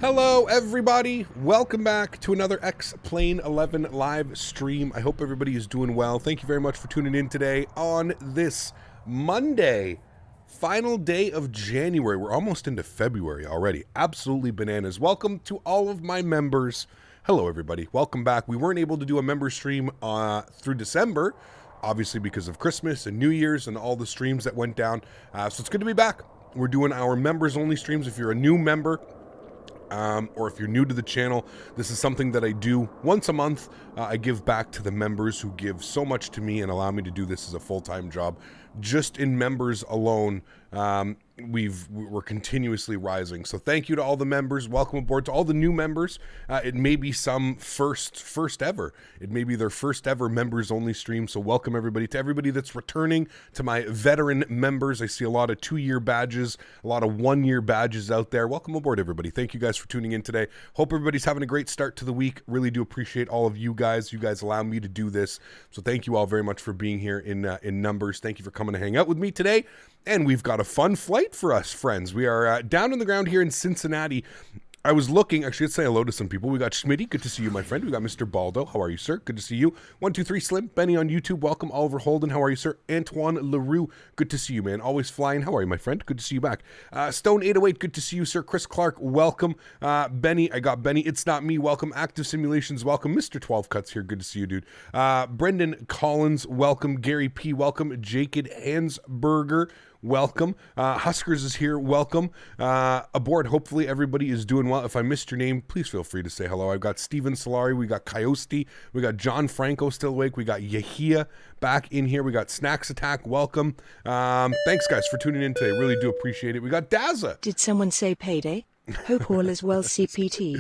Hello everybody, welcome back to another X-Plane 11 live stream. I hope everybody is doing well. Thank you very much for tuning in today on this Monday, final day of January. We're almost into February already. Absolutely bananas. Welcome to all of my members. Hello everybody, welcome back. We weren't able to do a member stream through December, obviously because of Christmas and New Year's and all the streams that went down. So it's good to be back. We're doing our members only streams. If you're a new member, or if you're new to the channel, this is something that I do once a month. I give back to the members who give so much to me and allow me to do this as a full-time job. Just in members alone, we're continuously rising. So thank you to all the members. Welcome aboard to all the new members. It may be some first ever. It may be their first ever members only stream. So welcome everybody. To everybody that's returning, to my veteran members. I see a lot of 2-year badges, a lot of 1-year badges out there. Welcome aboard everybody. Thank you guys for tuning in today. Hope everybody's having a great start to the week. Really do appreciate all of you guys. You guys allow me to do this. So thank you all very much for being here in numbers. Thank you for coming to hang out with me today. And we've got a fun flight for us, friends. We are down on the ground here in Cincinnati. I was looking, actually, let's say hello to some people. We got Smitty, good to see you, my friend. We got Mr. Baldo, how are you, sir? Good to see you. 123 Slim, Benny on YouTube, welcome. Oliver Holden, how are you, sir? Antoine LaRue, good to see you, man. AlwaysFlying, how are you, my friend? Good to see you back. Stone 808, good to see you, sir. Chris Clark, welcome. Benny, I got Benny, it's not me, welcome. Active Simulations, welcome. Mr. 12 Cuts here, good to see you, dude. Brendan Collins, welcome. Gary P, welcome. Jacob Hansberger, welcome. Huskers is here, welcome. Aboard, hopefully everybody is doing well. If I missed your name, please feel free to say hello. I've got Steven Solari, we got Coyote, we got John Franco still awake, we got Yahia back in here, we got Snacks Attack, welcome. Thanks guys for tuning in today, really do appreciate it. We got Dazza. Did someone say payday? Hope all is well, CPT.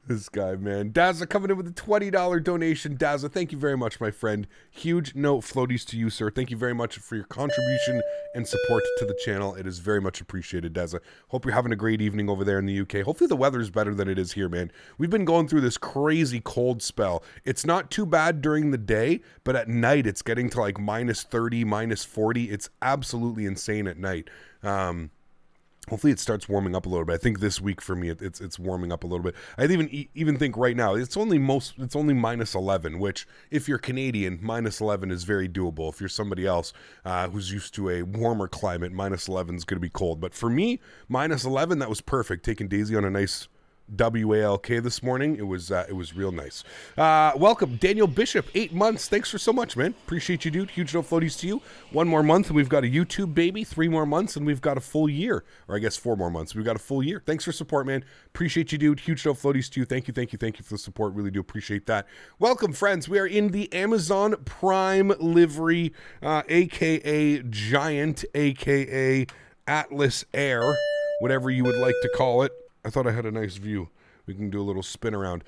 This guy, man. Dazza coming in with a $20 donation. Dazza, thank you very much, my friend. Huge no floaties to you, sir. Thank you very much for your contribution and support to the channel. It is very much appreciated, Dazza. Hope you're having a great evening over there in the UK. Hopefully the weather is better than it is here, man. We've been going through this crazy cold spell. It's not too bad during the day, but at night it's getting to like minus 30, minus 40. It's absolutely insane at night. Hopefully it starts warming up a little bit. I think this week for me it's warming up a little bit. I even think right now it's only minus 11, which if you're Canadian, minus 11 is very doable. If you're somebody else who's used to a warmer climate, minus 11 is going to be cold. But for me, minus 11, that was perfect. Taking Daisy on a nice WALK this morning. It was real nice. Welcome Daniel Bishop, 8 months. Thanks for so much, man. Appreciate you, dude. Huge no floaties to you. 1 more month and we've got a YouTube baby. 3 more months and we've got a full year, or I guess 4 more months. We've got a full year. Thanks for support, man. Appreciate you, dude. Huge no floaties to you. Thank you for the support. Really do appreciate that. Welcome, friends. We are in the Amazon Prime livery, aka Giant, aka Atlas Air, whatever you would like to call it. I thought I had a nice view. We can do a little spin around.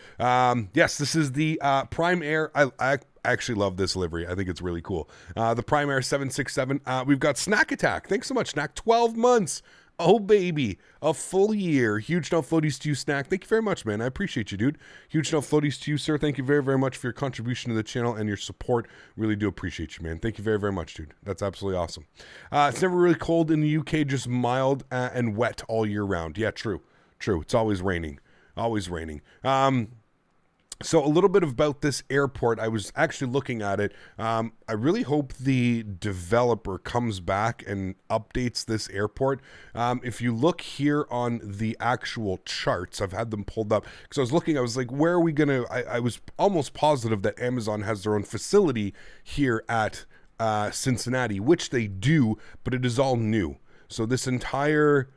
Yes, this is the Prime Air. I actually love this livery. I think it's really cool. The Prime Air 767. We've got Snack Attack. Thanks so much, Snack. 12 months. Oh, baby. A full year. Huge no floaties to you, Snack. Thank you very much, man. I appreciate you, dude. Huge no floaties to you, sir. Thank you very, very much for your contribution to the channel and your support. Really do appreciate you, man. Thank you very, very much, dude. That's absolutely awesome. It's never really cold in the UK, just mild and wet all year round. Yeah, true. True. It's always raining. Always raining. So a little bit about this airport. I was actually looking at it. I really hope the developer comes back and updates this airport. If you look here on the actual charts, I've had them pulled up because I was looking, I was like, where are we going to, I was almost positive that Amazon has their own facility here at Cincinnati, which they do, but it is all new. So this entire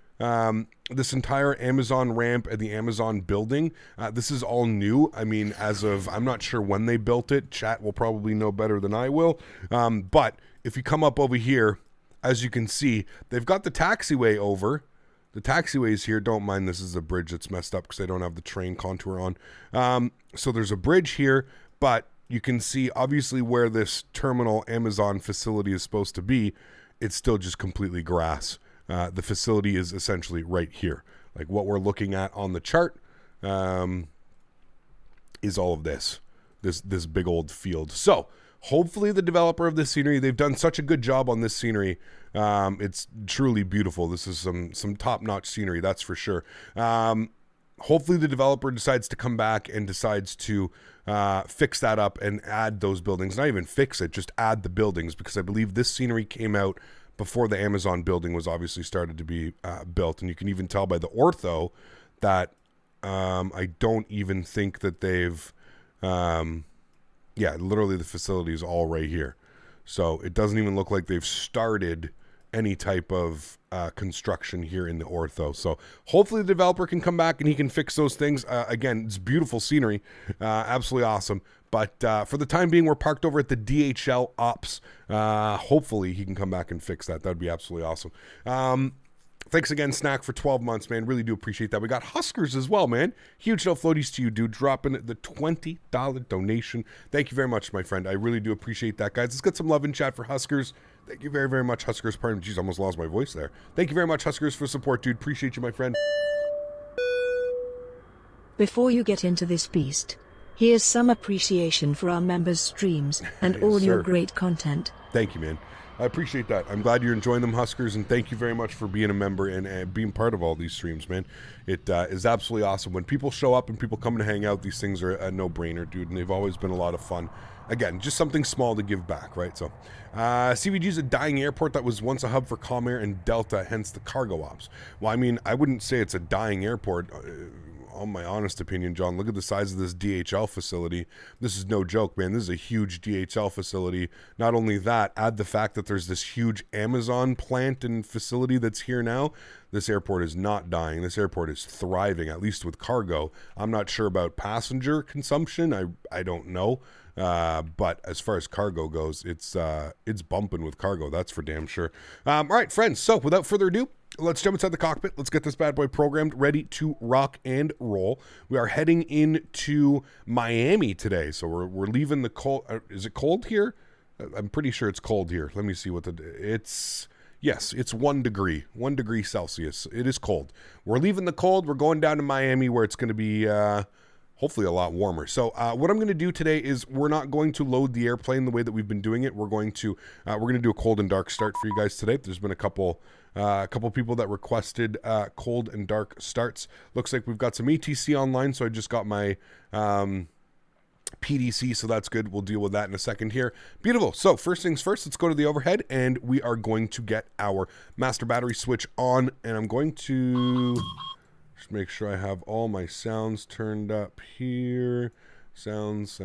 Amazon ramp and the Amazon building, this is all new. I mean, as of, I'm not sure when they built it. Chat will probably know better than I will. But if you come up over here, as you can see, they've got the taxiway over. The taxiway is here. Don't mind, this is a bridge that's messed up because they don't have the train contour on. So there's a bridge here, but you can see obviously where this terminal Amazon facility is supposed to be. It's still just completely grass. The facility is essentially right here. Like what we're looking at on the chart is all of this big old field. So hopefully the developer of this scenery, they've done such a good job on this scenery. It's truly beautiful. This is some top-notch scenery, that's for sure. hopefully the developer decides to come back and decides to fix that up and add those buildings. Not even fix it, just add the buildings, because I believe this scenery came out before the Amazon building was obviously started to be built. And you can even tell by the ortho that I don't even think that they've, literally the facility is all right here. So it doesn't even look like they've started any type of construction here in the ortho. So hopefully the developer can come back and he can fix those things. Again, it's beautiful scenery, absolutely awesome. But for the time being, we're parked over at the DHL ops. Hopefully he can come back and fix that. That would be absolutely awesome. Thanks again, Snack, for 12 months, man. Really do appreciate that. We got Huskers as well, man. Huge no floaties to you, dude. Dropping the $20 donation. Thank you very much, my friend. I really do appreciate that, guys. Let's get some love in chat for Huskers. Thank you very, very much, Huskers. Pardon me. Jeez, almost lost my voice there. Thank you very much, Huskers, for support, dude. Appreciate you, my friend. Before you get into this beast, here's some appreciation for our members' streams and all your great content. Thank you, man. I appreciate that. I'm glad you're enjoying them, Huskers, and thank you very much for being a member and being part of all these streams, man. It is absolutely awesome. When people show up and people come to hang out, these things are a no-brainer, dude, and they've always been a lot of fun. Again, just something small to give back, right? So, CVG is a dying airport that was once a hub for Comair and Delta, hence the cargo ops. Well, I mean, I wouldn't say it's a dying airport. On my honest opinion, John, look at the size of this DHL facility. This is no joke, man. This is a huge DHL facility. Not only that, add the fact that there's this huge Amazon plant and facility that's here now. This airport is not dying. This airport is thriving, at least with cargo. I'm not sure about passenger consumption. I don't know. But as far as cargo goes, it's bumping with cargo. That's for damn sure. All right, friends. So without further ado, let's jump inside the cockpit. Let's get this bad boy programmed, ready to rock and roll. We are heading into Miami today. So we're leaving the cold. Is it cold here? I'm pretty sure it's cold here. Let me see what yes, it's 1 degree Celsius. It is cold. We're leaving the cold. We're going down to Miami where it's going to be, hopefully a lot warmer. So what I'm going to do today is we're not going to load the airplane the way that we've been doing it. We're going to do a cold and dark start for you guys today. There's been a couple people that requested cold and dark starts. Looks like we've got some ATC online, so I just got my PDC, so that's good. We'll deal with that in a second here. Beautiful. So first things first, let's go to the overhead, and we are going to get our master battery switch on, and I'm going to just make sure I have all my sounds turned up here. Sounds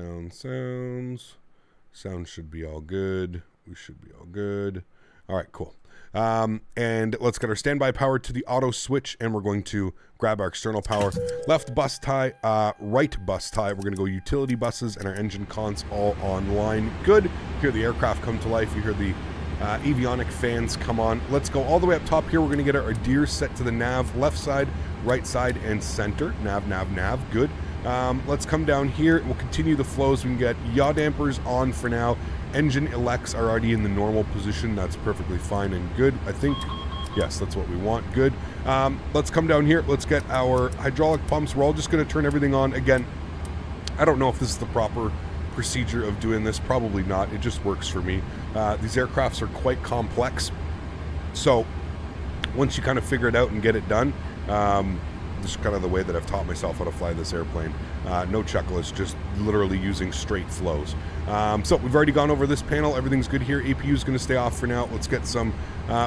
should be all good. We should be all good. All right, cool. And let's get our standby power to the auto switch, and we're going to grab our external power. Left bus tie, right bus tie. We're going to go utility buses and our engine cons all online. Good. You hear the aircraft come to life. You hear the avionic fans come on. Let's go all the way up top here. We're going to get our DIRs set to the nav, left side, right side, and center. Nav. Good. Let's come down here. We'll continue the flows. We can get yaw dampers on for now. Engine elects are already in the normal position. That's perfectly fine and good. I think, yes, that's what we want. Good. Let's come down here. Let's get our hydraulic pumps. We're all just going to turn everything on. Again, I don't know if this is the proper procedure of doing this. Probably not. It just works for me. These aircrafts are quite complex. So once you kind of figure it out and get it done, this is kind of the way that I've taught myself how to fly this airplane. No checklist, just literally using straight flows. So we've already gone over this panel. Everything's good here. APU is going to stay off for now. Let's get some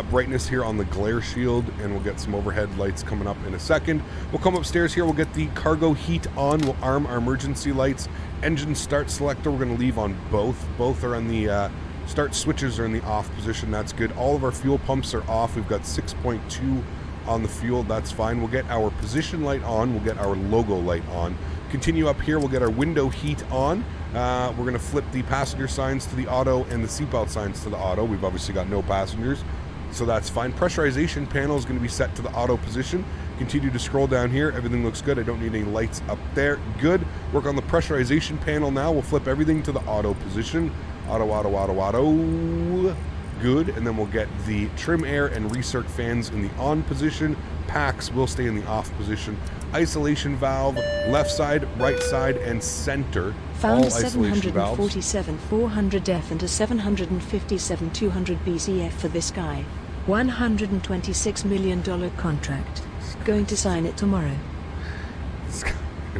brightness here on the glare shield, and we'll get some overhead lights coming up in a second. We'll come upstairs here. We'll get the cargo heat on. We'll arm our emergency lights. Engine start selector, we're going to leave on both. Both are on the start switches are in the off position. That's good. All of our fuel pumps are off. We've got 6.2 on the fuel. That's fine. We'll get our position light on. We'll get our logo light on. Continue up here. We'll get our window heat on. We're going to flip the passenger signs to the auto and the seatbelt signs to the auto. We've obviously got no passengers, so that's fine. Pressurization panel is going to be set to the auto position. Continue to scroll down here. Everything looks good. I don't need any lights up there. Good. Work on the pressurization panel now. We'll flip everything to the auto position. Auto. Good. And then we'll get the trim air and recirc fans in the on position. Packs will stay in the off position. Isolation valve, left side, right side, and center. Found a 747 400F and a 757 200 BCF for this guy. $126 million contract. Going to sign it tomorrow.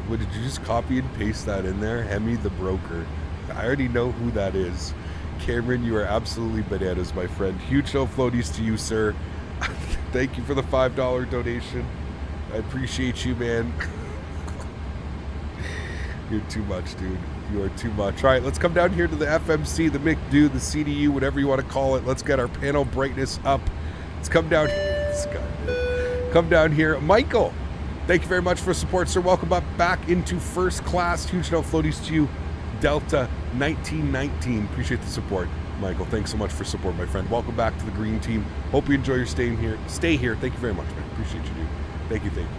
What, did you just copy and paste that in there? Hemi the broker. I already know who that is. Cameron, you are absolutely bananas, my friend. Huge no floaties to you, sir. Thank you for the $5 donation. I appreciate you, man. You're too much, dude. You are too much. All right, let's come down here to the FMC, the McDo, the CDU, whatever you want to call it. Let's get our panel brightness up. Let's come down here. Come down here. Michael, thank you very much for support, sir. Welcome back into first class. Huge no floaties to you. Delta 1919. Appreciate the support, Michael. Thanks so much for support, my friend. Welcome back to the green team. Hope you enjoy your staying here. Stay here. Thank you very much, man. Appreciate you, dude. Thank you, thank you.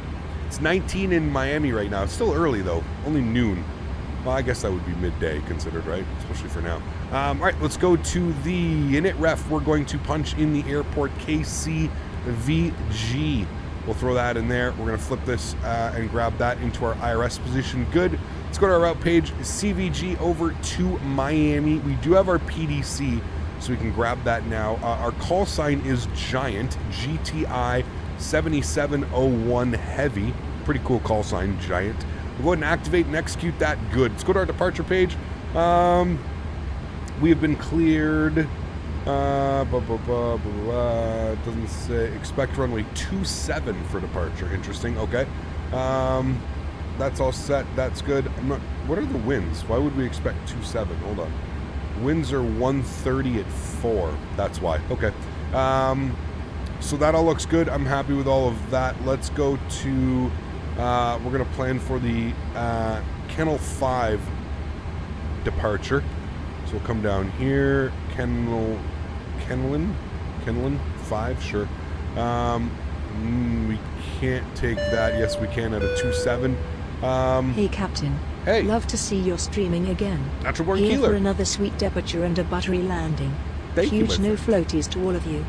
It's 19 in Miami right now. It's still early, though. Only noon. Well, I guess that would be midday considered, right? Especially for now. All right, let's go to the init ref. We're going to punch in the airport KCVG. We'll throw that in there. We're going to flip this and grab that into our IRS position. Good. Let's go to our route page. CVG over to Miami. We do have our PDC, so we can grab that now. Our call sign is Giant, GTI 7701 Heavy. Pretty cool call sign, Giant. We'll go ahead and activate and execute that. Good. Let's go to our departure page. We have been cleared. It doesn't say expect runway 27 for departure. Interesting. Okay. That's all set. That's good. What are the winds? Why would we expect 27? Hold on. Winds are 130 at 4. That's why. Okay. So that all looks good. I'm happy with all of that. Let's go to, we're going to plan for the Kennel 5 departure. So we'll come down here. Kennelin 5, sure. We can't take that. Yes, we can at a 27. Hey, Captain. Hey. Love to see you're streaming again. Natural Born Here Keeler. for another sweet departure and a buttery landing. Thank you, Huge my no friend. floaties to all of you.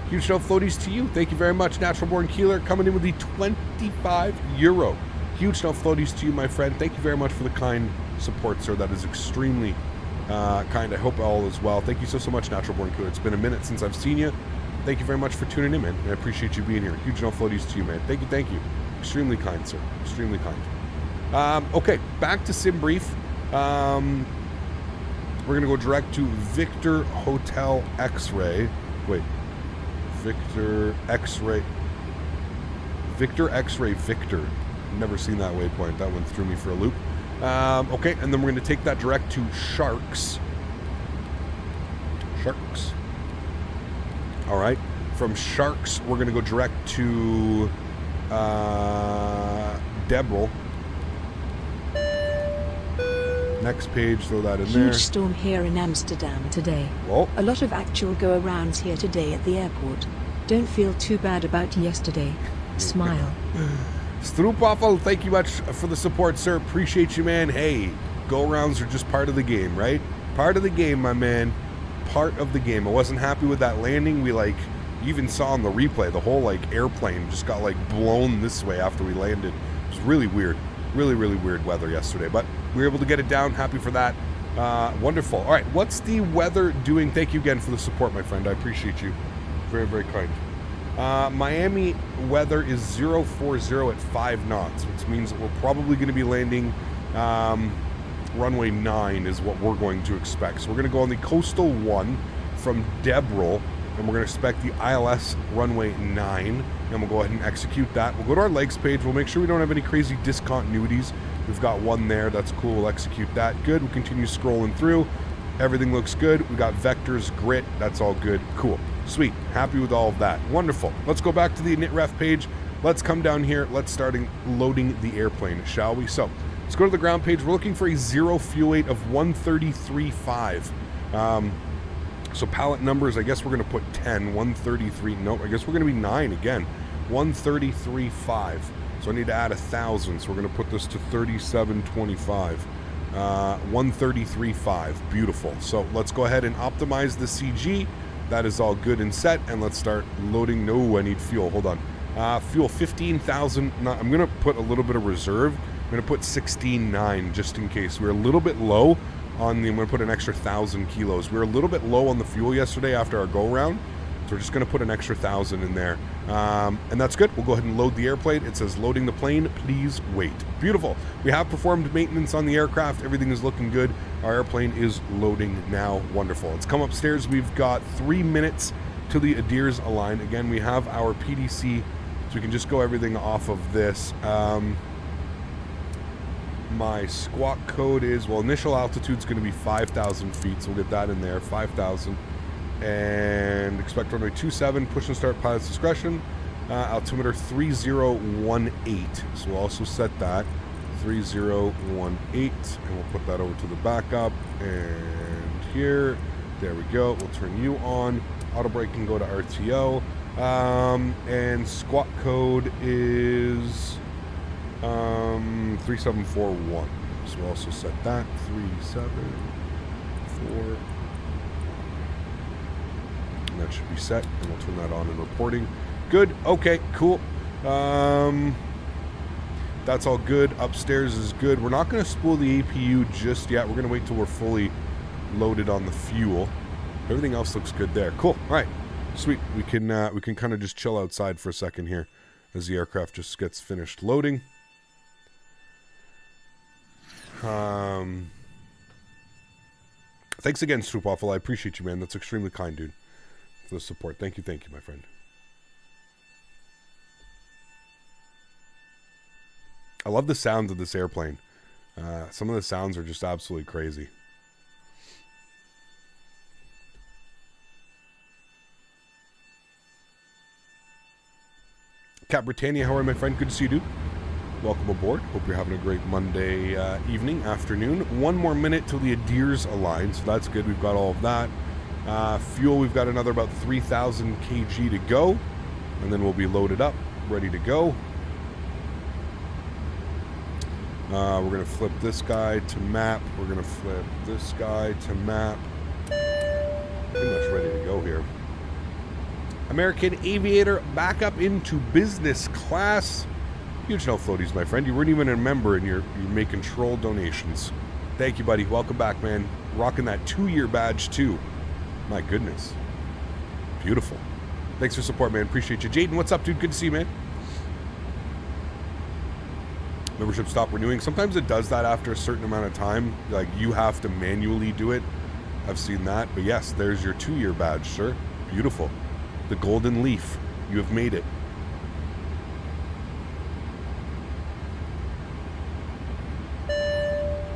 Huge no floaties to you. Thank you very much, Natural Born Keeler, coming in with the €25. Huge no floaties to you, my friend. Thank you very much for the kind support, sir. That is extremely kind. I hope all is well. Thank you so much, Natural Born Keeler. It's been a minute since I've seen you. Thank you very much for tuning in, man. I appreciate you being here. Huge no floaties to you, man. Thank you, thank you. Extremely kind, sir. Extremely kind. Okay, back to Sim Brief. We're going to go direct to Victor Hotel X-Ray. Wait. Victor X-Ray Victor. Never seen that waypoint. That one threw me for a loop. Okay, and then we're going to take that direct to Sharks. All right. From Sharks, we're going to go direct to Debrel. Next page, throw that in there. Huge storm here in Amsterdam today. Whoa. A lot of actual go-arounds here today at the airport. Don't feel too bad about yesterday. Smile. Stroopwafel, thank you much for the support, sir. Appreciate you, man. Hey, go-arounds are just part of the game, right? Part of the game, my man. Part of the game. I wasn't happy with that landing. We, you even saw on the replay, the whole, airplane just got, blown this way after we landed. It was really weird. Really, really weird weather yesterday, but we were able to get it down. Happy for that. Wonderful. All right, what's the weather doing? Thank you again for the support, my friend. I appreciate you. Very, very kind. Miami weather is 040 at 5 knots, which means that we're probably going to be landing runway 9 is what we're going to expect. So we're going to go on the Coastal 1 from Debrel, and we're going to expect the ILS runway 9, and we'll go ahead and execute that. We'll go to our legs page. We'll make sure we don't have any crazy discontinuities. We've got one there. That's cool. We'll execute that. Good. We'll continue scrolling through. Everything looks good. We got vectors, grit. That's all good. Cool. Sweet. Happy with all of that. Wonderful. Let's go back to the init-ref page. Let's come down here. Let's start loading the airplane, shall we? So let's go to the ground page. We're looking for a 0 fuel weight of 133.5. So pallet numbers, I guess we're going to put 10. 133. Nope. I guess we're going to be 9 again. 133.5. So I need to add 1,000. So we're going to put this to 37.25. 133.5. Beautiful. So let's go ahead and optimize the CG. That is all good and set. And let's start loading. No, I need fuel. Hold on. Fuel 15,000. I'm going to put a little bit of reserve. I'm going to put 16.9 just in case. We're a little bit low on the, I'm going to put an extra 1,000 kilos. We were a little bit low on the fuel yesterday after our go-round. So we're just going to put an extra 1,000 in there. And that's good. We'll go ahead and load the airplane. It says loading the plane. Please wait. Beautiful. We have performed maintenance on the aircraft. Everything is looking good. Our airplane is loading now. Wonderful. Let's come upstairs. We've got 3 minutes till the ADIRS align. Again, we have our PDC, so we can just go everything off of this. My squawk code is, well, initial altitude is going to be 5,000 feet, so we'll get that in there, 5,000. And expect runway 27, push and start, pilot's discretion. Altimeter 3018, so we'll also set that 3018, and we'll put that over to the backup. And here, there we go. We'll turn you on. Auto brake can go to RTO. And squawk code is 3741. So we'll also set that 374. And that should be set, and we'll turn that on in reporting. Good. Okay, cool. That's all good. Upstairs is good. We're not going to spool the APU just yet. We're going to wait till we're fully loaded on the fuel. Everything else looks good there. Cool. All right. Sweet. We can kind of just chill outside for a second here as the aircraft just gets finished loading. Thanks again, Stroopwaffle. I appreciate you, man. That's extremely kind, dude, for the support. Thank you, my friend. I love the sounds of this airplane. Some of the sounds are just absolutely crazy. Cat Britannia, how are you, my friend? Good to see you, dude. Welcome aboard. Hope you're having a great Monday evening, afternoon. 1 more minute till the ADIRS align, so that's good. We've got all of that. Fuel, we've got another about 3,000 kg to go, and then we'll be loaded up, ready to go. We're going to flip this guy to map. We're going to flip this guy to map. Pretty much ready to go here. American Aviator back up into business class. Huge no floaties, my friend. You weren't even a member and you're making troll donations. Thank you, buddy. Welcome back, man. Rocking that 2-year badge, too. My goodness. Beautiful. Thanks for support, man. Appreciate you. Jaden, what's up, dude? Good to see you, man. Membership stop renewing. Sometimes it does that after a certain amount of time. Like, you have to manually do it. I've seen that. But yes, there's your 2-year badge, sir. Beautiful. The golden leaf. You have made it.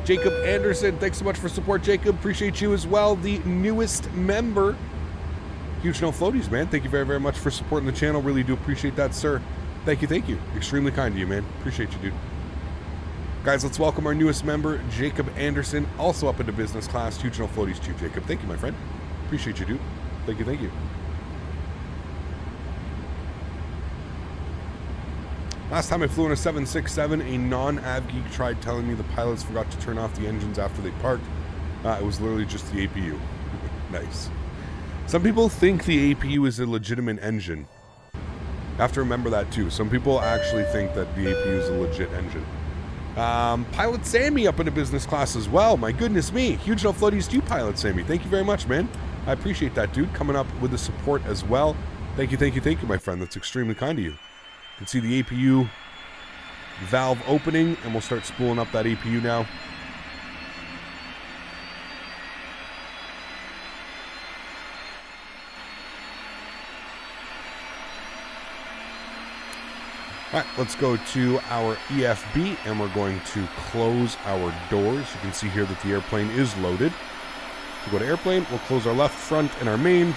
Jacob Anderson, thanks so much for support, Jacob. Appreciate you as well. The newest member. Huge no floaties, man. Thank you very, very much for supporting the channel. Really do appreciate that, sir. Thank you, thank you. Extremely kind to you, man. Appreciate you, dude. Guys, let's welcome our newest member, Jacob Anderson, also up into business class. Huge no floaties to you, Jacob. Thank you, my friend. Appreciate you, dude. Thank you, thank you. Last time I flew in a 767, a non-av geek tried telling me the pilots forgot to turn off the engines after they parked. It was literally just the APU. Nice. Some people think the APU is a legitimate engine. You have to remember that too. Some people actually think that the APU is a legit engine. Pilot Sammy up into business class as well. My goodness me. Huge no floaties to you, Pilot Sammy. Thank you very much, man. I appreciate that, dude. Coming up with the support as well. Thank you, thank you, thank you, my friend. That's extremely kind of you. You can see the APU valve opening, and we'll start spooling up that APU now. All right, let's go to our EFB, and we're going to close our doors. You can see here that the airplane is loaded. So go to airplane, we'll close our left front and our main.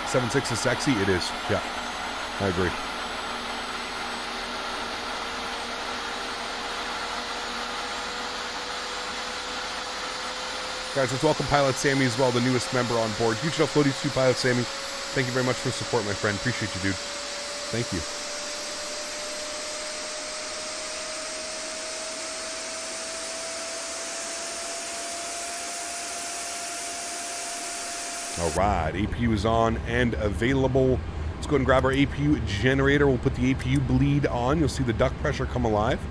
7.6 is sexy? It is, yeah. I agree. Guys, let's welcome Pilot Sammy as well, the newest member on board. Huge no floaties to you, Pilot Sammy. Thank you very much for support, my friend. Appreciate you, dude. Thank you. All right, APU is on and available. Let's go ahead and grab our APU generator. We'll put the APU bleed on. You'll see the duct pressure come alive.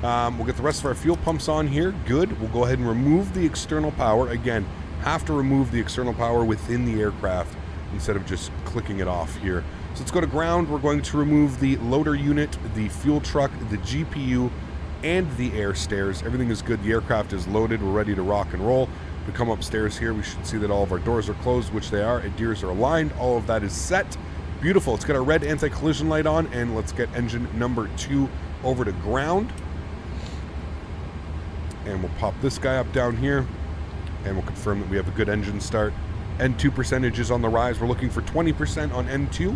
We'll get the rest of our fuel pumps on here. Good. We'll go ahead and remove the external power. Again, have to remove the external power within the aircraft instead of just clicking it off here. So let's go to ground. We're going to remove the loader unit, the fuel truck, the GPU, and the air stairs. Everything is good. The aircraft is loaded. We're ready to rock and roll. We come upstairs here. We should see that all of our doors are closed, which they are. Gears are aligned. All of that is set. Beautiful. Let's get our red anti-collision light on, and let's get engine number 2 over to ground. And we'll pop this guy up down here, and we'll confirm that we have a good engine start. N2 percentage is on the rise. We're looking for 20% on N2,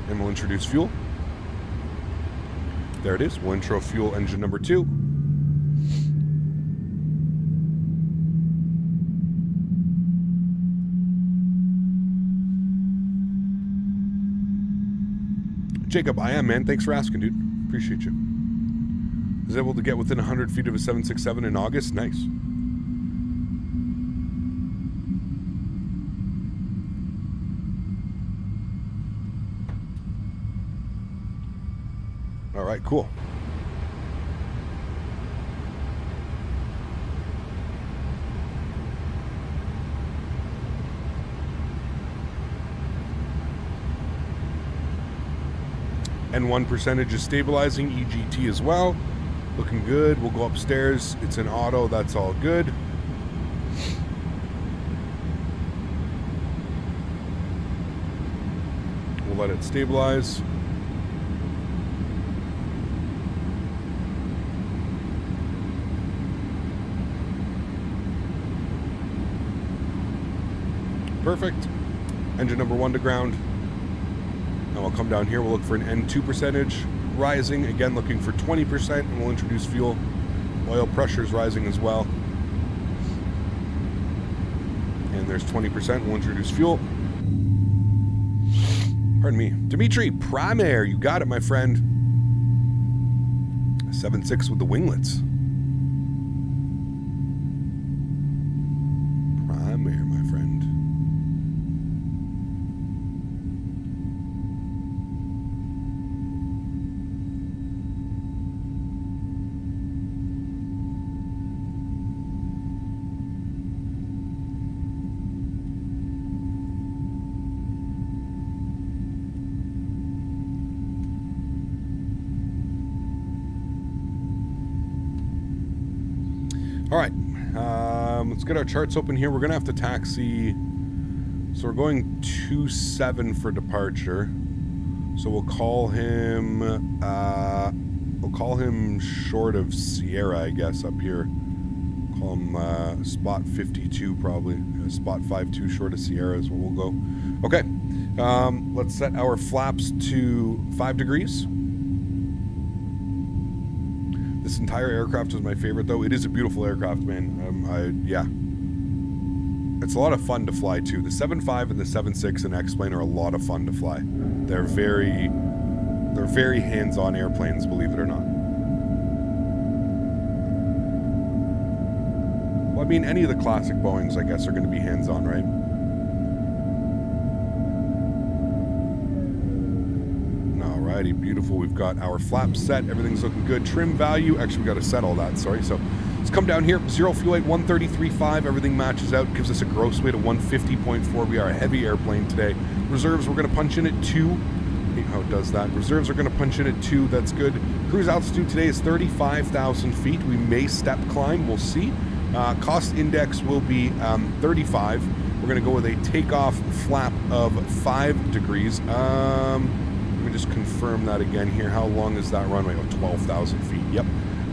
and we'll introduce fuel. There it is. We'll intro fuel engine number 2. Jacob, I am, man. Thanks for asking, dude. Appreciate you. Was able to get within 100 feet of a 767 in August. Nice. All right, cool. N1 percentage is stabilizing, EGT as well. Looking good. We'll go upstairs. It's an auto. That's all good. We'll let it stabilize. Perfect. Engine number 1 to ground. Now we'll come down here. We'll look for an N2 percentage rising. Again, looking for 20%, and we'll introduce fuel. Oil pressure is rising as well. And there's 20%. We'll introduce fuel. Pardon me. Dimitri, Prime Air. You got it, my friend. 7.6 with the winglets. Prime Air, my friend. All right, let's get our charts open here. We're gonna have to taxi, so we're going 2-7 for departure. So we'll call him short of Sierra, I guess, up here. Call him spot 52 probably. Spot 52 short of Sierra is where we'll go. Okay, let's set our flaps to 5 degrees. This entire aircraft is my favorite, though. It is a beautiful aircraft, man. Yeah. It's a lot of fun to fly, too. The 7.5 and the 7.6 and X-Plane are a lot of fun to fly. They're very hands-on airplanes, believe it or not. Well, I mean, any of the classic Boeings, I guess, are going to be hands-on, right? Alrighty, beautiful. We've got our flaps set. Everything's looking good. Trim value. Actually, we got to set all that. Sorry. So let's come down here. 0 fuel weight, 133.5. Everything matches out. Gives us a gross weight of 150.4. We are a heavy airplane today. Reserves, we're going to punch in at 2. How it does that. Reserves are going to punch in at 2. That's good. Cruise altitude today is 35,000 feet. We may step climb. We'll see. Cost index will be 35. We're going to go with a takeoff flap of 5 degrees. Let me just confirm that again here. How long is that runway? Oh, 12,000 feet. Yep.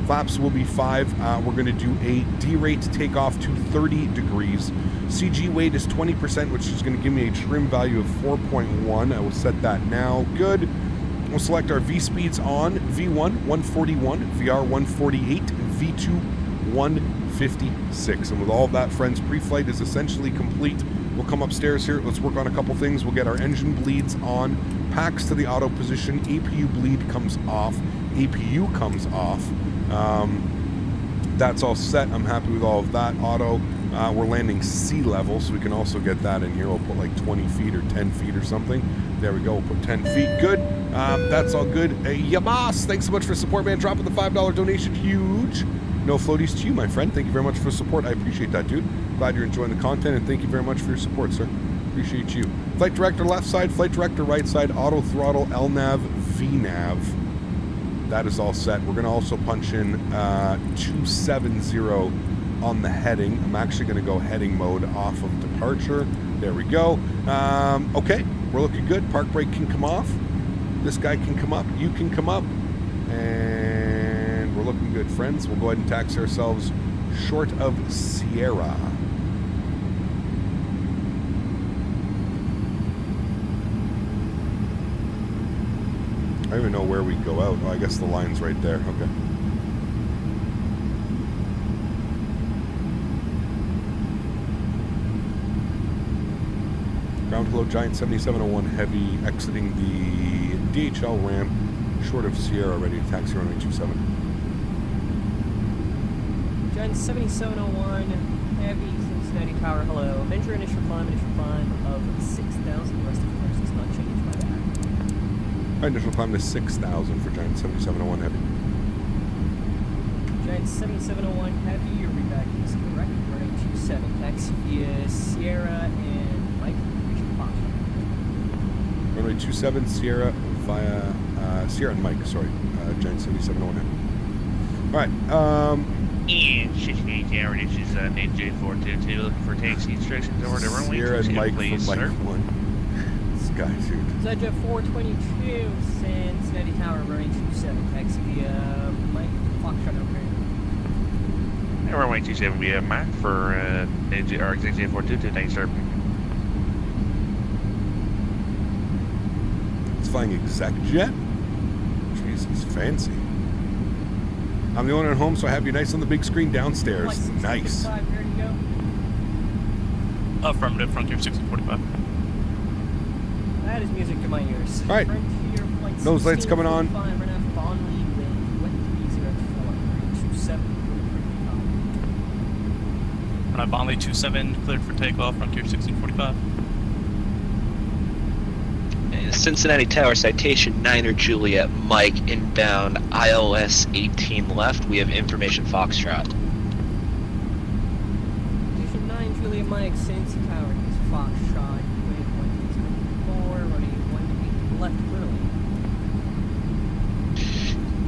Flaps will be 5. We're going to do a D-rate takeoff to 30 degrees. CG weight is 20%, which is going to give me a trim value of 4.1. I will set that now. Good. We'll select our V-speeds on V1, 141, VR, 148, and V2, 156. And with all of that, friends, pre-flight is essentially complete. We'll come upstairs here. Let's work on a couple things. We'll get our engine bleeds on. Packs to the auto position. APU bleed comes off. APU comes off. That's all set. I'm happy with all of that. Auto. We're landing sea level, so we can also get that in here. We'll put like 20 feet or 10 feet or something. There we go. We'll put 10 feet. Good. That's all good. Yabas, thanks so much for support, man. Dropping the $5 donation. Huge. No floaties to you, my friend. Thank you very much for support. I appreciate that, dude. Glad you're enjoying the content, and thank you very much for your support, sir. Appreciate you. Flight director left side, flight director right side, auto throttle, LNAV, VNAV. That is all set. We're going to also punch in 270 on the heading. I'm actually going to go heading mode off of departure. There we go. Okay, we're looking good. Park brake can come off. This guy can come up. You can come up. And we're looking good, friends. We'll go ahead and taxi ourselves short of Sierra. I don't even know where we go out. Oh, I guess the line's right there. Okay. Ground hello, Giant 7701 Heavy exiting the DHL ramp short of Sierra, ready to taxi runway 27. Giant 7701 Heavy Cincinnati Tower, hello. Venture initial climb of 6,000. The rest of the course does not change by that. Initial climb to 6,000 for Giant 7701 Heavy. Giant 7701 Heavy, your reback is correct. Running 27. Taxi via Sierra and Mike. Runway 27, Sierra via Sierra and Mike, sorry. Giant 7701 Heavy. Alright, And Cincinnati Tower, this is Nadya 422 looking for taxi instructions over to runway Sierra and 27, Mike please, from Mike sir. 1. This guy, dude. Zedja 422, Cincinnati Tower, running 27. Taxi via Mike Foxtrot over here. And runway 27 via Mike for Nadya, or Cincinnati 422, thanks, sir. It's flying exec jet? Jesus, fancy. I'm the owner at home, so I have you nice on the big screen downstairs. Nice. Ready to go? Affirmative, Frontier 1645. That is music to my ears. All right. Frontier flight Nose lights coming on. 1645, right now, Bonley wind, 1304, 327. Runway Bonley 27, cleared for takeoff, Frontier 1645. Cincinnati Tower, citation 9er Juliet, Mike, inbound, ILS 18 left. We have information Foxtrot. Citation 9, Juliet Mike, Cincy Tower, is Foxtrot, wind 1304, running 18 left, clearly.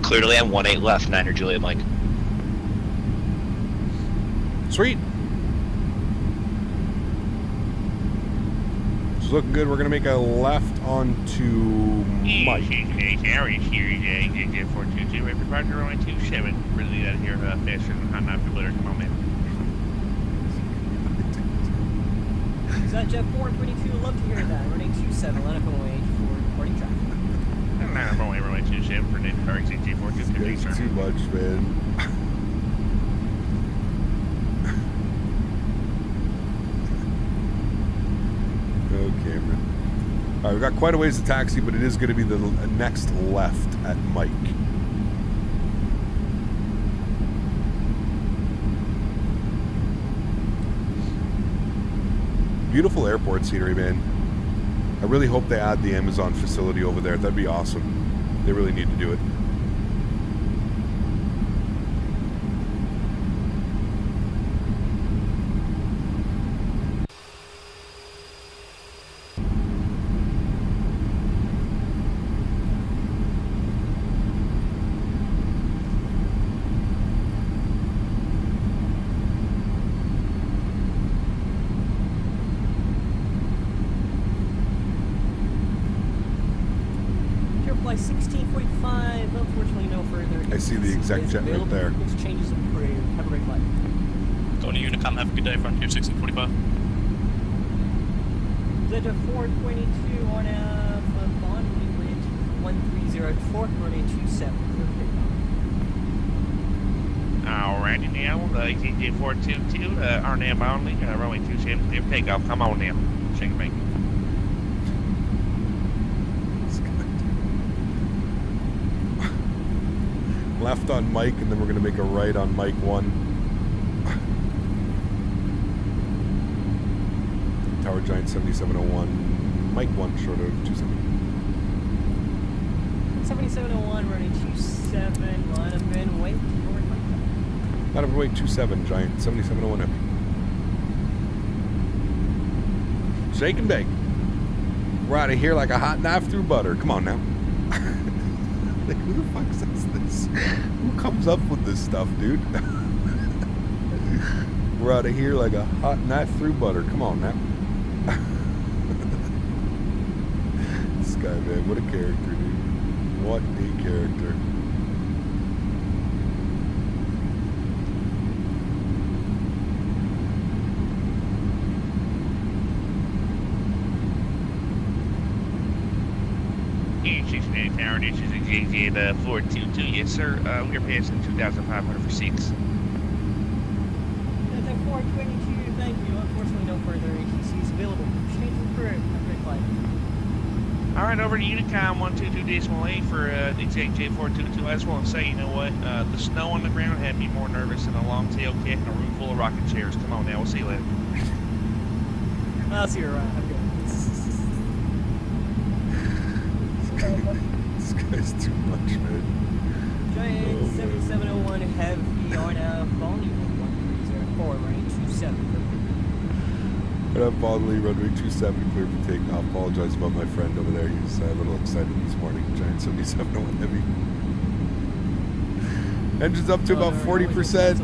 Clearly I'm 18 left, 9er Juliet, Mike. Sweet. It's looking good. We're going to make a left onto Mike. Cincinnati Tower, this here is Nadya 422, ready for departure, runway 27. Really out of here faster than hot knife glitter. Come on, man. Zedja 422, love to hear that. Running 27, line up and wait for departing traffic. And line up runway 27 for Nadya Tower, Cincinnati 422, thanks, sir. It's too much, man. Oh, Cameron. All right, we've got quite a ways to taxi, but it is going to be the next left at Mike. Beautiful airport scenery, man. I really hope they add the Amazon facility over there. That'd be awesome. They really need to do it. Fly 1645, unfortunately no further. I see the exec jet right there. Changes approved. Have a great flight. Going to Unicom, have a good day, Frontier 1645. Zedja 422 on Bonley wind 1304, running 27. Alrighty now, Cincinnati 422, our name only, runway 27, clear for takeoff. Come on now. Shake and bake. Left on Mike, and then we're going to make a right on Mike 1. Tower Giant 7701, Mike 1 short of 27. 7701 running 27, line up and wait. Line up and wait 27, Giant 7701 Heavy. Shake and bake. We're out of here like a hot knife through butter. Come on now. Like, who the fuck says this? Who comes up with this stuff, dude? We're out of here like a hot knife through butter. Come on now. This guy, man, what a character, dude. What a character. Cincinnati Tower, this is a JJ at 422. Yes, sir. We're passing 2,500 for 6. That's at 422. Thank you. Unfortunately, no further ATCs available. Change the crew. Have a great flight. All right, over to Unicom 122.8 for the JJ 422. I just want to say, you know what? The snow on the ground had me more nervous than a long-tail cat in a room full of rocking chairs. Come on now, we'll see you later. I'll see you around. Have a good one. This guy's too much, man. Giant 7701 heavy on volume 1304, running 27. But I'm bodily runway 27 clear for takeoff. Apologize about my friend over there. He's a little excited this morning. Giant 7701 heavy. Engine's up to about 40%.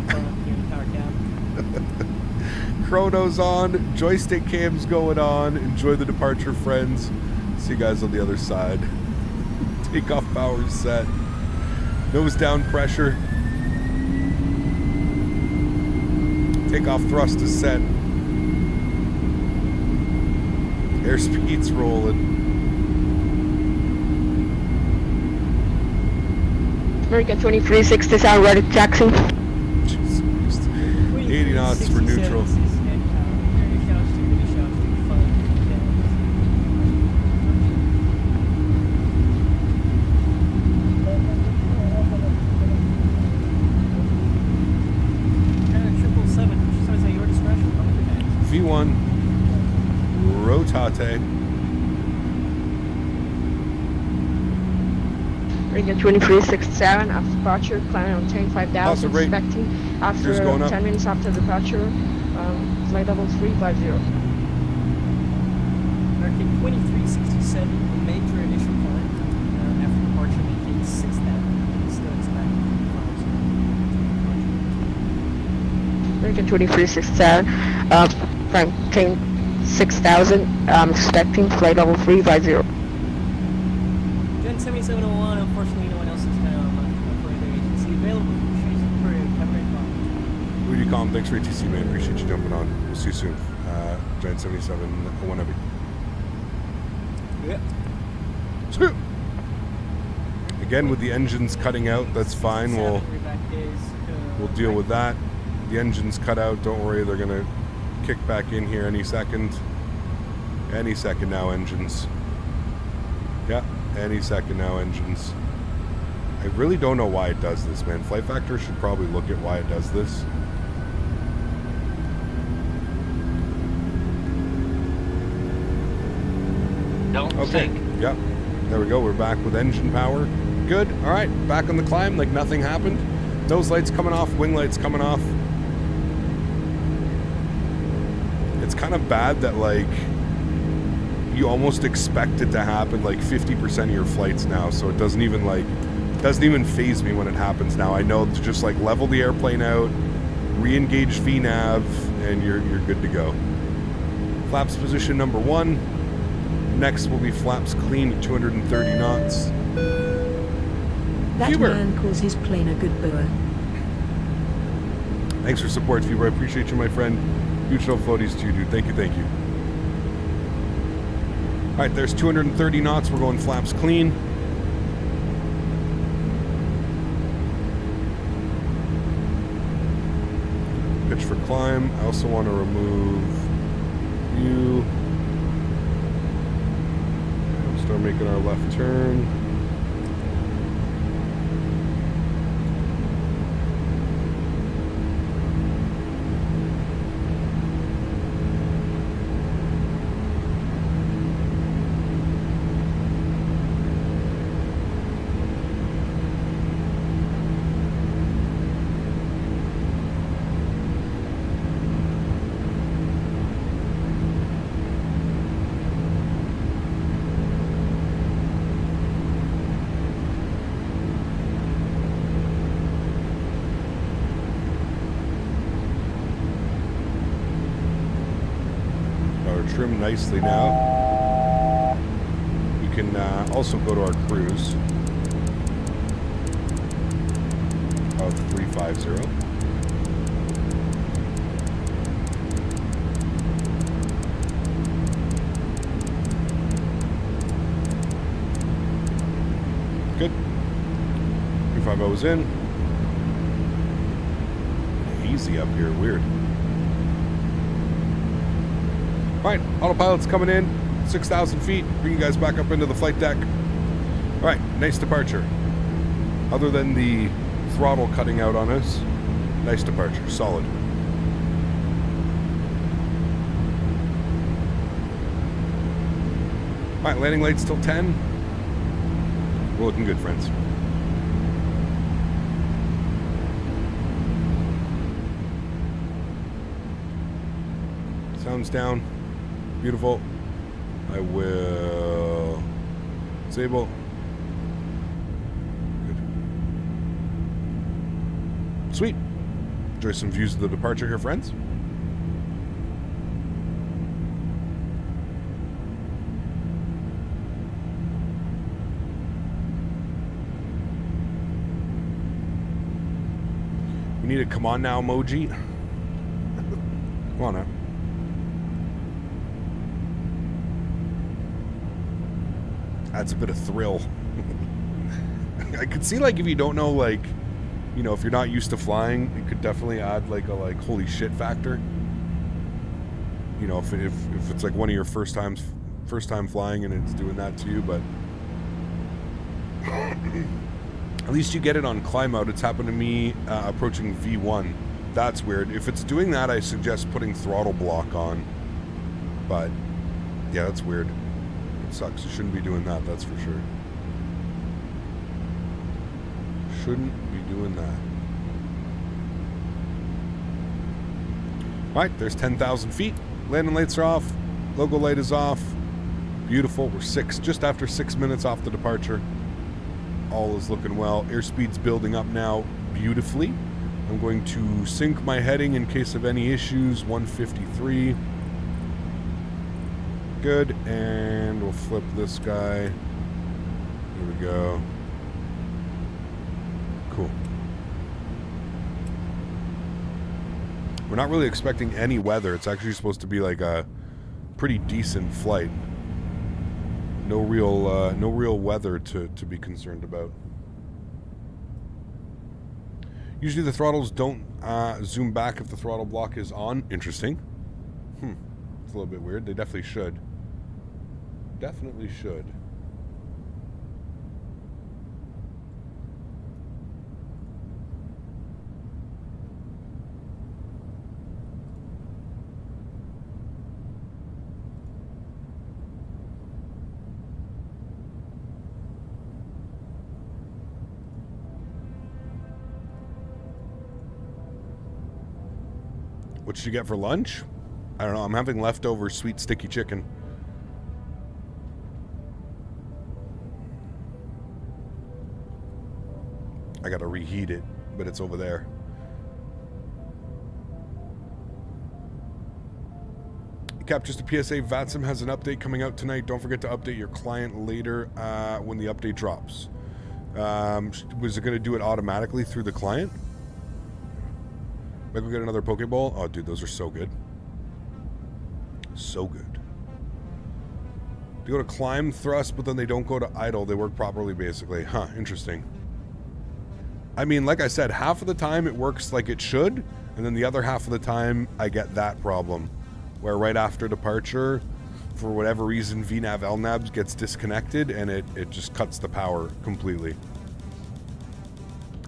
Chrono's on. Joystick cam's going on. Enjoy the departure, friends. See you guys on the other side. Takeoff power is set. Nose down pressure. Takeoff thrust is set. Airspeed's rolling. America 2367, ready to taxi. Jesus Christ. 80 knots for neutral. V1 rotate. Ringa 2367 after departure, planning on 25,000, expecting after going up. 10 minutes after departure, flight level 350. American 2367, major initial climb. After departure, making 6,000. Still expecting 5. Ringa 2367, planning 6,000, expecting flight level 350. Gen 7701, unfortunately no one else is now on further agency available. Change the crew. Have a great flight. Rudy Calm, thanks for ATC, man. Appreciate you jumping on. We'll see you soon. Giant 7701 heavy. Yeah. Sweet. Again, with the engines cutting out, that's fine. We'll deal with that. The engine's cut out. Don't worry, they're gonna kick back in here any second. Any second now, engines. Yeah, any second now, engines. I really don't know why it does this, man. Flight Factor should probably look at why it does this. Okay. Yep. There we go. We're back with engine power. Good. All right. Back on the climb like nothing happened. Nose lights coming off. Wing lights coming off. It's kind of bad that, like, you almost expect it to happen like 50% of your flights now. So it doesn't even phase me when it happens now. I know to just like level the airplane out, re-engage VNav, and you're good to go. Flaps position number 1. Next will be flaps clean at 230 knots. That Huber. man calls his plane a good boer. Thanks for support, Huber. I appreciate you, my friend. Huge no floaties to you, dude. Thank you, thank you. All right, there's 230 knots. We're going flaps clean. Pitch for climb. I also want to remove you. Start making our left turn. trimmed nicely now. We can also go to our cruise of 350. Good. 350 is in. Easy up here, weird. Alright, autopilot's coming in, 6,000 feet, bring you guys back up into the flight deck. Alright, nice departure. Other than the throttle cutting out on us, nice departure, solid. Alright, landing lights till 10. We're looking good, friends. Sounds down. Beautiful. I will disable. Good. Sweet. Enjoy some views of the departure here, friends. We need a come on now emoji. Come on now. Adds a bit of thrill. I could see, like, if you don't know, like, you know, if you're not used to flying, it could definitely add like a holy shit factor. You know, if it's like one of your first time flying and it's doing that to you, but at least you get it on climb out. It's happened to me approaching V1. That's weird. If it's doing that, I suggest putting throttle block on. But yeah, that's weird. Sucks. You shouldn't be doing that, that's for sure. Shouldn't be doing that. Alright, there's 10,000 feet. Landing lights are off. Logo light is off. Beautiful. We're just after 6 minutes off the departure. All is looking well. Airspeed's building up now beautifully. I'm going to sync my heading in case of any issues. 153. Good, and we'll flip this guy. Here we go. Cool. We're not really expecting any weather. It's actually supposed to be like a pretty decent flight. No real weather to be concerned about. Usually the throttles don't zoom back if the throttle block is on. Interesting. It's a little bit weird. They definitely should. Definitely should. What should you get for lunch? I don't know. I'm having leftover sweet sticky chicken. I gotta reheat it, but it's over there. Cap, just a PSA, VATSIM has an update coming out tonight. Don't forget to update your client later when the update drops. Was it going to do it automatically through the client? Maybe we'll get another Pokeball. Oh, dude, those are so good. So good. They go to climb, thrust, but then they don't go to idle. They work properly, basically. Huh, interesting. I mean, like I said, half of the time it works like it should, and then the other half of the time I get that problem, where right after departure, for whatever reason, VNAV LNAVs gets disconnected, and it just cuts the power completely.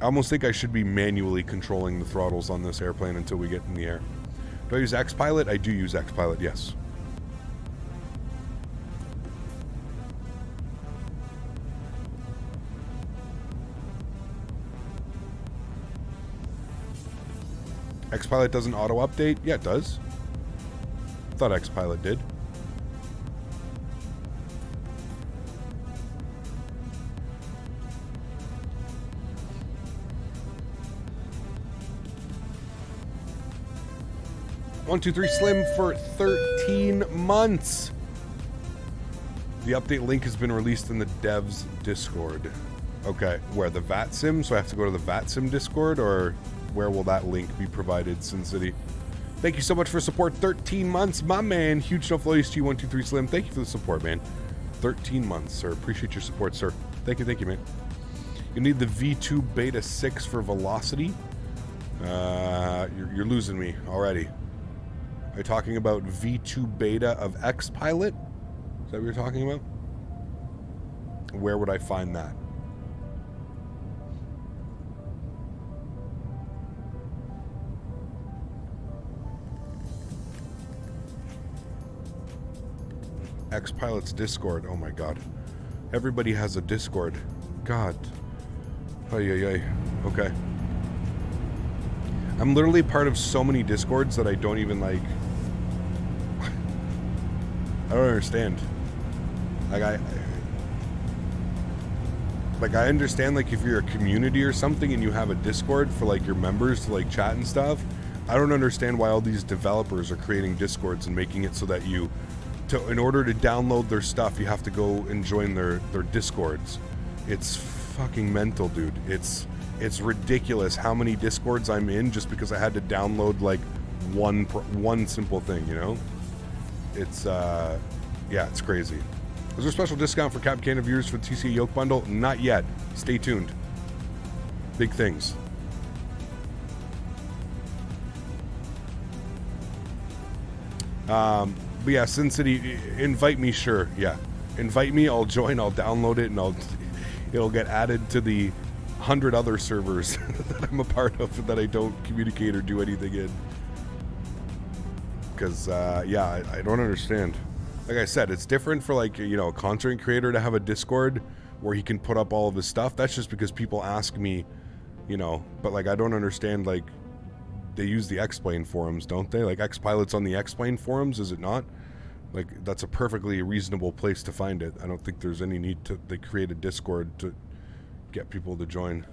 I almost think I should be manually controlling the throttles on this airplane until we get in the air. Do I use XPilot? I do use XPilot, yes. XPilot doesn't auto-update? Yeah, it does. I thought XPilot did. 123 Slim for 13 months. The update link has been released in the devs Discord. Okay, where, the VATSIM? So I have to go to the VATSIM Discord, or where will that link be provided, Sin City? Thank you so much for support. 13 months, my man. Huge no floaties to you, 123 Slim. Thank you for the support, man. 13 months, sir. Appreciate your support, sir. Thank you, man. You need the V2 Beta 6 for velocity. You're losing me already. Are you talking about V2 Beta of XPilot? Is that what you're talking about? Where would I find that? XPilot's Discord. Oh my god. Everybody has a Discord. God. Ay. Okay. I'm literally part of so many Discords that I don't even like. I don't understand. Like I understand, like, if you're a community or something and you have a Discord for like your members to like chat and stuff. I don't understand why all these developers are creating Discords and making it so that you, in order to download their stuff, you have to go and join their Discords. It's fucking mental, dude. It's ridiculous how many Discords I'm in just because I had to download like one simple thing, you know? It's yeah, it's crazy. Is there a special discount for Cap Canada viewers for the TCA Yoke bundle? Not yet. Stay tuned. Big things. But yeah, Sin City, invite me, sure. Yeah, invite me. I'll join. I'll download it, and it'll get added to the 100 other servers that I'm a part of that I don't communicate or do anything in. Because yeah, I don't understand. Like I said, it's different for, like, you know, a content creator to have a Discord where he can put up all of his stuff. That's just because people ask me, you know. But like, I don't understand, like, they use the X-Plane forums, don't they? Like, XPilot's on the X-Plane forums, is it not? Like, that's a perfectly reasonable place to find it. I don't think there's any need to they create a Discord to get people to join.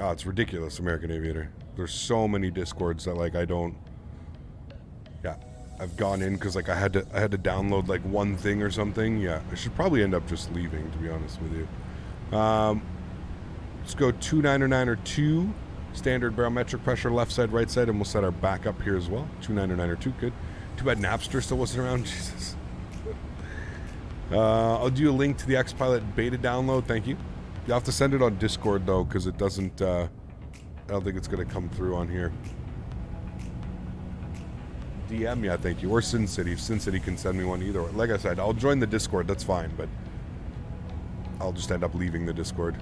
Oh, it's ridiculous, American Aviator. There's so many Discords that, like, I don't. Yeah, I've gone in because, like, I had to download like one thing or something. Yeah, I should probably end up just leaving, to be honest with you. Let's go 2992, standard barometric pressure, left side, right side, and we'll set our back up here as well. 2992, good. Too bad Napster still wasn't around. Jesus. I'll do a link to the XPilot beta download. Thank you. You'll have to send it on Discord though, because it doesn't. I don't think it's gonna come through on here. DM, yeah, thank you. Or Sin City. Sin City can send me one either way. Like I said, I'll join the Discord. That's fine, but I'll just end up leaving the Discord.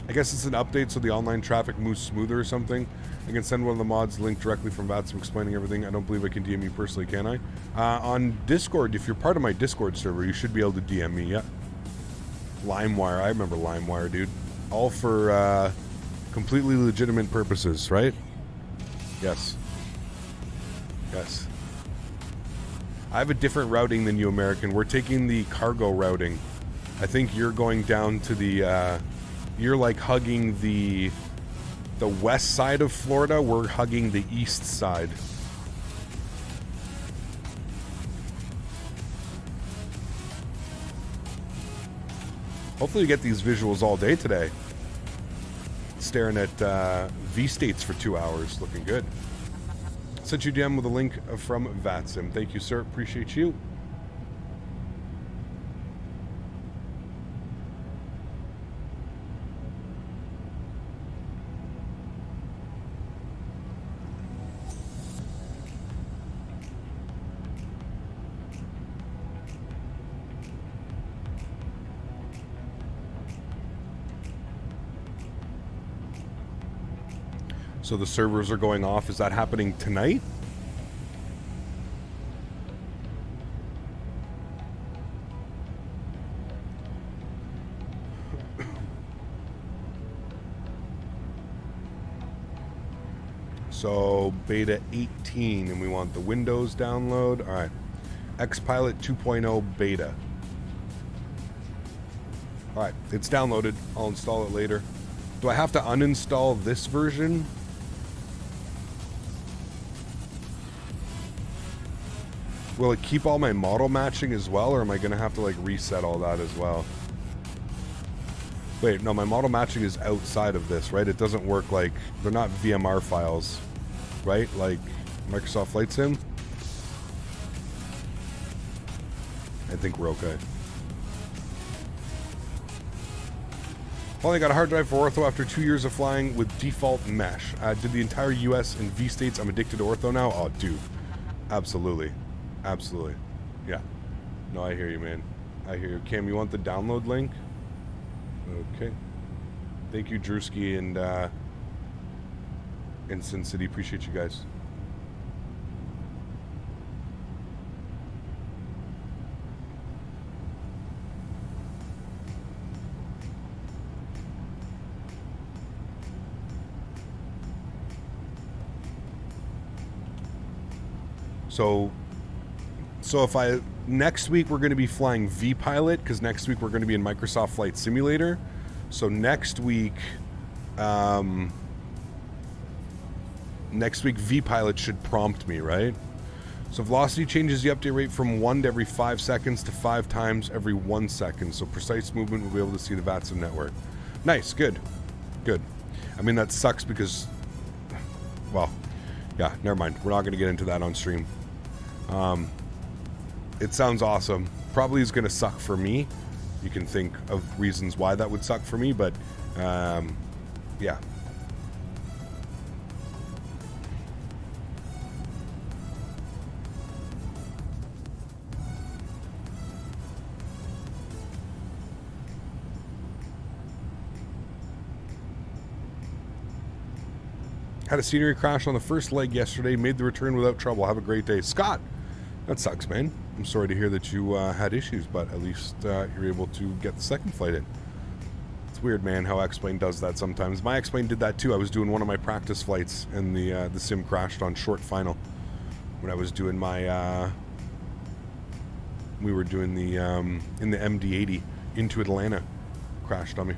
I guess it's an update so the online traffic moves smoother or something. I can send one of the mods link directly from VATSIM explaining everything. I don't believe I can DM you personally, can I? On Discord, if you're part of my Discord server, you should be able to DM me, yeah. LimeWire, I remember LimeWire, dude. All for completely legitimate purposes, right? Yes. Yes. I have a different routing than you, American. We're taking the cargo routing. I think you're going down to the... you're like hugging the west side of Florida. We're hugging the east side. Hopefully you get these visuals all day today. Staring at V-States for 2 hours. Looking good. Sent you DM with a link from VATSIM. Thank you, sir. Appreciate you. So the servers are going off. Is that happening tonight? So beta 18, and we want the Windows download. All right. Xpilot 2.0 beta. Alright, it's downloaded. I'll install it later. Do I have to uninstall this version? Will it keep all my model matching as well, or am I going to have to like reset all that as well? Wait, no, my model matching is outside of this, right? It doesn't work like, they're not VMR files, right? Like Microsoft Flight Sim? I think we're okay. Finally got a hard drive for ortho after 2 years of flying with default mesh. Did the entire US and V states. I'm addicted to ortho now. Oh, dude. Absolutely. Absolutely. Yeah. No, I hear you, man. I hear you. Cam, you want the download link? Okay. Thank you, Drewski and Sin City. Appreciate you guys. So if next week we're going to be flying V-Pilot, because next week we're going to be in Microsoft Flight Simulator. So next week V-Pilot should prompt me, right? So velocity changes the update rate from 1 to every 5 seconds to 5 times every 1 second. So precise movement will be able to see the VATSIM network. Nice, good. Good. I mean, that sucks because, well, yeah, never mind. We're not going to get into that on stream. It sounds awesome. Probably is going to suck for me. You can think of reasons why that would suck for me, but yeah. Had a scenery crash on the first leg yesterday. Made the return without trouble. Have a great day. Scott, that sucks, man. I'm sorry to hear that you had issues, but at least you're able to get the second flight in. It's weird, man, how X-Plane does that sometimes. My X-Plane did that too. I was doing one of my practice flights, and the sim crashed on short final. When I was doing my... we were doing the... in the MD-80 into Atlanta. Crashed on me.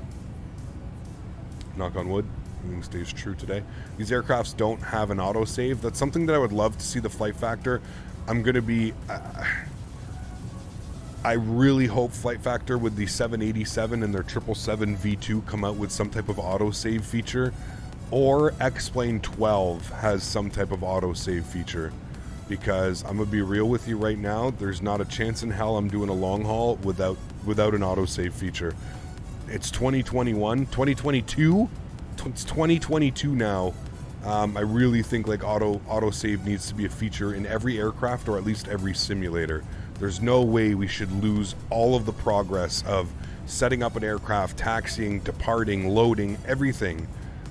Knock on wood. Everything stays true today. These aircrafts don't have an autosave. That's something that I would love to see the flight factor. I'm going to be... I really hope Flight Factor with the 787 and their 777 V2 come out with some type of autosave feature, or X-Plane 12 has some type of autosave feature, because I'm going to be real with you right now, there's not a chance in hell I'm doing a long haul without an autosave feature. It's 2021, 2022? It's 2022 now. I really think like autosave needs to be a feature in every aircraft, or at least every simulator. There's no way we should lose all of the progress of setting up an aircraft, taxiing, departing, loading, everything.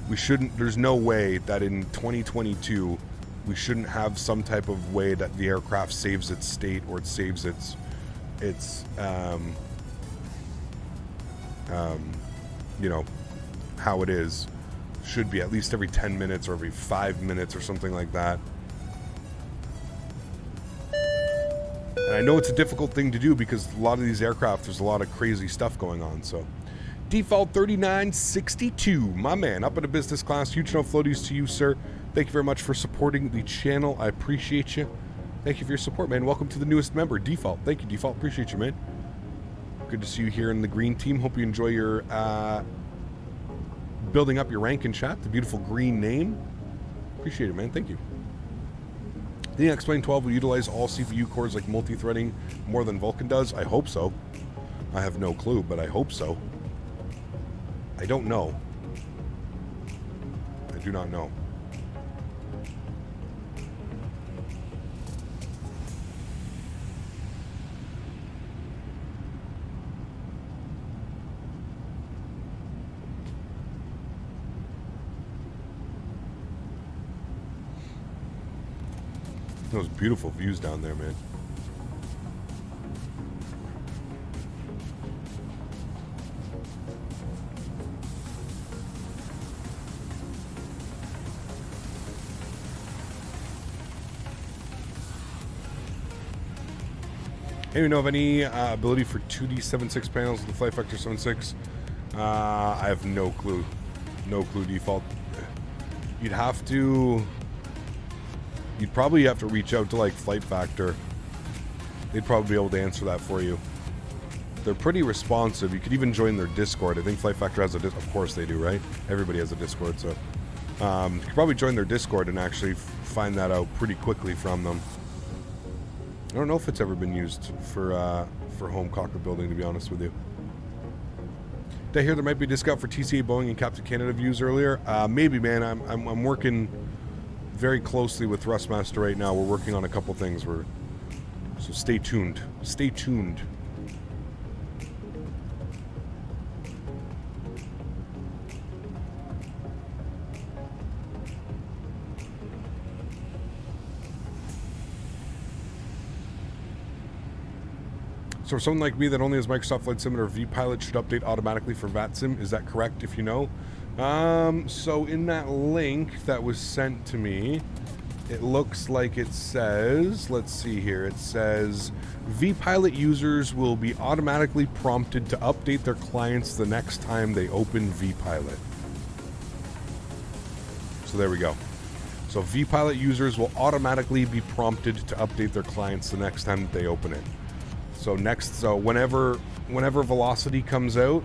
We shouldn't, there's no way that in 2022 we shouldn't have some type of way that the aircraft saves its state, or it saves its you know, how it is. Should be at least every 10 minutes or every 5 minutes or something like that. And I know it's a difficult thing to do because a lot of these aircraft, there's a lot of crazy stuff going on. So, default 3962, my man, up in a business class. Huge no floaties to you, sir. Thank you very much for supporting the channel. I appreciate you. Thank you for your support, man. Welcome to the newest member, Default. Thank you, Default. Appreciate you, man. Good to see you here in the green team. Hope you enjoy your building up your rank in chat. The beautiful green name. Appreciate it, man. Thank you. The X-Plane 12 will utilize all CPU cores like multi-threading more than Vulcan does. I hope so. I have no clue, but I hope so. I don't know. I do not know. Those beautiful views down there, man. Hey, you know of any ability for 2D76 panels with the Flight Factor 76? I have no clue. No clue, default. You'd probably have to reach out to like Flight Factor. They'd probably be able to answer that for you. They're pretty responsive. You could even join their Discord. I think Flight Factor has a Discord. Of course they do, right? Everybody has a Discord, so you could probably join their Discord and actually find that out pretty quickly from them. I don't know if it's ever been used for home cockpit building, to be honest with you. Did I hear there might be a discount for TCA, Boeing, and Captain Canada views earlier? Maybe, man. I'm working very closely with Thrustmaster right now. We're working on a couple things. So stay tuned. Stay tuned. So for someone like me that only has Microsoft Flight Sim or vPilot should update automatically for VATSIM. Is that correct, if you know? So in that link that was sent to me, it looks like it says, let's see here, it says vPilot users will be automatically prompted to update their clients the next time they open vPilot. So there we go. So vPilot users will automatically be prompted to update their clients the next time that they open it. So whenever Velocity comes out,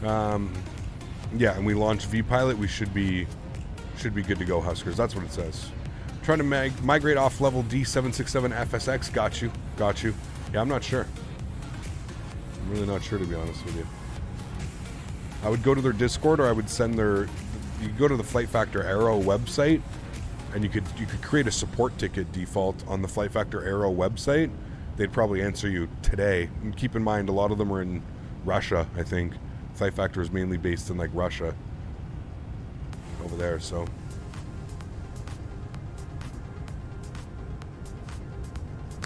yeah, and we launch vPilot, we should be good to go, Huskers. That's what it says. Trying to migrate off level D767 FSX. Got you. Yeah, I'm not sure. I'm really not sure, to be honest with you. I would go to their Discord, or I would send you go to the Flight Factor Aero website, and you could create a support ticket default on the Flight Factor Aero website. They'd probably answer you today. And keep in mind, a lot of them are in Russia, I think. Flight Factor is mainly based in, like, Russia. Over there, so.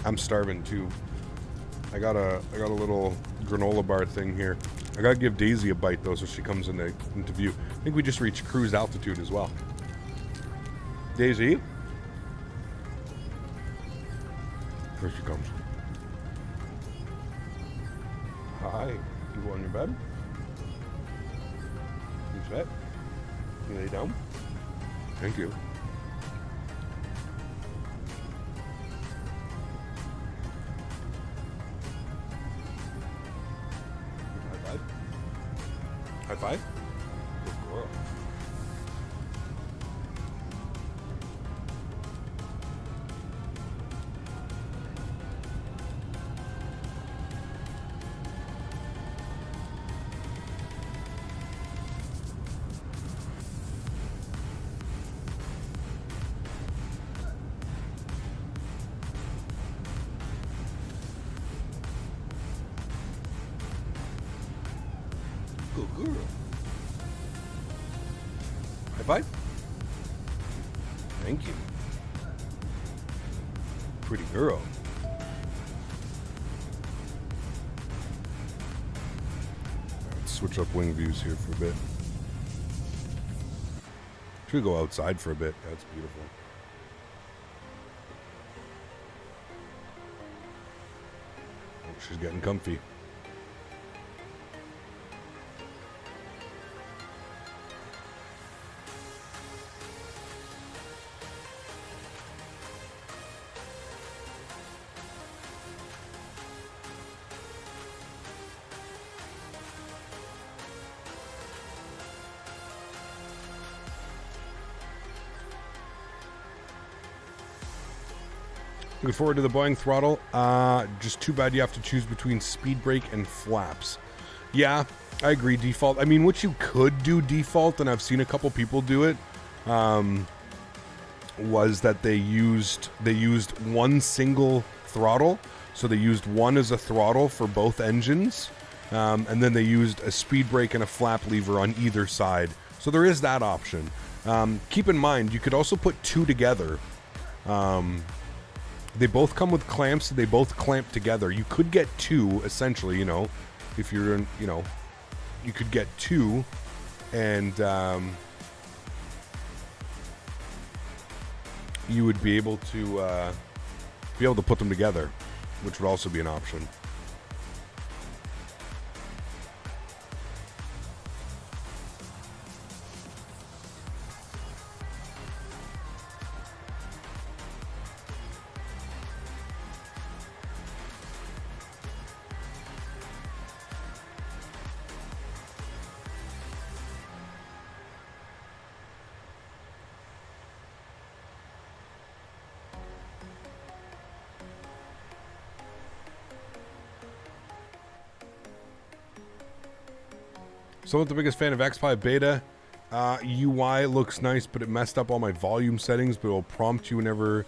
I'm starving, too. I got a little granola bar thing here. I gotta give Daisy a bite, though, so she comes into view. I think we just reached cruise altitude as well. Daisy? There she comes. Hi. You go on your bed? You set? You lay down? Thank you. High five? High five? Good girl. Good girl. High five? Thank you. Pretty girl. Let's switch up wing views here for a bit. Should go outside for a bit. That's beautiful. Oh, she's getting comfy. Looking forward to the Boeing throttle. Just too bad you have to choose between speed brake and flaps. Yeah, I agree. Default. I mean, what you could do default, and I've seen a couple people do it, was that they used one single throttle. So they used one as a throttle for both engines, and then they used a speed brake and a flap lever on either side. So there is that option. Keep in mind, you could also put two together. They both come with clamps, so they both clamp together. You could get two, essentially, you know, if you're in, you know, you could get two, and you would be able to put them together. which would also be an option. Someone's the biggest fan of XPi Beta. UI looks nice, but it messed up all my volume settings, but it will prompt you whenever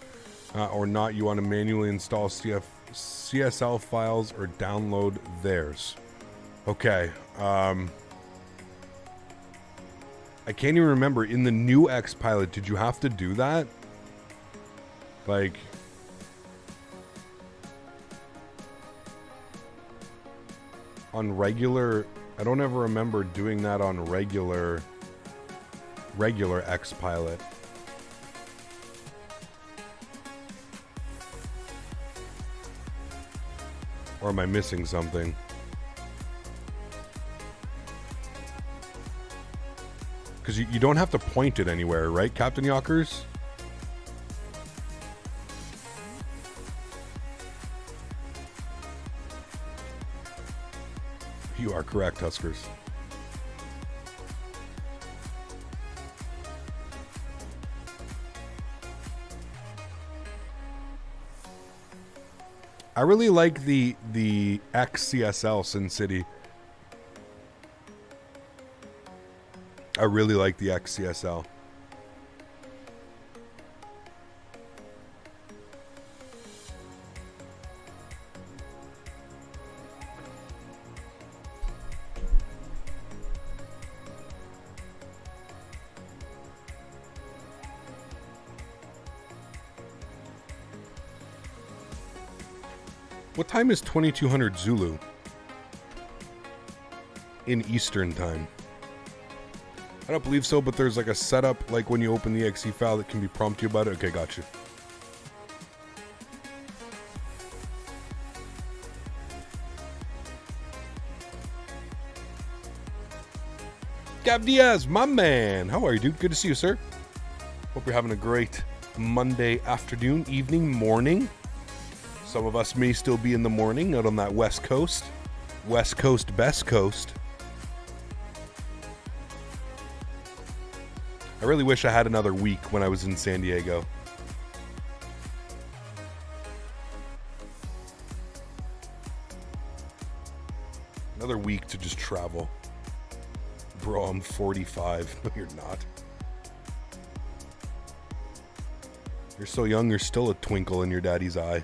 or not you want to manually install CSL files or download theirs. Okay. I can't even remember. In the new XPilot, did you have to do that? Like... on regular... I don't ever remember doing that on regular XPilot. Or am I missing something? Because you don't have to point it anywhere, right, Captain Yockers? You are correct, Huskers. I really like the XCSL Sin City. I really like the XCSL. What time is 2200 Zulu? In Eastern time. I don't believe so, but there's like a setup, like when you open the exe file that can be prompt you about it. Okay, gotcha. Gab Diaz, my man. How are you, dude? Good to see you, sir. Hope you're having a great Monday afternoon, evening, morning. Some of us may still be in the morning out on that West Coast. West Coast, best coast. I really wish I had another week when I was in San Diego. Another week to just travel. Bro, I'm 45. No, you're not. You're so young, there's still a twinkle in your daddy's eye.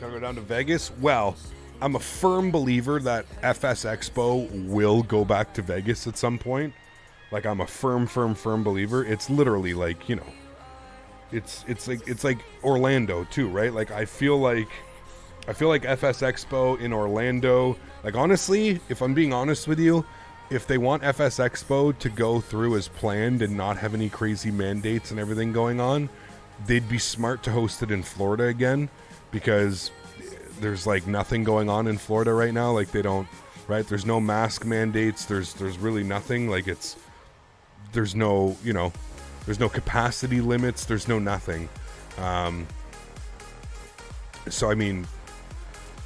Gotta go down to Vegas. Well, I'm a firm believer that FS Expo will go back to Vegas at some point. Like, I'm a firm believer. It's literally like, you know, it's like Orlando too, right? Like, I feel like FS Expo in Orlando, like, honestly, if I'm being honest with you, if they want FS Expo to go through as planned and not have any crazy mandates and everything going on, they'd be smart to host it in Florida again, because there's like nothing going on in Florida right now. Like, they don't, right? There's no mask mandates. There's really nothing. Like, there's no, you know, there's no capacity limits. There's no nothing. So, I mean,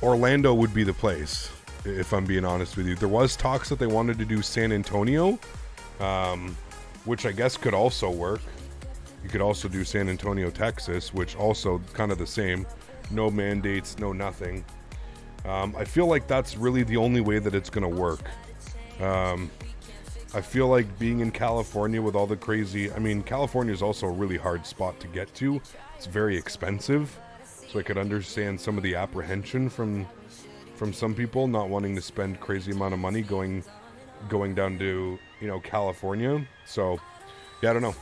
Orlando would be the place, if I'm being honest with you. There was talks that they wanted to do San Antonio, which I guess could also work. You could also do San Antonio, Texas, which also kind of the same. No mandates, no nothing. I feel like that's really the only way that it's going to work. I feel like being in California with all the crazy... I mean, California is also a really hard spot to get to. It's very expensive. So I could understand some of the apprehension from from some people not wanting to spend crazy amount of money going down to, you know, California. So, yeah, I don't know.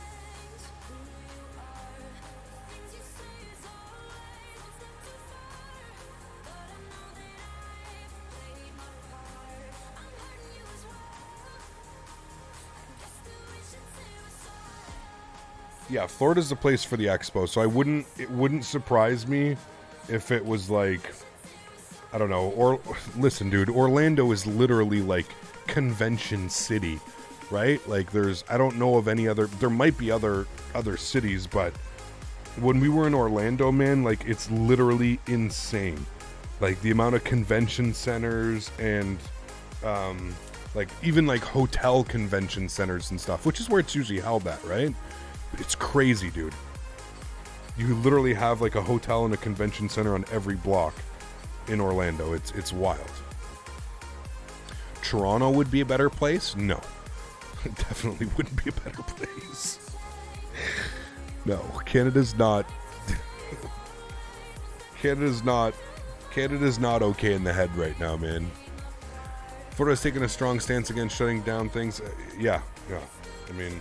Yeah, Florida's the place for the expo, so it wouldn't surprise me if it was like, I don't know, or listen, dude, Orlando is literally like convention city, right? Like I don't know of any other, there might be other cities, but when we were in Orlando, man, like it's literally insane. Like the amount of convention centers and like even like hotel convention centers and stuff, which is where it's usually held at, right? It's crazy, dude. You literally have like a hotel and a convention center on every block in Orlando. It's wild. Toronto would be a better place? No. It definitely wouldn't be a better place. No, Canada's not okay in the head right now, man. Florida's taking a strong stance against shutting down things. Yeah. I mean,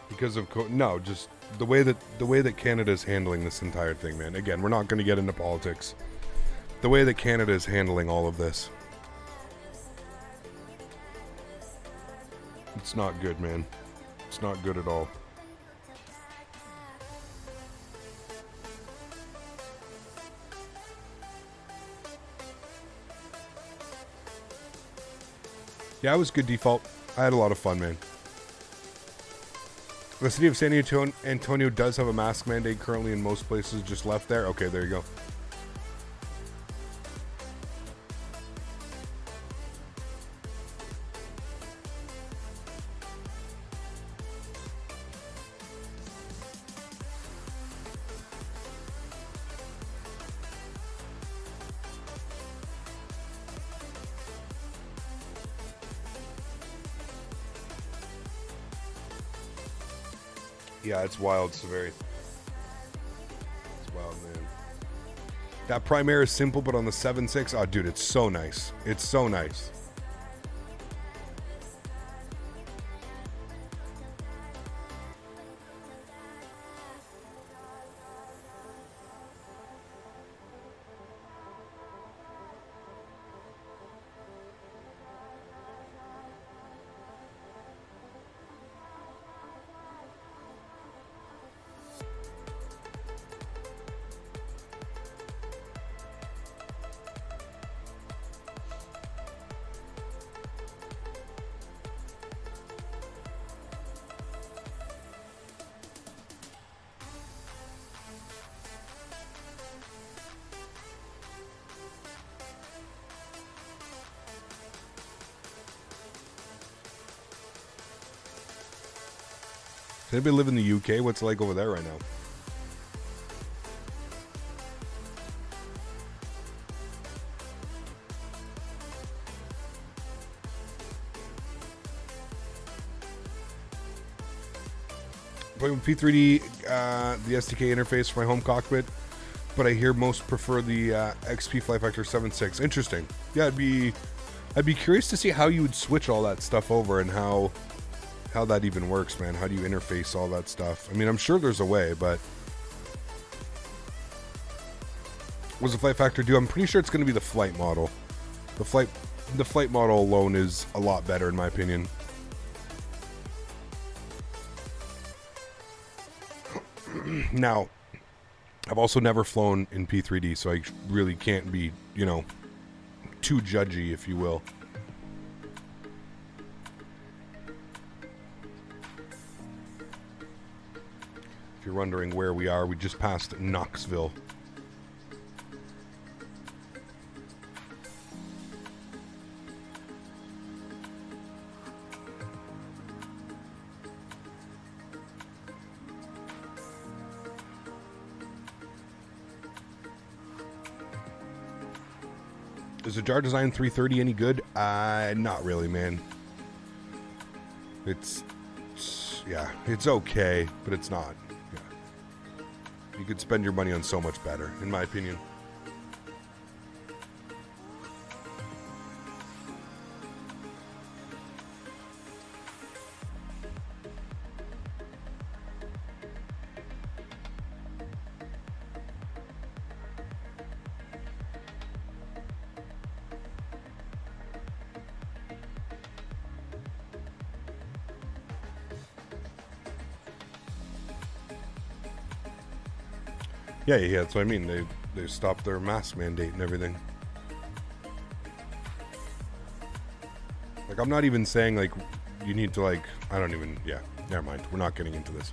because of no, just the way that Canada's handling this entire thing, man. Again, we're not going to get into politics. The way that Canada is handling all of this, it's not good, man. It's not good at all. Yeah, it was good default. I had a lot of fun, man. The city of San Antonio does have a mask mandate currently in most places, just left there. Okay, there you go. Yeah, it's wild, Severity. It's wild, man. That Primera is simple, but on the 7.6, oh, dude, it's so nice. It's so nice. Does anybody live in the UK? What's it like over there right now? Playing with P3D, the SDK interface for my home cockpit, but I hear most prefer the XP Flight Factor 7.6. Interesting. Yeah, I'd be curious to see how you would switch all that stuff over and how that even works, man. How do you interface all that stuff? I mean, I'm sure there's a way, but what does the Flight Factor do? I'm pretty sure it's going to be the flight model. The flight model alone is a lot better, in my opinion. Now, I've also never flown in P3D, so I really can't be, you know, too judgy, if you will. If you're wondering where we are, we just passed Knoxville. Is the JarDesign 330 any good? Not really, man. It's okay, but it's not. Yeah. You could spend your money on so much better, in my opinion. Yeah, that's what I mean. They stopped their mask mandate and everything. Like, I'm not even saying, like, you need to, like, I don't even, yeah, never mind. We're not getting into this.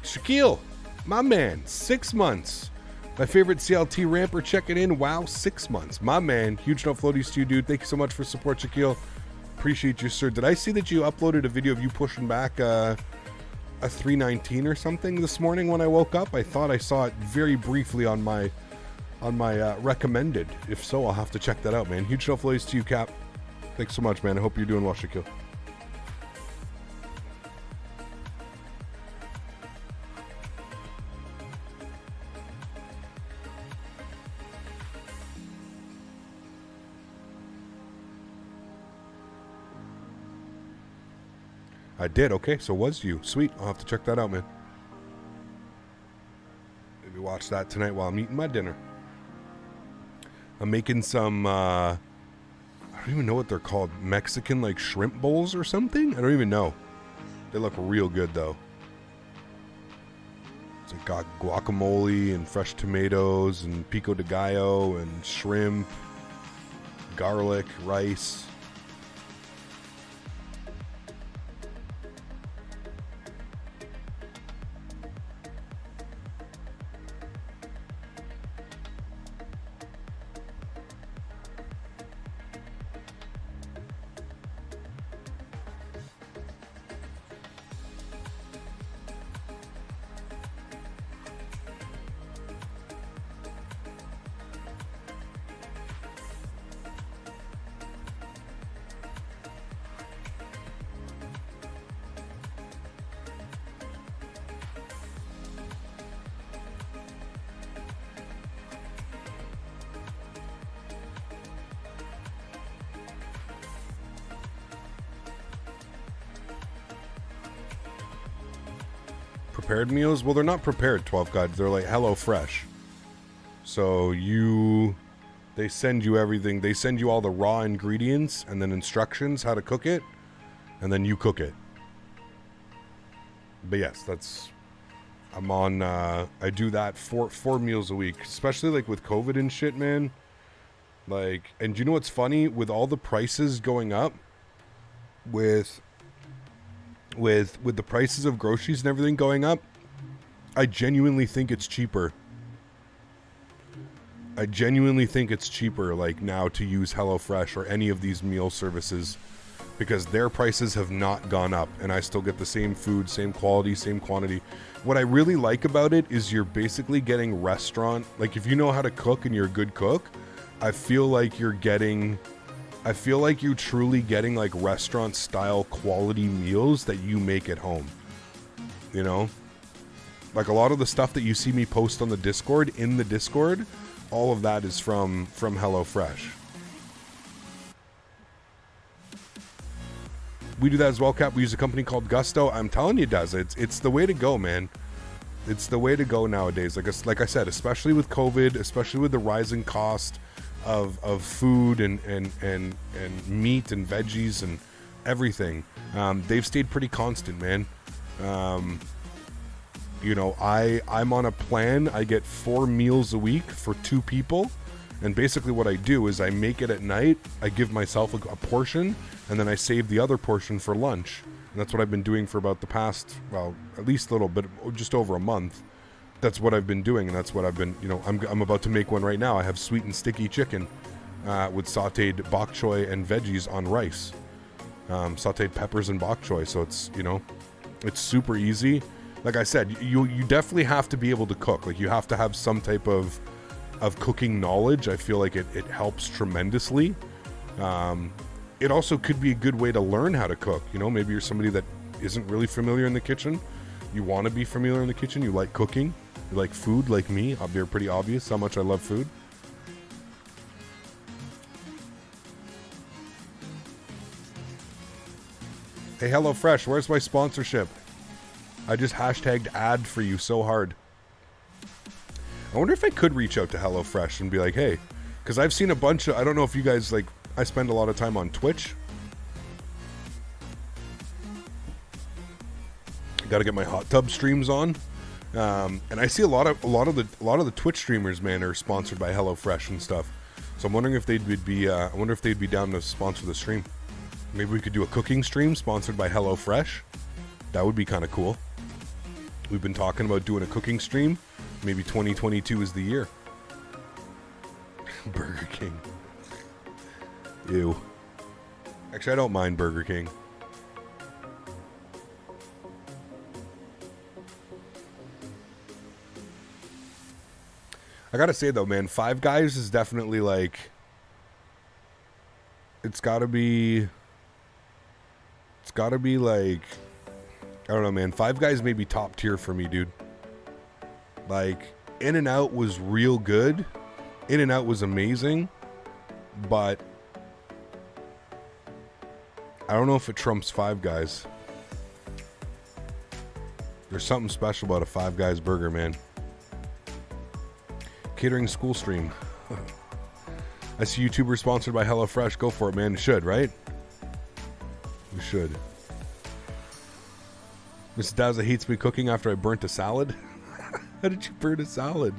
Shaquille, my man, 6 months. My favorite CLT ramper checking in. Wow, 6 months. My man, huge no floaties to you, dude. Thank you so much for support, Shaquille. Appreciate you, sir. Did I see that you uploaded a video of you pushing back, a 319 or something this morning when I woke up? I thought I saw it very briefly on my recommended. If so, I'll have to check that out, man. Huge no floaties to you, Cap. Thanks so much, man. I hope you're doing well, Shaquille. I did. Okay, so was you. Sweet. I'll have to check that out, man. Maybe watch that tonight while I'm eating my dinner. I'm making some, I don't even know what they're called. Mexican, like, shrimp bowls or something? I don't even know. They look real good, though. It's like got guacamole and fresh tomatoes and pico de gallo and shrimp, garlic, rice. Prepared meals? Well, they're not prepared 12 guides. They're like HelloFresh. So they send you everything. They send you all the raw ingredients and then instructions how to cook it, and then you cook it. But yes, I'm on, I do that four meals a week, especially like with COVID and shit, man. Like, and you know what's funny? With all the prices going up, with the prices of groceries and everything going up, I genuinely think it's cheaper. Like, now to use HelloFresh or any of these meal services, because their prices have not gone up and I still get the same food, same quality, same quantity. What I really like about it is you're basically getting restaurant, like, if you know how to cook and you're a good cook, I feel like you're truly getting like restaurant style quality meals that you make at home. You know? Like a lot of the stuff that you see me post on the Discord, all of that is from HelloFresh. We do that as well, Cap. We use a company called Gusto. I'm telling you, Des, it's the way to go, man. It's the way to go nowadays. Like I said, especially with COVID, especially with the rising cost of food and meat and veggies and everything. They've stayed pretty constant, man. You know, I'm on a plan. I get 4 meals a week for 2 people. And basically what I do is I make it at night. I give myself a portion, and then I save the other portion for lunch. And that's what I've been doing for about the past, well, at least a little bit, just over a month. That's what I've been doing, and that's what I've been, you know, I'm about to make one right now. I have sweet and sticky chicken with sauteed bok choy and veggies on rice. Sauteed peppers and bok choy. So it's, you know, it's super easy. Like I said, you definitely have to be able to cook. Like, you have to have some type of of cooking knowledge. I feel like it helps tremendously. It also could be a good way to learn how to cook. You know, maybe you're somebody that isn't really familiar in the kitchen. You want to be familiar in the kitchen. You like cooking. You like food like me. I'll be pretty obvious how much I love food. Hey, HelloFresh, where's my sponsorship? I just hashtagged ad for you so hard. I wonder if I could reach out to HelloFresh and be like, hey, because I've seen a bunch of, I don't know if you guys, like, I spend a lot of time on Twitch. Got to get my hot tub streams on. And I see a lot of the Twitch streamers, man, are sponsored by HelloFresh and stuff. So I'm wondering if they'd be down to sponsor the stream. Maybe we could do a cooking stream sponsored by HelloFresh. That would be kind of cool. We've been talking about doing a cooking stream. Maybe 2022 is the year. Burger King. Ew. Actually, I don't mind Burger King. I gotta say though, man, Five Guys is definitely like, it's gotta be like, I don't know, man. Five Guys may be top tier for me, dude. Like, In-N-Out was real good. In-N-Out was amazing, but I don't know if it trumps Five Guys. There's something special about a Five Guys burger, man. Catering school stream. I see YouTubers sponsored by HelloFresh. Go for it, man. You should, right? You should. Mrs. Dazza hates me cooking after I burnt a salad. How did you burn a salad?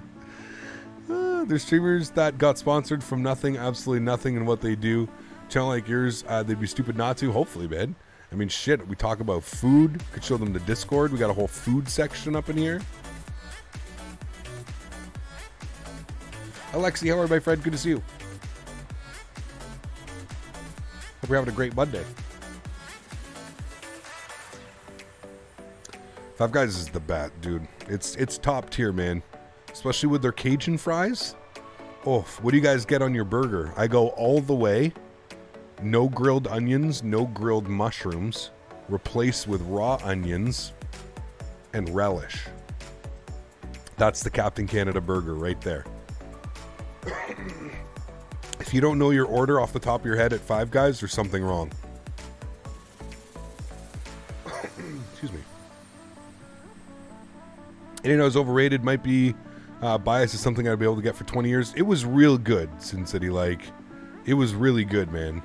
There's streamers that got sponsored from nothing, absolutely nothing in what they do. Channel like yours, they'd be stupid not to. Hopefully, man. I mean, shit, we talk about food. Could show them the Discord. We got a whole food section up in here. AlexSiu, how are you, my friend? Good to see you. Hope you're having a great Monday. Five Guys is the bat, dude. It's top tier, man. Especially with their Cajun fries. Oh, what do you guys get on your burger? I go all the way. No grilled onions, no grilled mushrooms. Replace with raw onions and relish. That's the Captain Canada burger right there. If you don't know your order off the top of your head at Five Guys, there's something wrong. Excuse me. In-N-Out is overrated. Might be biased is something I'd be able to get for 20 years. It was real good, Sin City. Like, it was really good, man.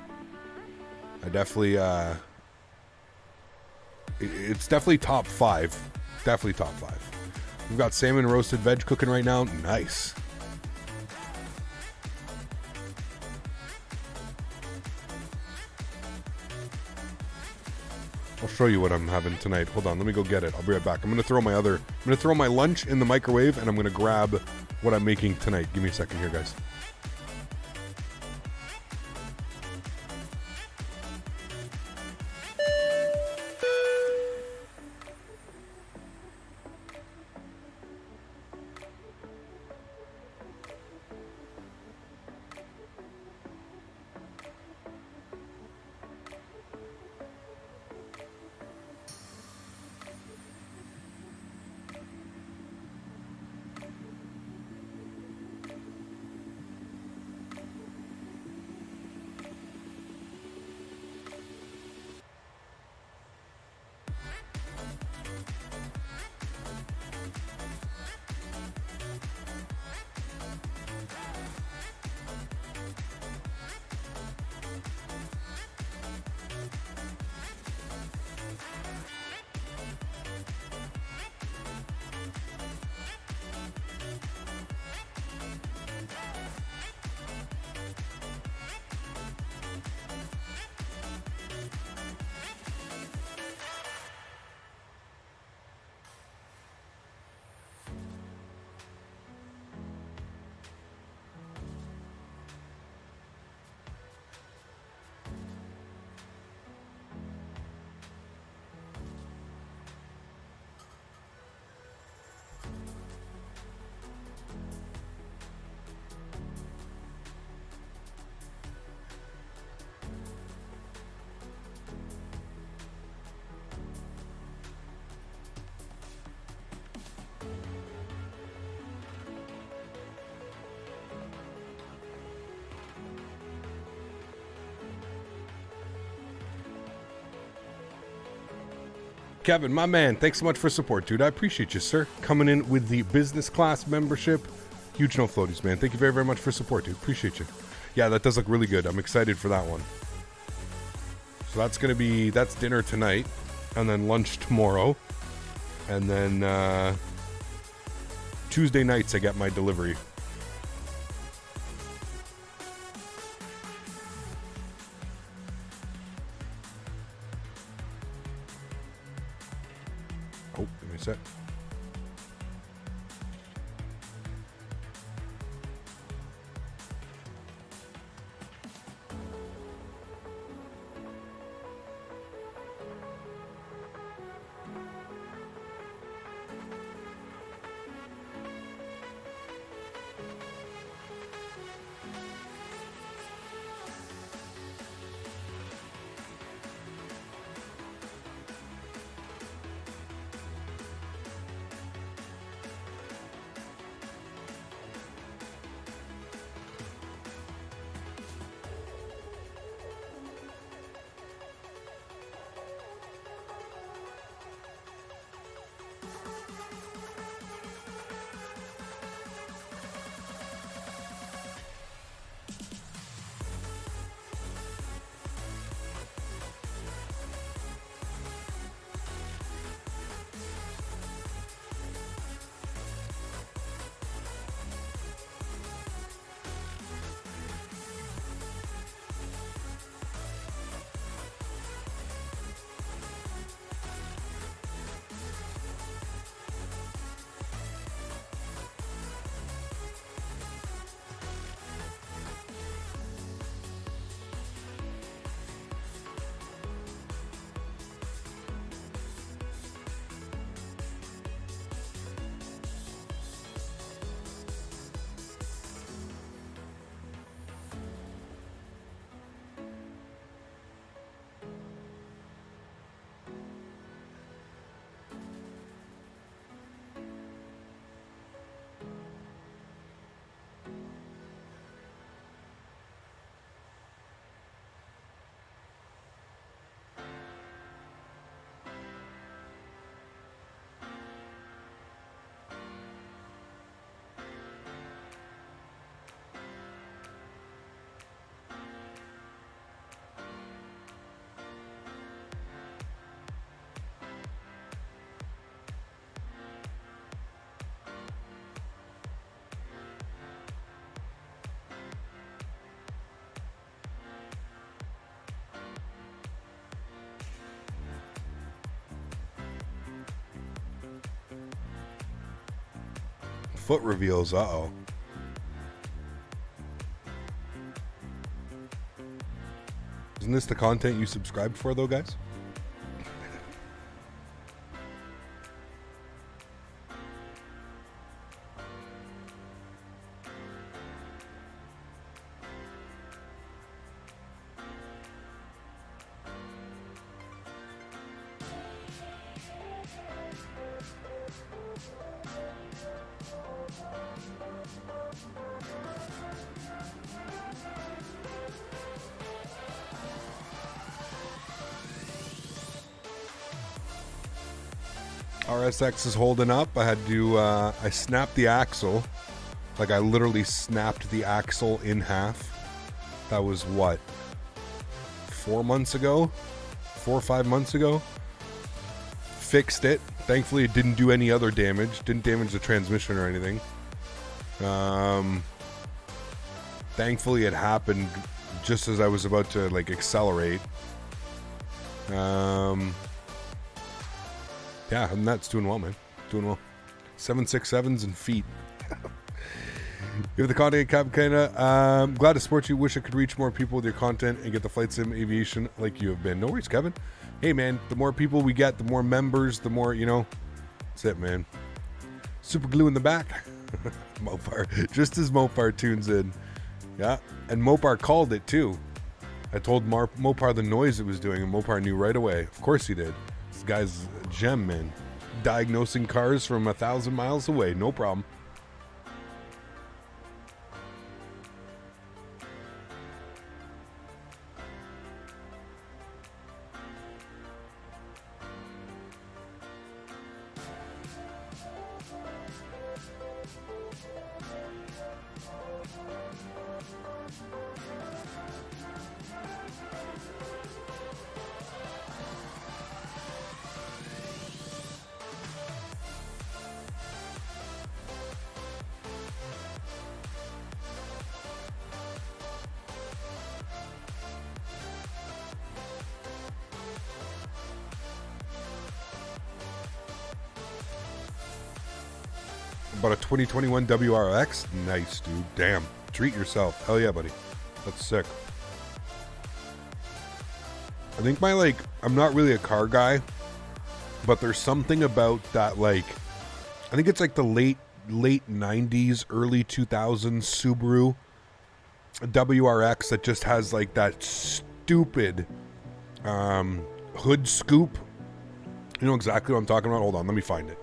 I definitely, it's definitely top 5. Definitely top 5. We've got salmon roasted veg cooking right now. Nice. I'll show you what I'm having tonight. Hold on, let me go get it. I'll be right back. I'm gonna throw my lunch in the microwave, and I'm gonna grab what I'm making tonight. Give me a second here, guys. Kevin, my man, thanks so much for support, dude. I appreciate you, sir. Coming in with the business class membership. Huge no floaties, man. Thank you very, very much for support, dude. Appreciate you. Yeah, that does look really good. I'm excited for that one. So that's dinner tonight, and then lunch tomorrow, and then Tuesday nights I get my delivery. Oh, give me a sec. Foot reveals, uh-oh. Isn't this the content you subscribed for, though, guys? RSX is holding up. I had to, I snapped the axle. Like, I literally snapped the axle in half. That was what? 4 months ago? 4 or 5 months ago? Fixed it. Thankfully, it didn't do any other damage. Didn't damage the transmission or anything. Thankfully, it happened just as I was about to, like, accelerate. Yeah, and that's doing well, man. Doing well. 767s and feet. You have the content, Cap kinda. Glad to support you. Wish I could reach more people with your content and get the flight sim aviation like you have been. No worries, Kevin. Hey, man, the more people we get, the more members, the more, you know. That's it, man. Super glue in the back. Mopar. Just as Mopar tunes in. Yeah, and Mopar called it, too. I told Mopar the noise it was doing, and Mopar knew right away. Of course he did. This guy's a gem, man. Diagnosing cars from 1,000 miles away. No problem. About a 2021 WRX? Nice, dude. Damn. Treat yourself. Hell yeah, buddy. That's sick. I think I'm not really a car guy, but there's something about that, I think it's like the late 90s, early 2000s Subaru WRX that just has like that stupid hood scoop. You know exactly what I'm talking about? Hold on, let me find it.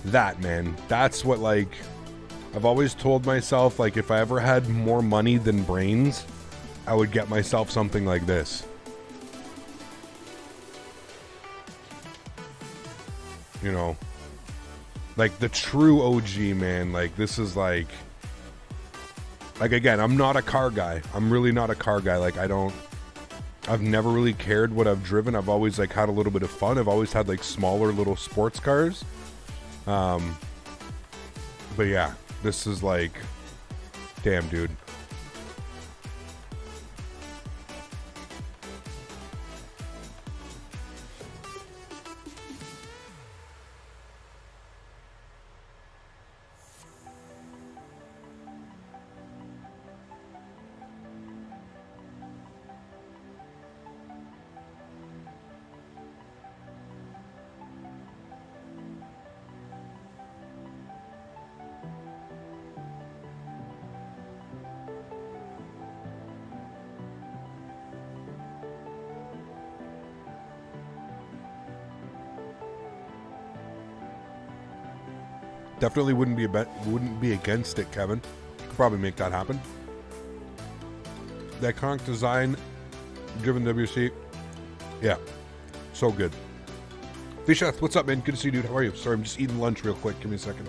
That man, that's what I've always told myself, if I ever had more money than brains, I would get myself something like this. You know, the true OG, man. This is again, I'm not a car guy. I'm really not a car guy. I've never really cared what I've driven. I've always had a little bit of fun. I've always had smaller little sports cars. But yeah, this is damn, dude. Definitely wouldn't be against it, Kevin. Could probably make that happen. That iconic design, driven WC, yeah, so good. Fisheth, what's up, man? Good to see you, dude. How are you? Sorry, I'm just eating lunch real quick. Give me a second.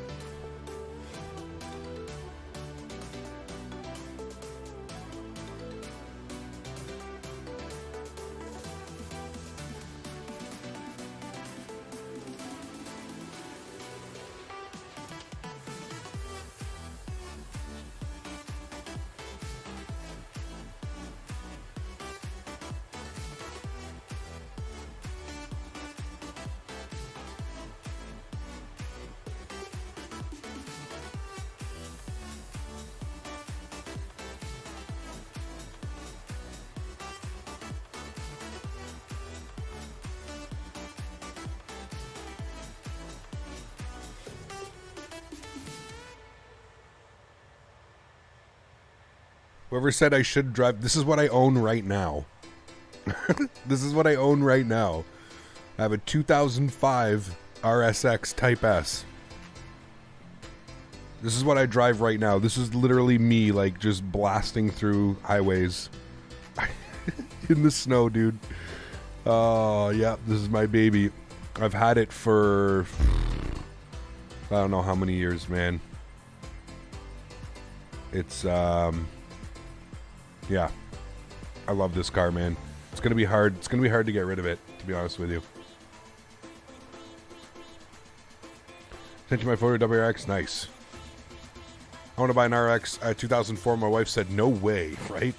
Whoever said I should drive, this is what I own right now. This is what I own right now. I have a 2005 RSX Type S. This is what I drive right now. This is literally me, just blasting through highways in the snow, dude. Oh, yeah, this is my baby. I've had it for, I don't know how many years, man. It's, yeah, I love this car, man. It's gonna be hard. It's gonna be hard to get rid of it, to be honest with you. Sent you my photo WRX. Nice. I want to buy an RX 2004. My wife said no way, right?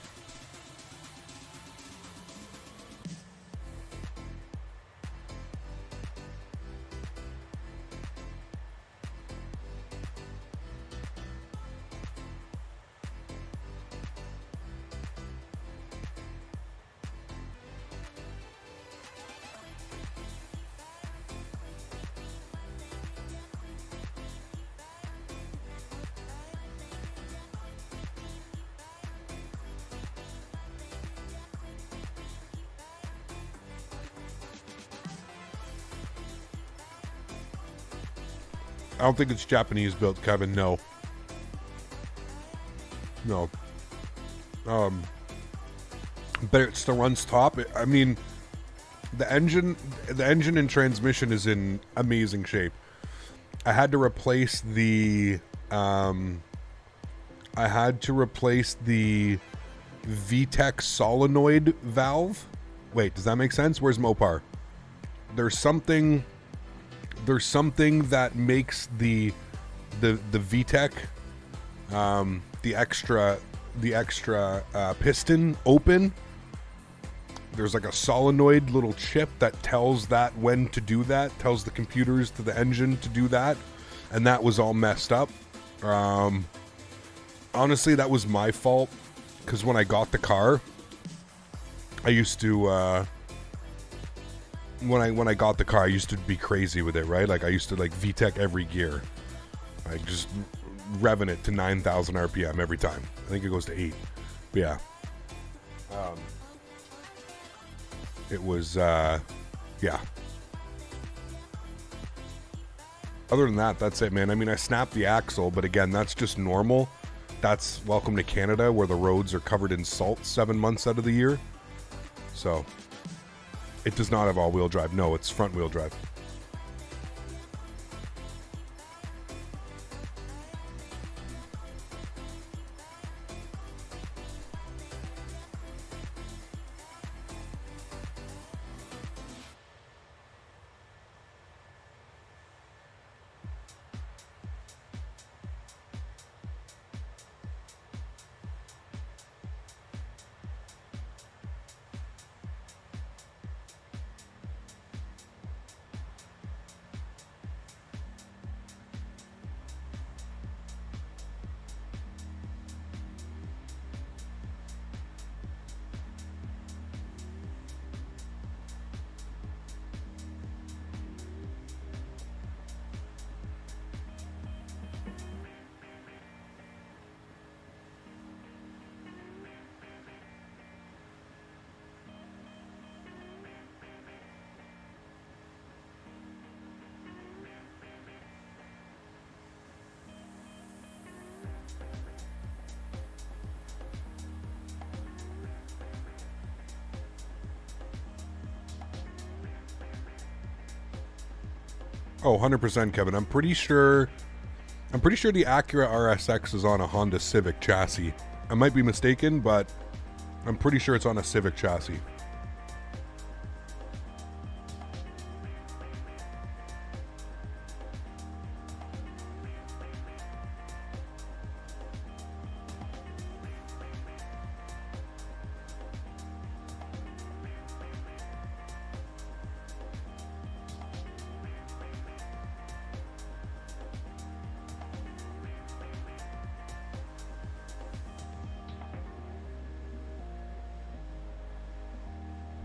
I don't think it's Japanese built, Kevin. No. No. But it still runs top. I mean, the engine and transmission is in amazing shape. I had to replace the VTEC solenoid valve. Wait, does that make sense? Where's Mopar? There's something that makes the VTEC, the extra piston open. There's like a solenoid little chip that tells that when to do that, tells the computers to the engine to do that, and that was all messed up. Honestly, that was my fault, because when I got the car, I used to when I got the car, I used to be crazy with it, right? Like I used to like VTEC every gear, like just revving it to 9,000 RPM every time. I think it goes to 8. But yeah. It was, yeah. Other than that, that's it, man. I mean, I snapped the axle, but again, that's just normal. That's welcome to Canada, where the roads are covered in salt 7 months out of the year. So, it does not have all-wheel drive. No, it's front-wheel drive. Oh, 100%, Kevin. I'm pretty sure the Acura RSX is on a Honda Civic chassis. I might be mistaken, but I'm pretty sure it's on a Civic chassis.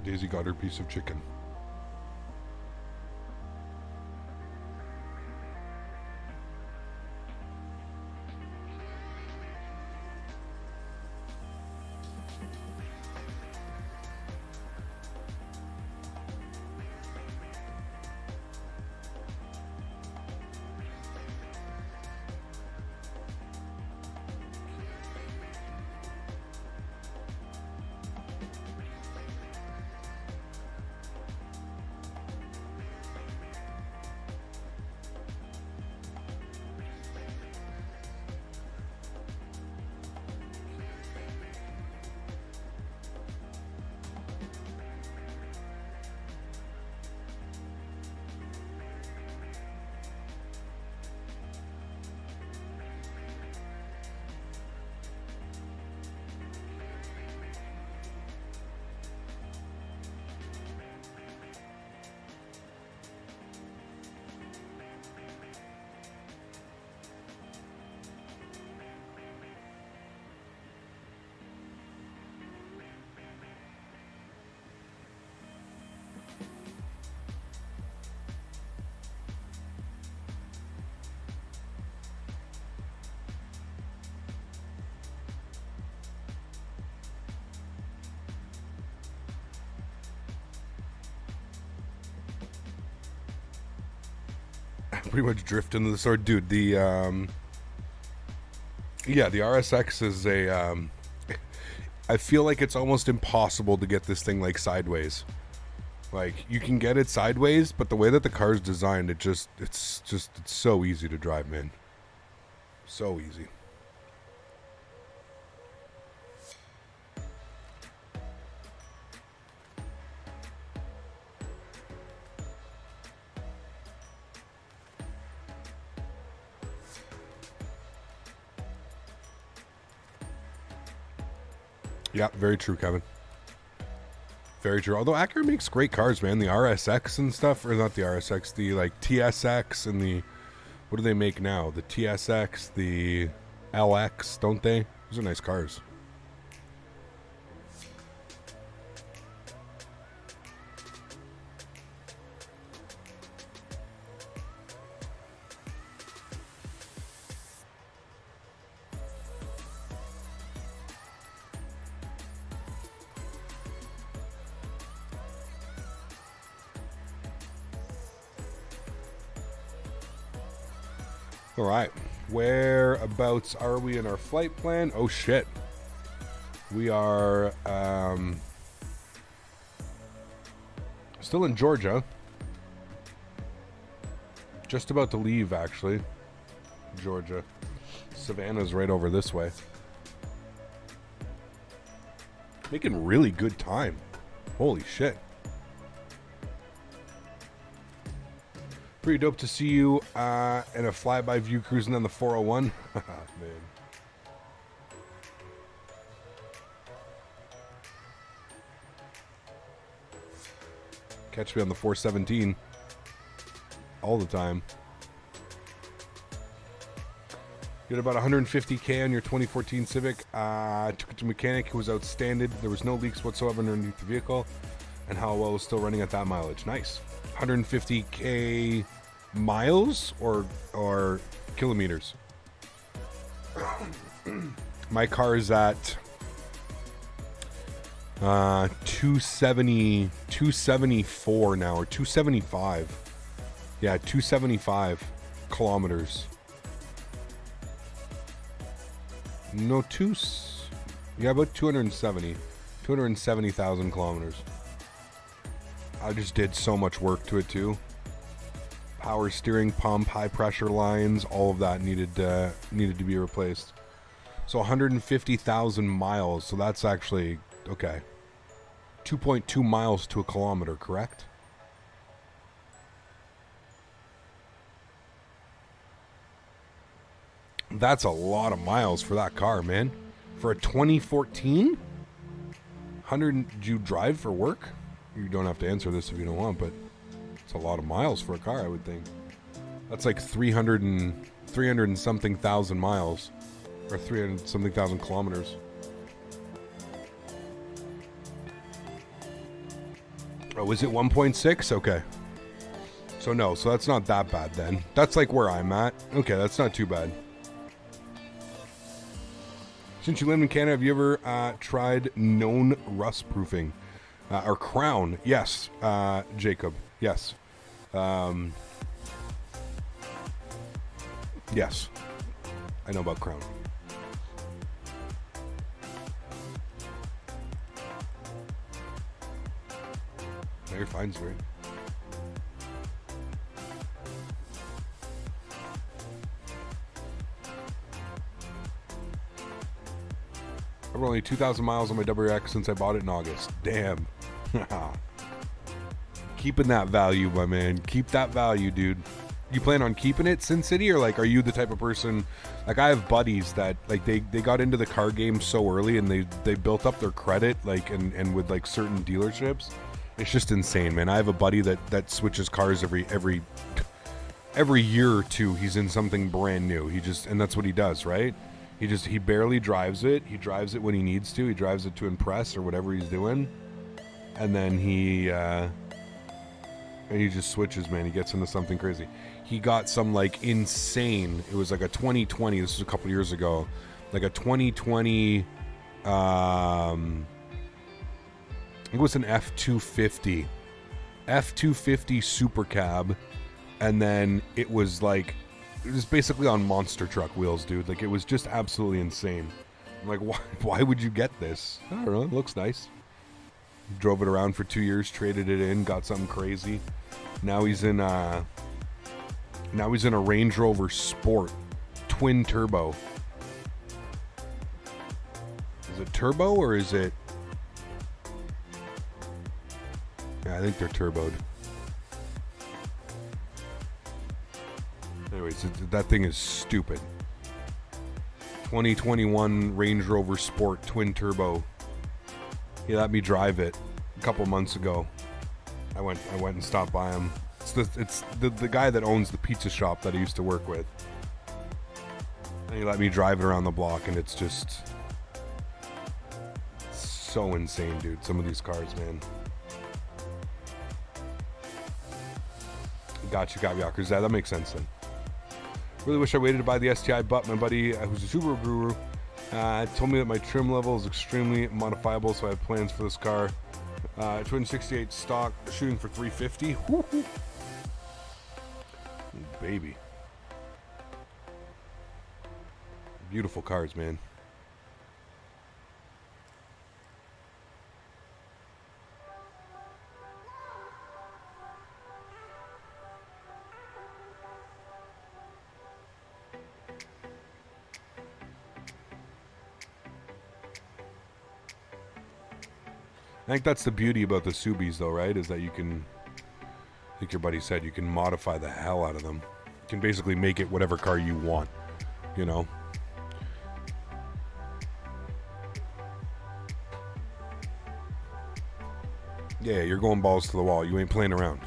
Daisy got her piece of chicken. Pretty much drift into the sword, dude. The yeah, the RSX is a I feel like it's almost impossible to get this thing like sideways. Like you can get it sideways, but the way that the car's designed, it's so easy to drive, man. So easy. Yeah, very true, Kevin. Very true. Although Acura makes great cars, man. The RSX and stuff, or not the RSX, the like TSX and the, what do they make now? The TSX, the LX, don't they? Those are nice cars. All right, whereabouts are we in our flight plan? Oh shit, we are still in Georgia. Just about to leave, actually. Georgia. Savannah's right over this way. Making really good time. Holy shit. Pretty dope to see you in a flyby view cruising on the 401. Man. Catch me on the 417 all the time. You had about 150K on your 2014 Civic. Took it to mechanic who was outstanding. There was no leaks whatsoever underneath the vehicle, and how well was still running at that mileage. Nice. 150K miles or kilometers. My car is at 274 now, or 275. Yeah, 275 kilometers. No, yeah, about 270,000 kilometers. I just did so much work to it too. Power steering pump, high pressure lines, all of that needed to be replaced. So 150,000 miles. So that's actually okay. 2.2 miles to a kilometer, correct? That's a lot of miles for that car, man. For a 2014? 100, did you drive for work? You don't have to answer this if you don't want, but it's a lot of miles for a car, I would think. That's like 300 and something thousand miles, or 300 something thousand kilometers. Oh, is it 1.6? Okay. So no, so that's not that bad then. That's like where I'm at. Okay, that's not too bad. Since you live in Canada, have you ever tried known rust proofing? Or crown? Yes, Jacob. Yes. Yes. I know about crown. No, you're fine, Sólríkt. I've only 2,000 miles on my WRX since I bought it in August. Damn. Keeping that value, my man. Keep that value, dude. You plan on keeping it, Sin City, or like, are you the type of person, like I have buddies that like they got into the car game so early and they built up their credit, like, and with like certain dealerships. It's just insane, man. I have a buddy that switches cars every year or two. He's in something brand new. And that's what he does, right? He barely drives it. He drives it when he needs to. He drives it to impress or whatever he's doing. And then he just switches, man. He gets into something crazy. He got some like insane, it was like a 2020, this was a couple years ago, like a 2020, I think it was an F250 Super Cab, and then it was basically on monster truck wheels, dude. Like, it was just absolutely insane. I'm like, why would you get this? I don't know, it looks nice. Drove it around for 2 years, traded it in, got something crazy. Now he's in a Range Rover Sport twin turbo. Is it turbo or is it? Yeah, I think they're turboed. Anyways, that thing is stupid. 2021 Range Rover Sport twin turbo He let me drive it a couple months ago. I went and stopped by him. It's the guy that owns the pizza shop that I used to work with. And he let me drive it around the block, and it's just so insane, dude. Some of these cars, man. Gotcha, Gavyakers. That makes sense then. Really wish I waited to buy the STI, but my buddy, who's a Subaru guru, told me that my trim level is extremely modifiable, so I have plans for this car. 268 stock, shooting for 350. Woo-hoo. Baby. Beautiful cars, man. I think that's the beauty about the Subis, though, right? Is that you can, I think your buddy said, you can modify the hell out of them. You can basically make it whatever car you want, you know? Yeah, you're going balls to the wall. You ain't playing around.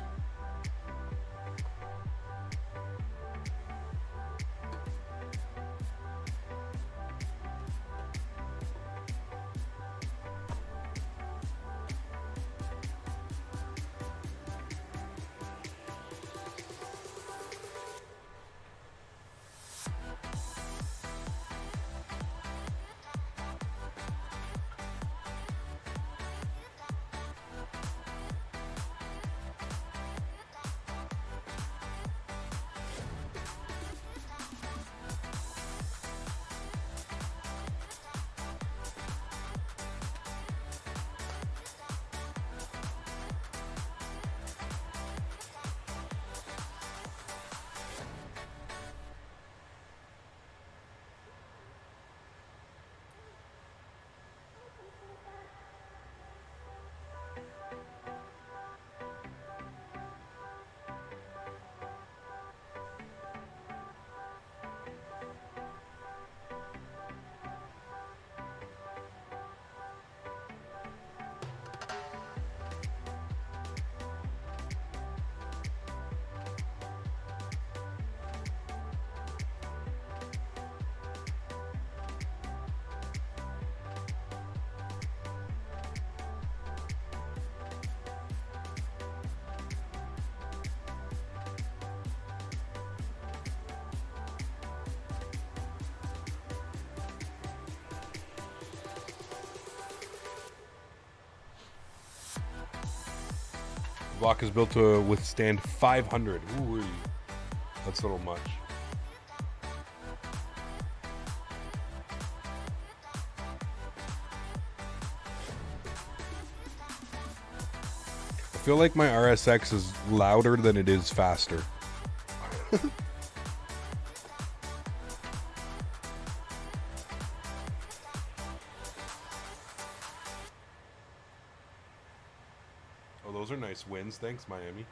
Block is built to withstand 500. Ooh, that's a little much. I feel like my RSX is louder than it is faster. Those are nice wins. Thanks, Miami.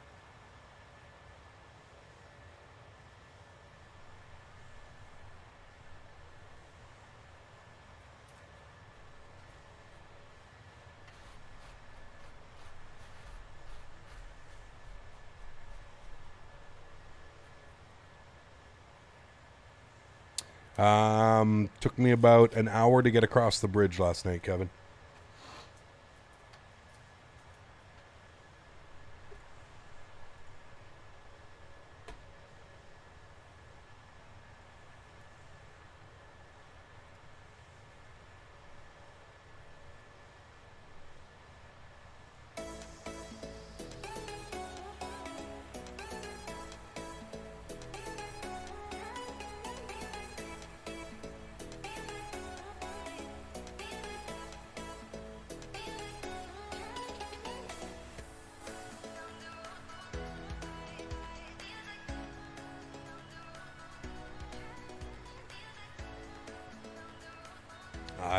Took me about an hour to get across the bridge last night, Kevin.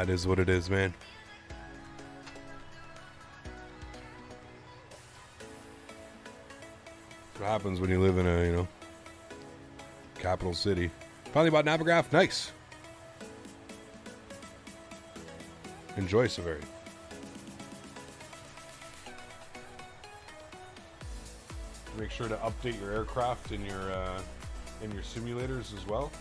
It is what it is, man. That's what happens when you live in a, you know, capital city. Finally bought an Abergraph. Nice. Enjoy, Severity. Make sure to update your aircraft and your simulators as well.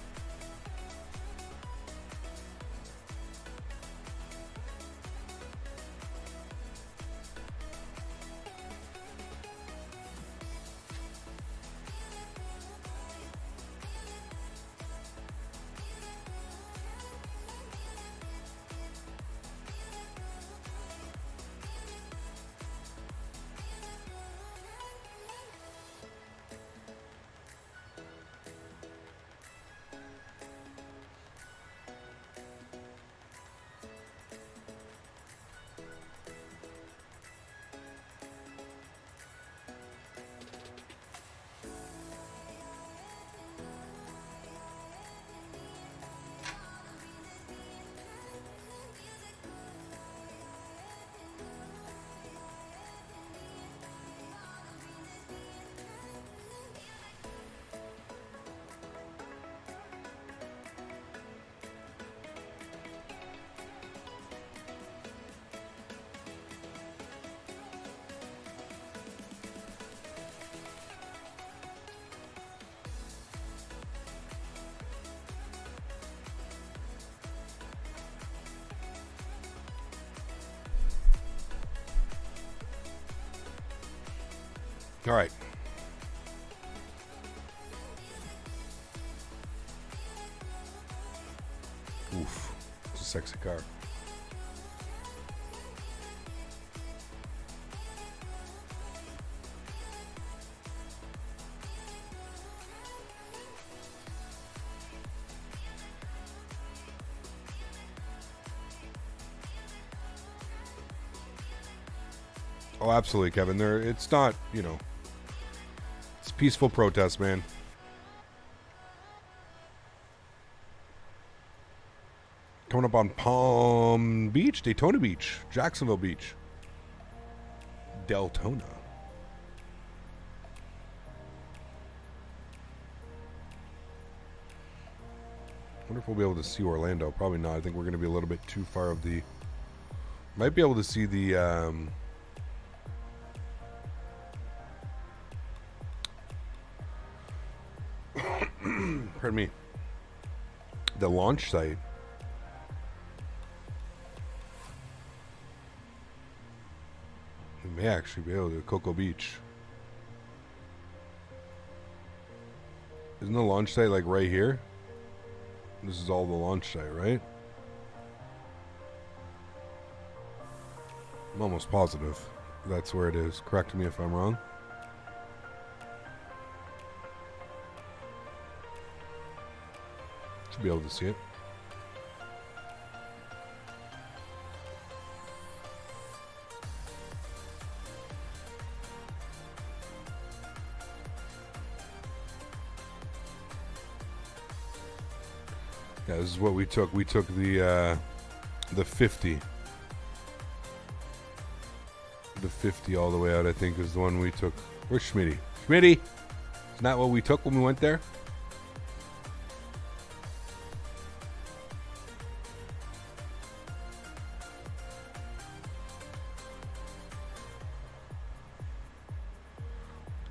All right. Oof, it's a sexy car. Oh, absolutely, Kevin. It's not, you know, it's peaceful protest, man. Coming up on Palm Beach, Daytona Beach, Jacksonville Beach, Deltona. Wonder if we'll be able to see Orlando. Probably not. I think we're going to be a little bit too far of the... Might be able to see the... Pardon me. The launch site. We may actually be able to Cocoa Beach. Isn't the launch site like right here? This is all the launch site, right? I'm almost positive that's where it is. Correct me if I'm wrong. Should be able to see it. Yeah, this is what we took. We took the 50. The 50 all the way out, I think, is the one we took. Where's Smitty? Smitty! Isn't that what we took when we went there?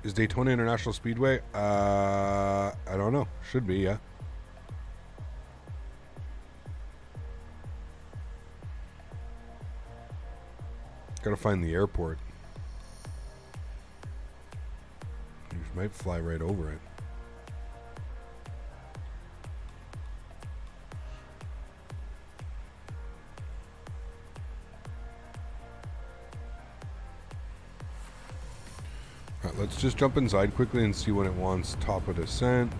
Is Daytona International Speedway? I don't know. Should be, yeah. Gotta find the airport. You might fly right over it. Alright, let's just jump inside quickly and see when it wants top of descent.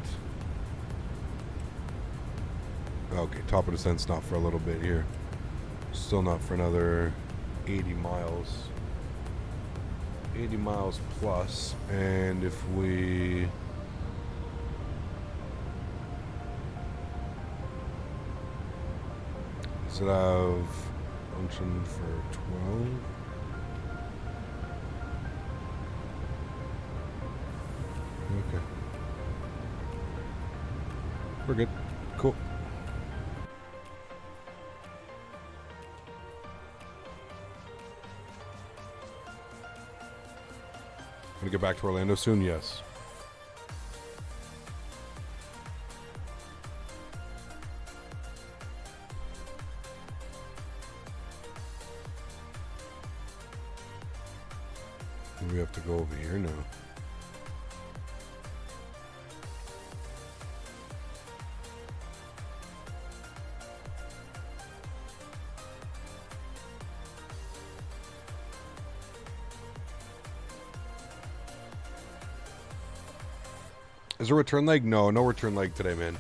Okay, top of descent's not for a little bit here. Still not for another 80 miles. 80 miles plus. And if we... Does it have function for 12? Okay. We're good. Cool. Gonna get back to Orlando soon, yes. We have to go over here now. Is there a return leg? No return leg today, man.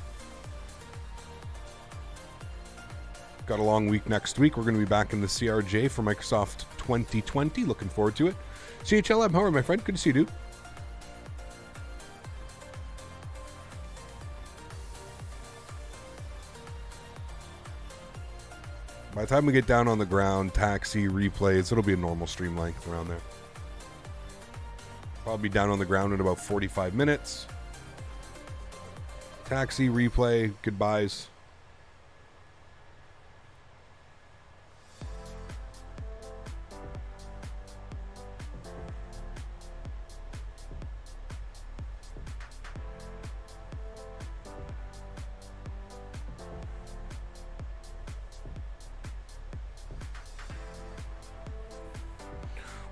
Got a long week next week. We're going to be back in the CRJ for Microsoft 2020. Looking forward to it. CHLM, how are you, my friend? Good to see you, dude. By the time we get down on the ground, taxi, replays, it'll be a normal stream length around there. Probably down on the ground in about 45 minutes. Taxi, replay, goodbyes.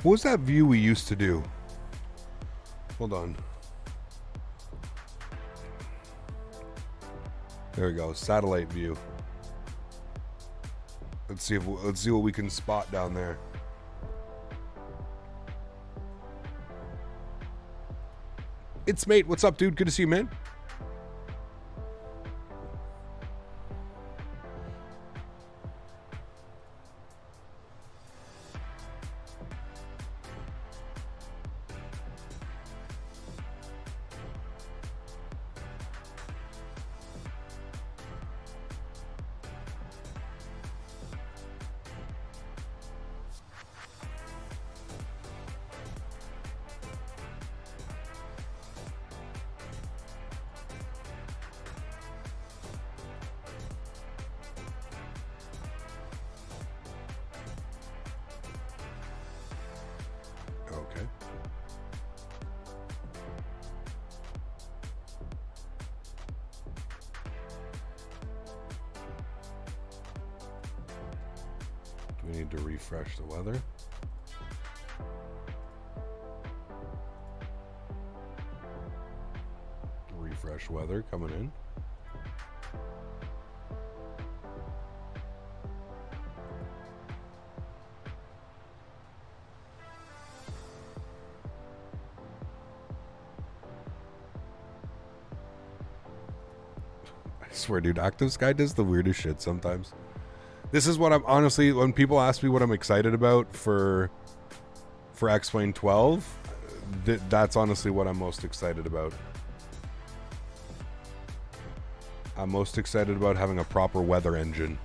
What was that view we used to do? Hold on. There we go, satellite view. Let's see what we can spot down there. It's mate. What's up, dude? Good to see you, man. We need to refresh the weather. Refresh weather coming in. I swear, dude, Active Sky does the weirdest shit sometimes. This is what I'm honestly, when people ask me what I'm excited about for X-Plane 12, that's honestly what I'm most excited about. I'm most excited about having a proper weather engine.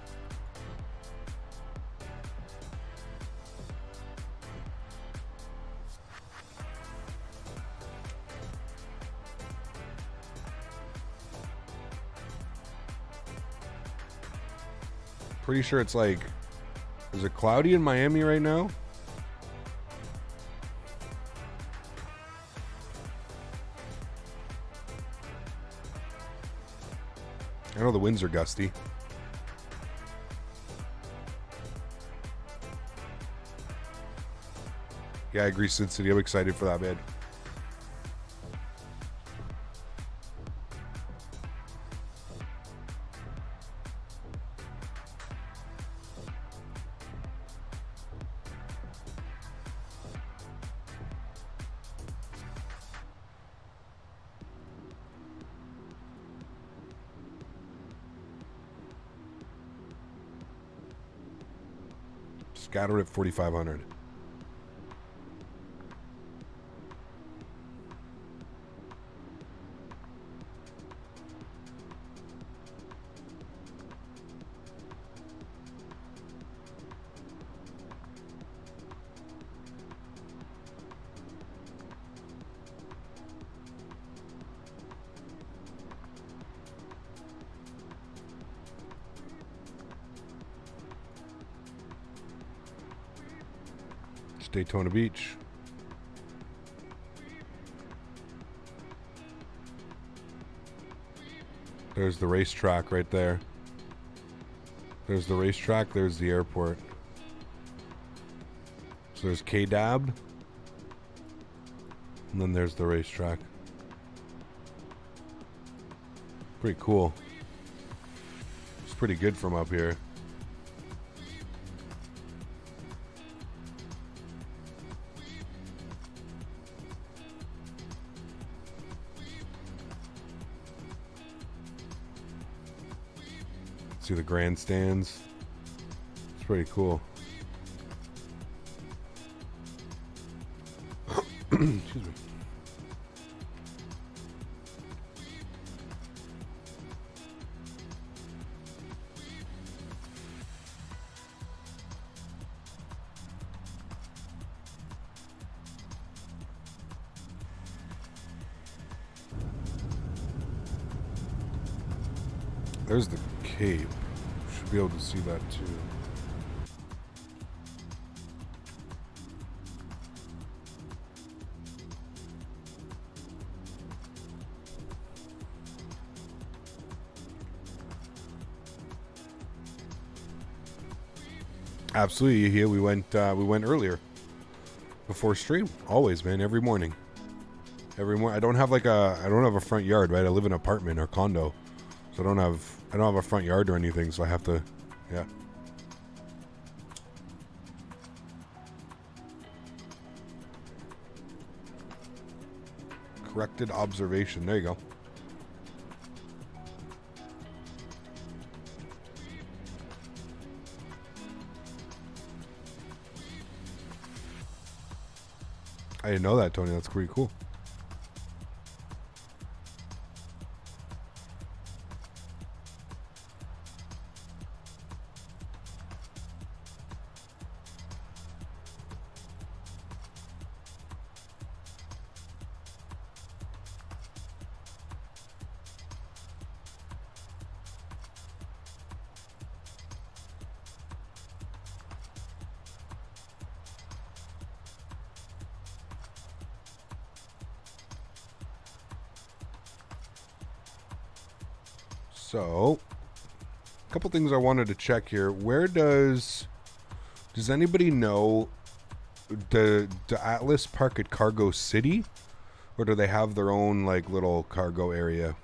Pretty sure it's like, is it cloudy in Miami right now? I know the winds are gusty. Yeah, I agree, Cincinnati. I'm excited for that, man. Scattered at 4,500. Daytona Beach. There's the racetrack right there. There's the racetrack. There's the airport. So there's KDAB. And then there's the racetrack. Pretty cool. It's pretty good from up here. See the grandstands. It's pretty cool. Excuse me. There's the cape. Should be able to see that too. Absolutely, here we went earlier before stream. Always, man, every morning. Every morning. I don't have a front yard, right? I live in an apartment or condo. So I don't have a front yard or anything, so I have to, yeah. Corrected observation. There you go. I didn't know that, Tony. That's pretty cool. So, a couple things I wanted to check here. Where does anybody know, do Atlas park at Cargo City, or do they have their own like little cargo area?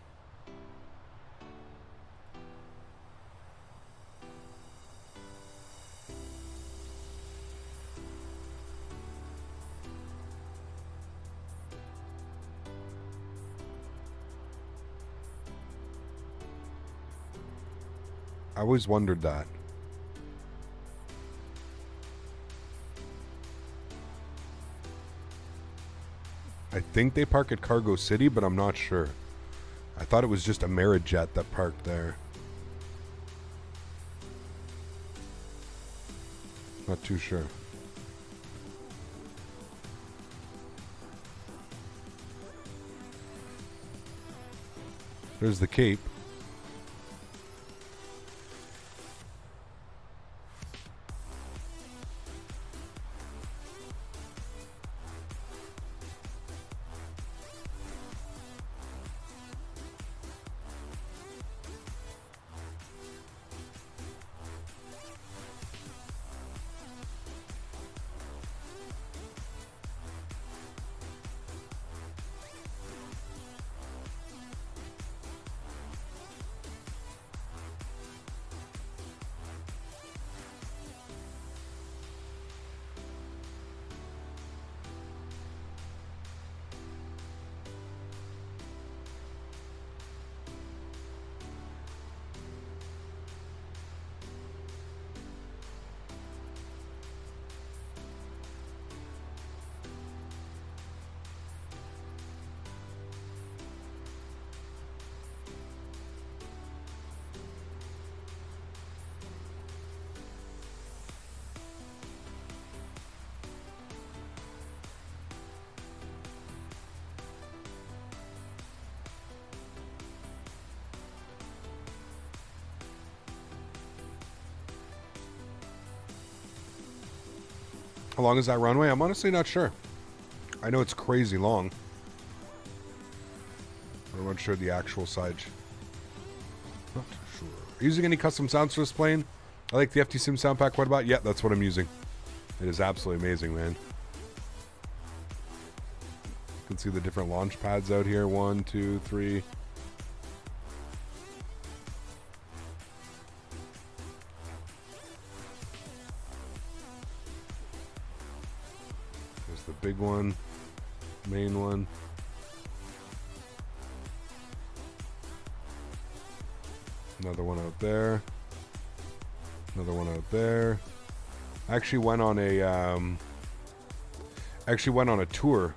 I always wondered that. I think they park at Cargo City, but I'm not sure. I thought it was just Amerijet that parked there. Not too sure. There's the Cape. How long is that runway? I'm honestly not sure. I know it's crazy long. I'm not sure the actual size. Not sure. Are you using any custom sounds for this plane? I like the FT Sim sound pack quite a lot. Yeah, that's what I'm using. It is absolutely amazing, man. You can see the different launch pads out here. 1, 2, 3. There's the big one, main one. Another one out there. Another one out there. I actually went on a tour.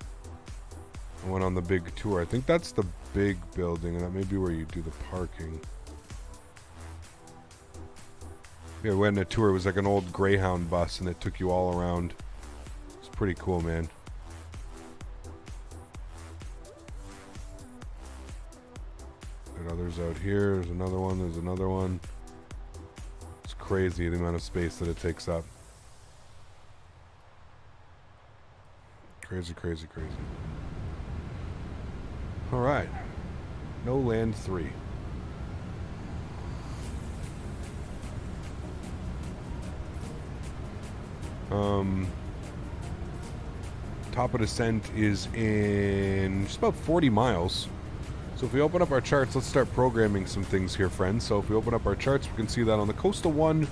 I went on the big tour. I think that's the big building, and that may be where you do the parking. Yeah, we went on a tour. It was like an old Greyhound bus, and it took you all around. It's pretty cool, man. Got others out here. There's another one. There's another one. It's crazy the amount of space that it takes up. Crazy, crazy, crazy. All right. No land 3. Top of descent is in just about 40 miles. So if we open up our charts, let's start programming some things here, friends. So if we open up our charts, we can see that on the Coastal 1, we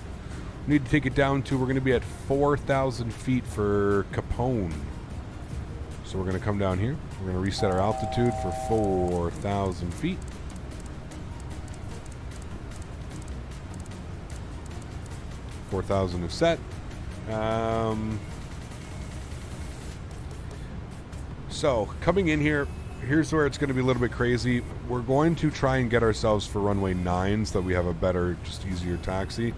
need to take it down to, we're going to be at 4,000 feet for Capone. So we're going to come down here. We're going to reset our altitude for 4,000 feet. $4,000 is set. So coming in here, here's where it's going to be a little bit crazy. We're going to try and get ourselves for runway 9 so that we have a better, just easier taxi.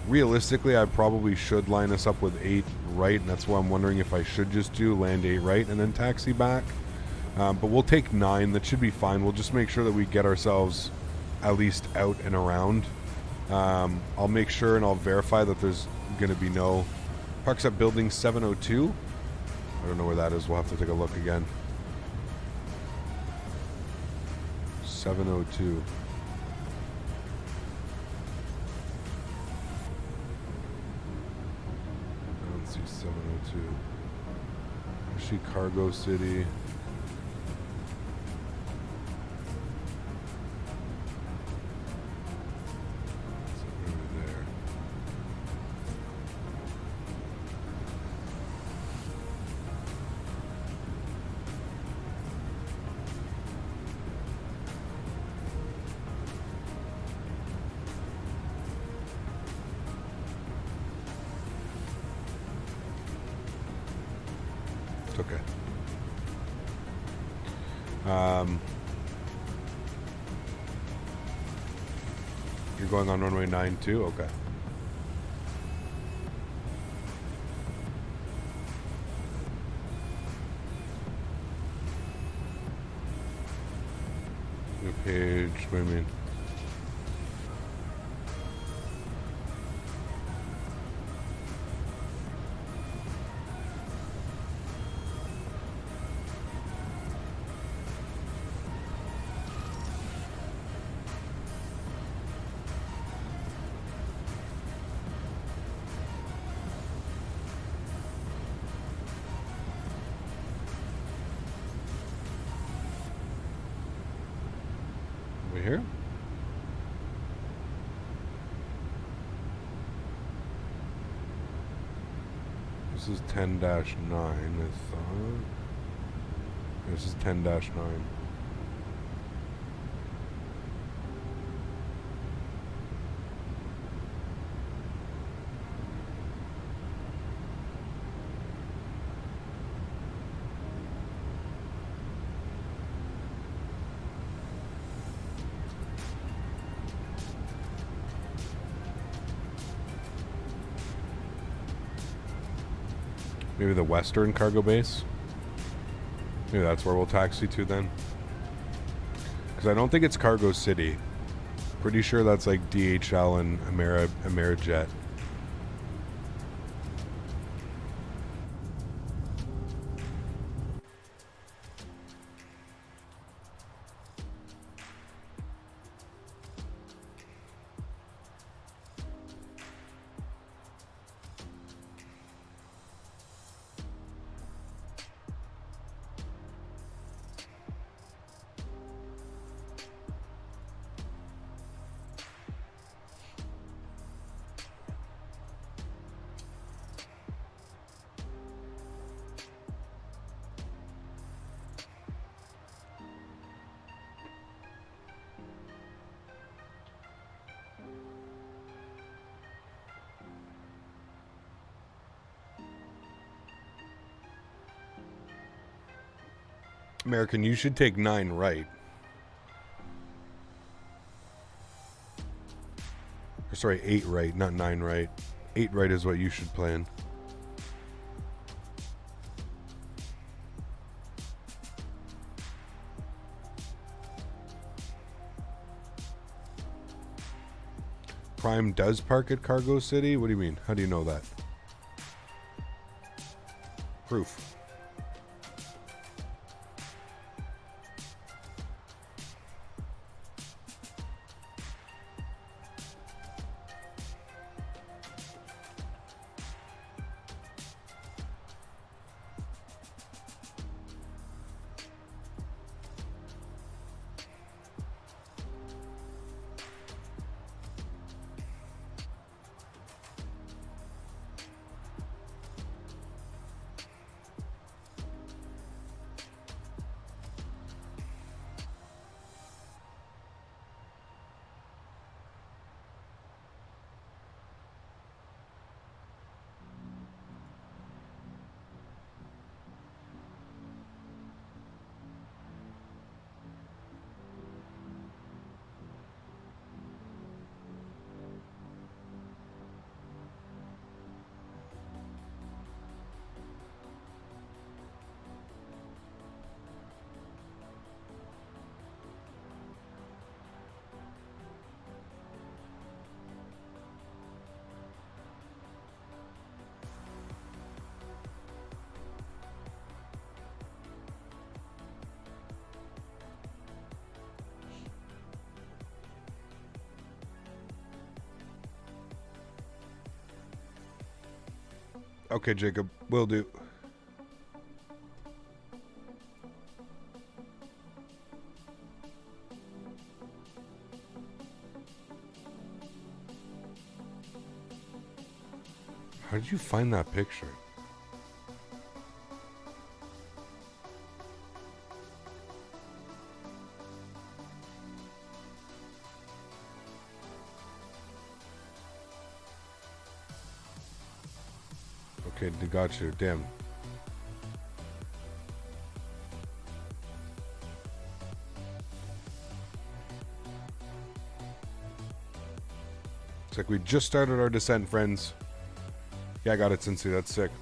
Realistically, I probably should line us up with 8 right, and that's why I'm wondering if I should just do land 8 right and then taxi back. But we'll take 9. That should be fine. We'll just make sure that we get ourselves at least out and around. I'll make sure and I'll verify that there's going to be no... Parks at building 702. I don't know where that is. We'll have to take a look again. 702. I don't see 702. I see Cargo City. It's over there. Okay. You're going on runway 9 too? Okay. New page, what do you mean? Here? This is 10-9, I thought. This is 10-9. Maybe the western cargo base. Maybe that's where we'll taxi to then. Because I don't think it's Cargo City. Pretty sure that's like DHL and Amerijet. American, you should take 9 right. Or sorry, 8 right, not 9 right. 8 right is what you should plan. Prime does park at Cargo City? What do you mean? How do you know that? Proof. Okay, Jacob, will do. How did you find that picture? Okay, got you. Damn. It's like we just started our descent, friends. Yeah, I got it, Cincy. That's sick.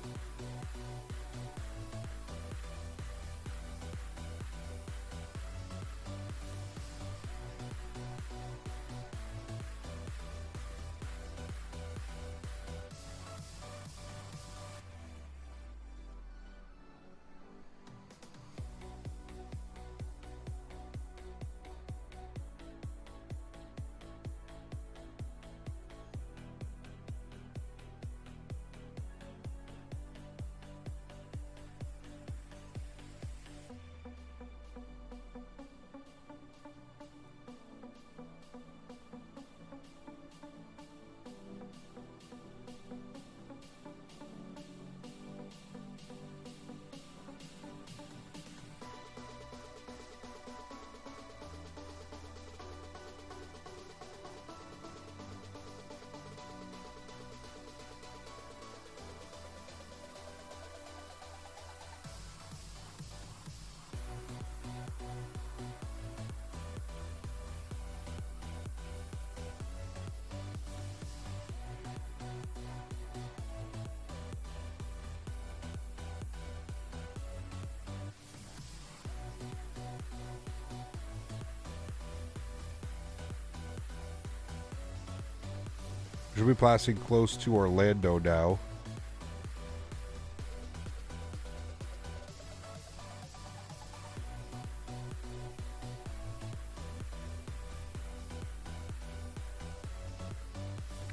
Should be passing close to Orlando now.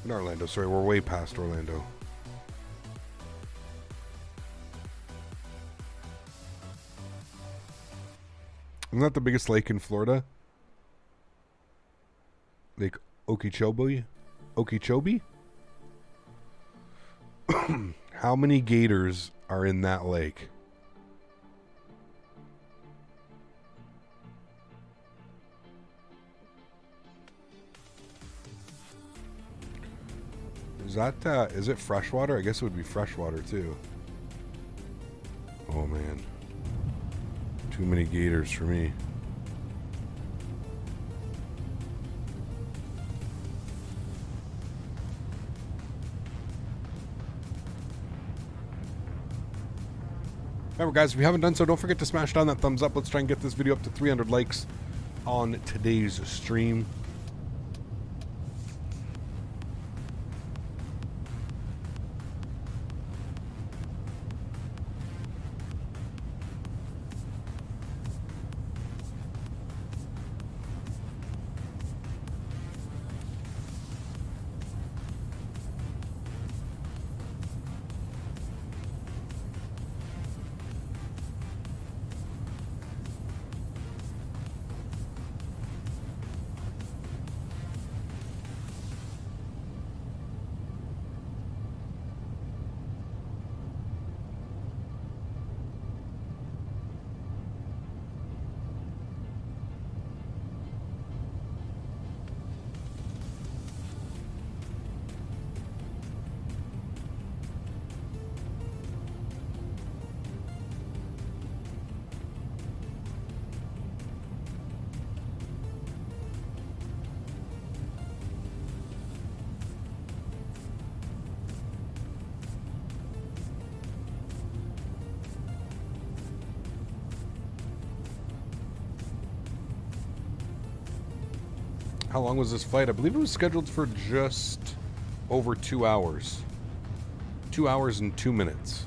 In Orlando, sorry, we're way past Orlando. Isn't that the biggest lake in Florida? Lake Okeechobee? Okeechobee? How many gators are in that lake? Is that, is it freshwater? I guess it would be freshwater too. Oh man. Too many gators for me. Remember, guys, if you haven't done so, don't forget to smash down that thumbs up. Let's try and get this video up to 300 likes on today's stream. How long was this flight? I believe it was scheduled for just over 2 hours. 2 hours and 2 minutes.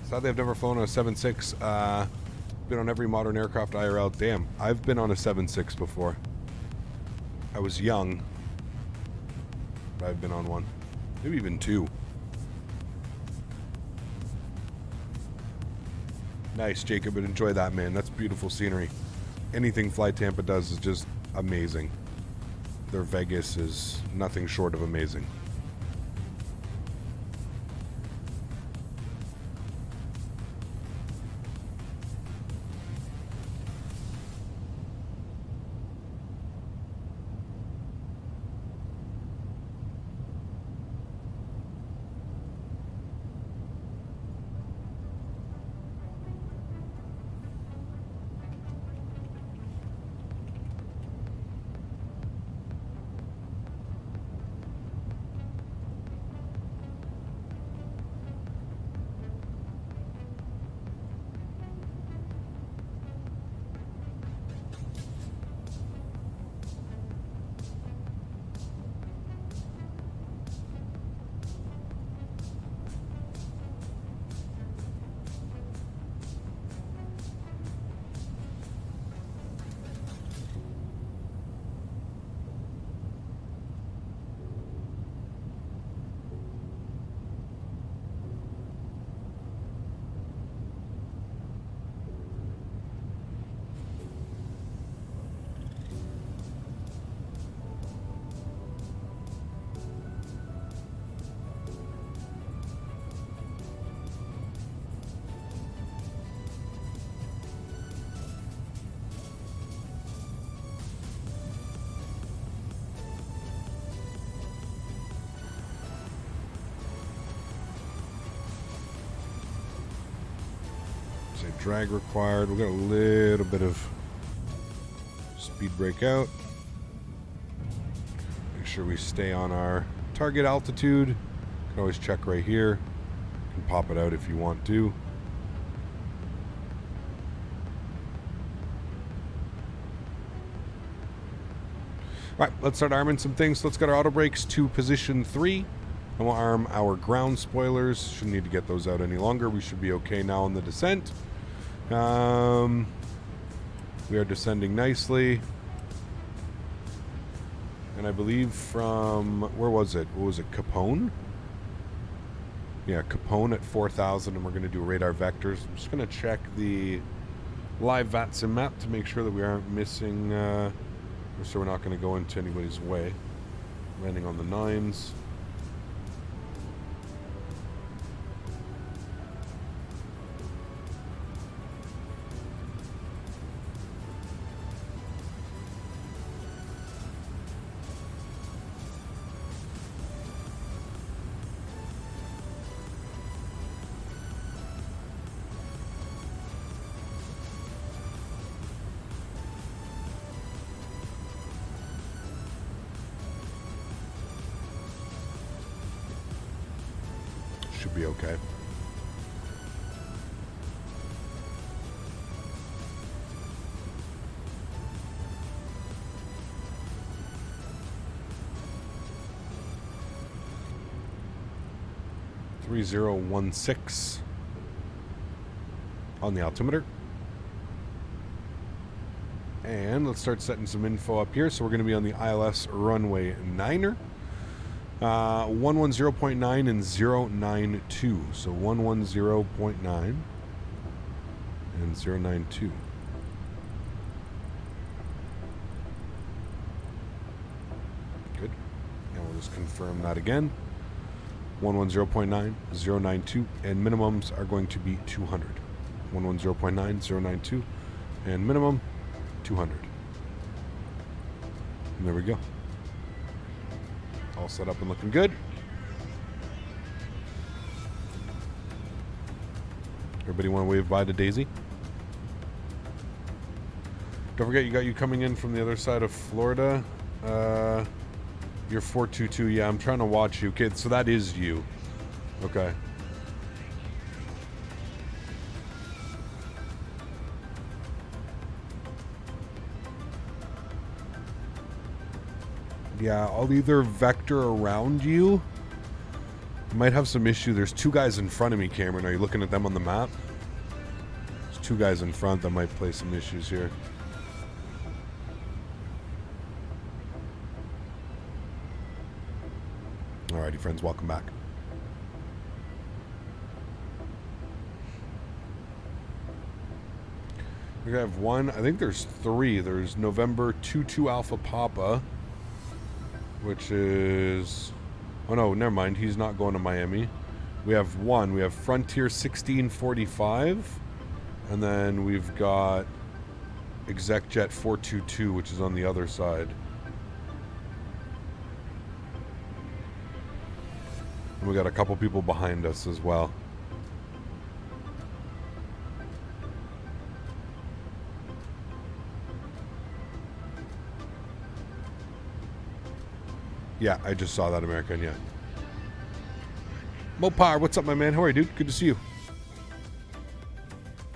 Sadly, I've never flown on a 7.6. Been on every modern aircraft IRL. Damn, I've been on a 7.6 before. I was young, but I've been on one. Maybe even two. Nice, Jacob, and enjoy that, man. That's beautiful scenery. Anything Fly Tampa does is just amazing. Their Vegas is nothing short of amazing. Drag required. We'll get a little bit of speed brake out. Make sure we stay on our target altitude. You can always check right here. You can pop it out if you want to. Right, let's start arming some things. Let's get our auto brakes to position 3. And we'll arm our ground spoilers. Shouldn't need to get those out any longer. We should be okay now on the descent. We are descending nicely. And I believe from, where was it? What was it, Capone? Yeah, Capone at 4,000, and we're going to do radar vectors. I'm just going to check the live VATSIM map to make sure that we aren't missing, so we're not going to go into anybody's way. Landing on the 9s. Should be okay. .3016 on the altimeter. And let's start setting some info up here. So we're going to be on the ILS runway 9er. 110.9 and 092. So 110.9 and 092. Good. And we'll just confirm that again. 110.9, 092, and minimums are going to be 200. 110.9, 092, and minimum 200. And there we go. All set up and looking good. Everybody want to wave bye to Daisy? Don't forget, you got you coming in from the other side of Florida. You're 422. Yeah, I'm trying to watch you. Okay, so that is you. Okay. Yeah, I'll either vector around you. I might have some issue. There's two guys in front of me, Cameron. Are you looking at them on the map? There's two guys in front that might play some issues here. Alrighty, friends, welcome back. We have one. I think there's three. There's November 22 Alpha Papa, which is... Oh, no, never mind. He's not going to Miami. We have one. We have Frontier 1645, and then we've got ExecJet 422, which is on the other side. And we got a couple people behind us as well. Yeah, I just saw that, American, yeah. Mopar, what's up, my man? How are you, dude? Good to see you.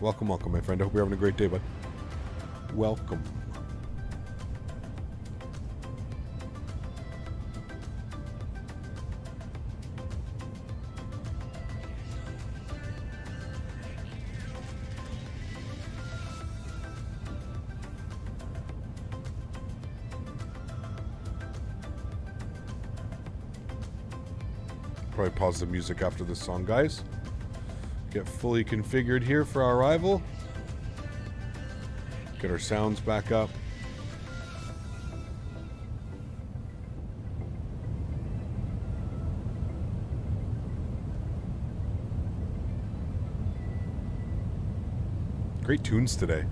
Welcome, welcome, my friend. I hope you're having a great day, bud. Welcome. Probably pause the music after this song, guys. Get fully configured here for our arrival. Get our sounds back up. Great tunes today.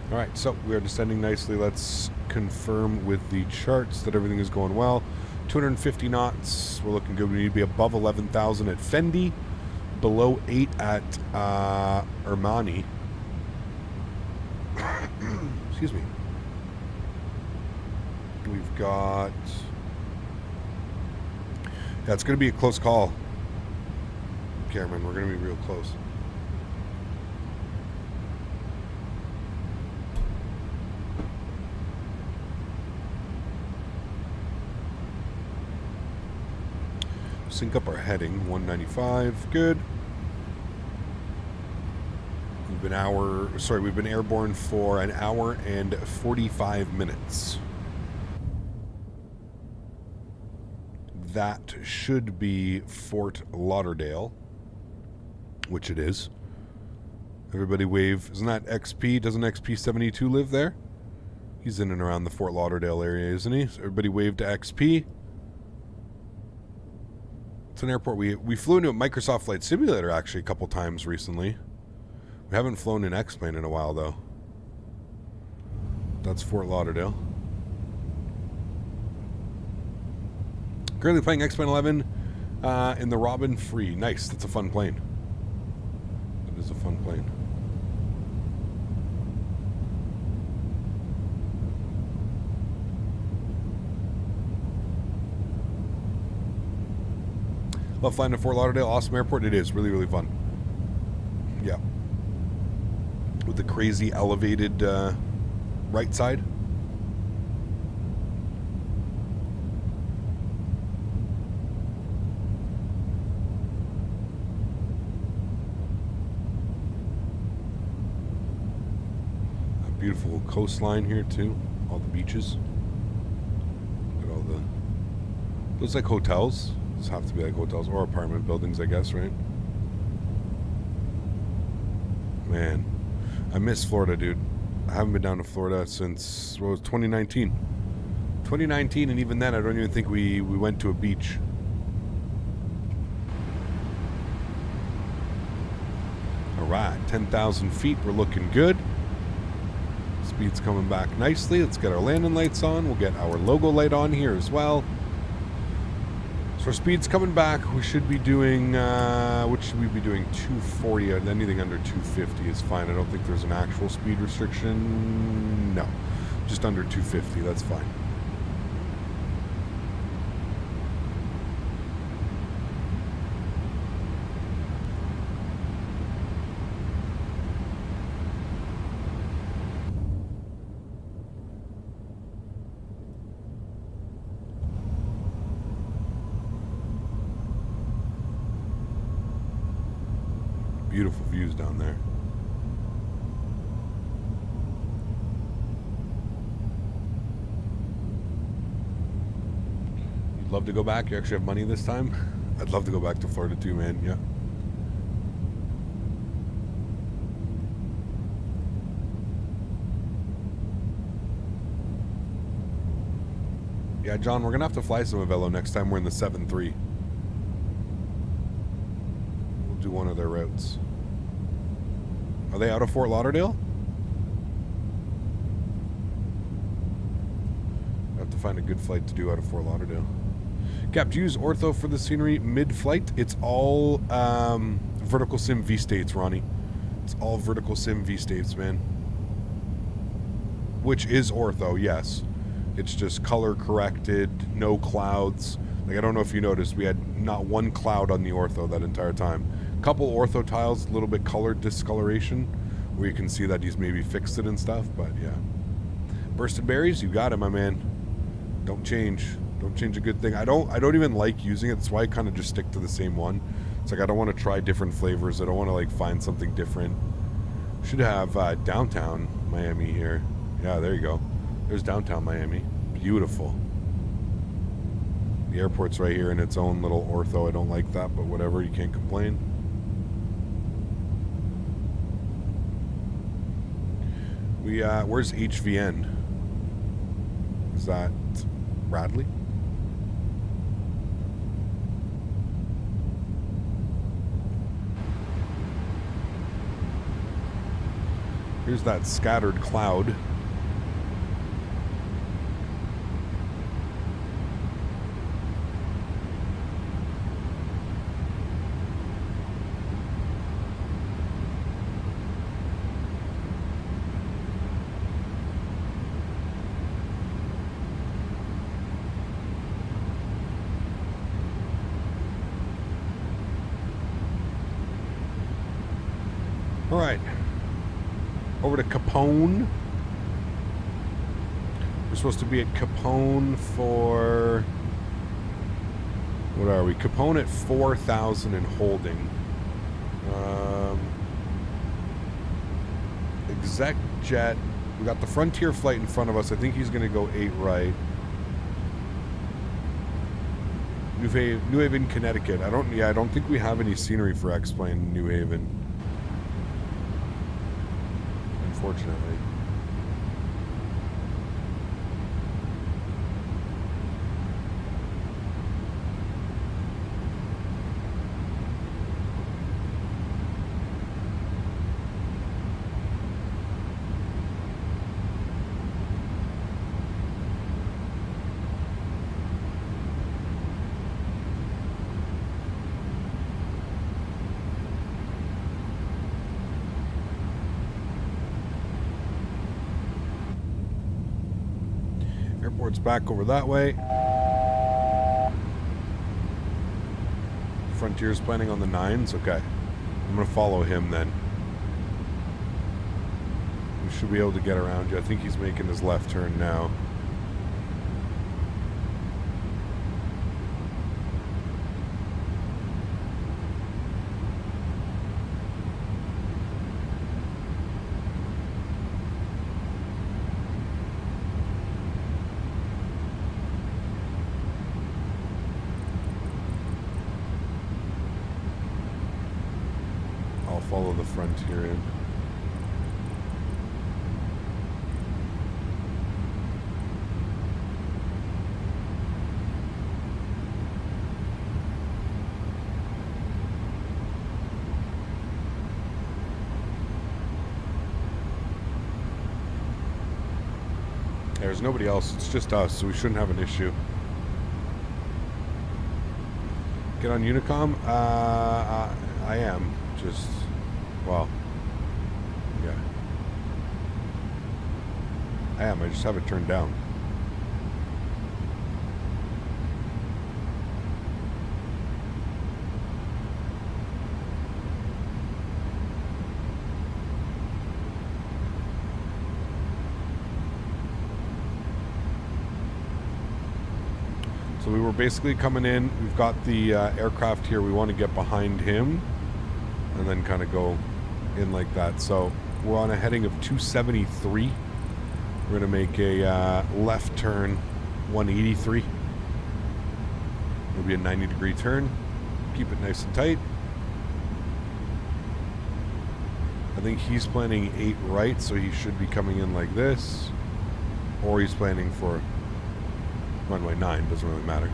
Alright, so we are descending nicely. Let's confirm with the charts that everything is going well. 250 knots. We're looking good. We need to be above 11,000 at Fendi. Below 8 at Armani. Excuse me. We've got... Yeah, it's going to be a close call, Cameron. We're going to be real close. Sync up our heading, 195, good. We've been airborne for an hour and 45 minutes. That should be Fort Lauderdale, which it is. Everybody wave. Isn't that XP? Doesn't XP72 live there? He's in and around the Fort Lauderdale area, isn't he? So everybody wave to XP. It's an airport. We flew into a Microsoft Flight Simulator actually a couple times recently. We haven't flown an X-plane in a while, though. That's Fort Lauderdale. Currently playing X-Plane 11 in the Robin Free. Nice. That's a fun plane. That is a fun plane. Love flying to Fort Lauderdale. Awesome airport. It is. Really, really fun. Yeah. With the crazy elevated right side. A beautiful coastline here too. All the beaches. Look at all the... Looks like hotels. Those have to be like hotels or apartment buildings, I guess, right? Man, I miss Florida, dude. I haven't been down to Florida since, what was 2019? 2019, and even then, I don't even think we went to a beach. All right, 10,000 feet. We're looking good. Speed's coming back nicely. Let's get our landing lights on. We'll get our logo light on here as well. So our speed's coming back. We should be doing, what should we be doing? 240. Anything under 250 is fine. I don't think there's an actual speed restriction. No, just under 250. That's fine. Beautiful views down there. You'd love to go back? You actually have money this time? I'd love to go back to Florida too, man. Yeah. Yeah, John, we're going to have to fly some Avelo next time we're in the 7-3. We'll do one of their routes. Are they out of Fort Lauderdale? I have to find a good flight to do out of Fort Lauderdale. Cap, do you use ortho for the scenery mid-flight? It's all vertical sim V-states, Ronnie. It's all vertical sim V-states, man. Which is ortho, yes. It's just color corrected, no clouds. Like, I don't know if you noticed, we had not one cloud on the ortho that entire time. Couple ortho tiles, a little bit color discoloration, where you can see that he's maybe fixed it and stuff, but yeah. Bursted berries, you got it, my man. Don't change a good thing. I don't even like using it. That's why I kind of just stick to the same one. It's like I don't want to try different flavors. I don't want to like find something different. Should have downtown Miami here. Yeah, there you go. There's downtown Miami. Beautiful. The airport's right here in its own little ortho. I don't like that, but whatever, you can't complain. Where's HVN? Is that Bradley? Here's that scattered cloud. All right, over to Capone. We're supposed to be at Capone for, what are we? Capone at 4,000 and holding. Exec jet. We got the Frontier flight in front of us. I think he's going to go 8 right. New Haven, Connecticut. I don't think we have any scenery for X-Plane in New Haven. Unfortunately. Airport's back over that way. Frontier's planning on the 9s. Okay. I'm going to follow him then. We should be able to get around you. I think he's making his left turn now. Follow the Frontier in. There's nobody else, it's just us, so we shouldn't have an issue. Get on Unicom? I am, just... Well, yeah. I am, I just have it turned down. So we were basically coming in, we've got the aircraft here, we want to get behind him and then kind of go in like that. So we're on a heading of 273. We're going to make a left turn 183. It'll be a 90-degree turn. Keep it nice and tight. I think he's planning 8 right, so he should be coming in like this. Or he's planning for runway 9, doesn't really matter.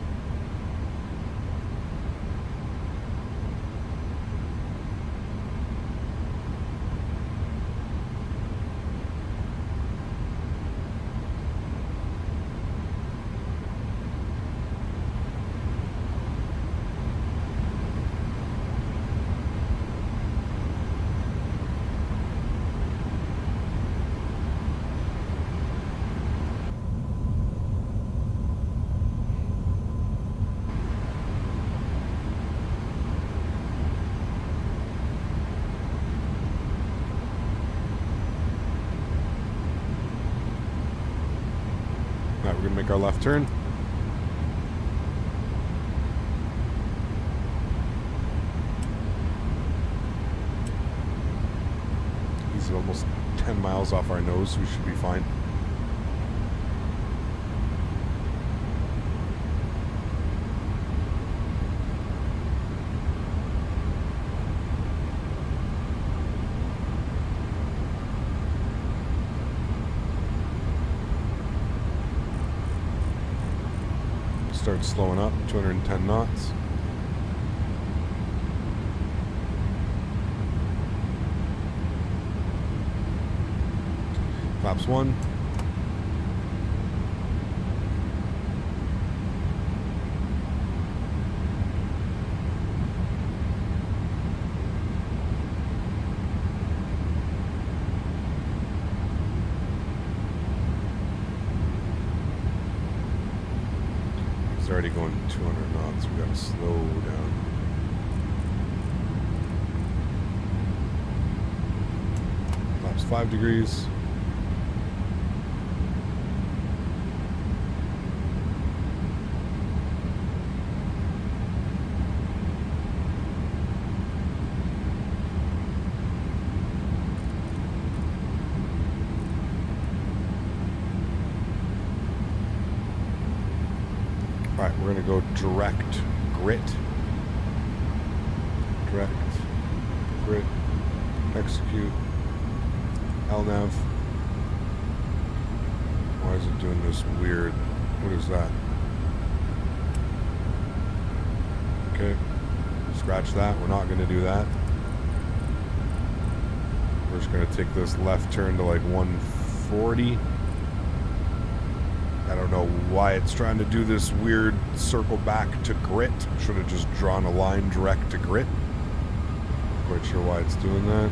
Alright, we're going to make our left turn. He's almost 10 miles off our nose, so we should be fine. Start slowing up, 210 knots. Flaps 1. Already going 200 knots. We gotta slow down. Flaps 5 degrees. Alright, we're going to go direct grit. Direct grit. Execute. LNAV. Why is it doing this weird? What is that? Okay. Scratch that. We're not going to do that. We're just going to take this left turn to like 140. I don't know why it's trying to do this weird circle back to grit. Should have just drawn a line direct to grit. Not quite sure why it's doing that.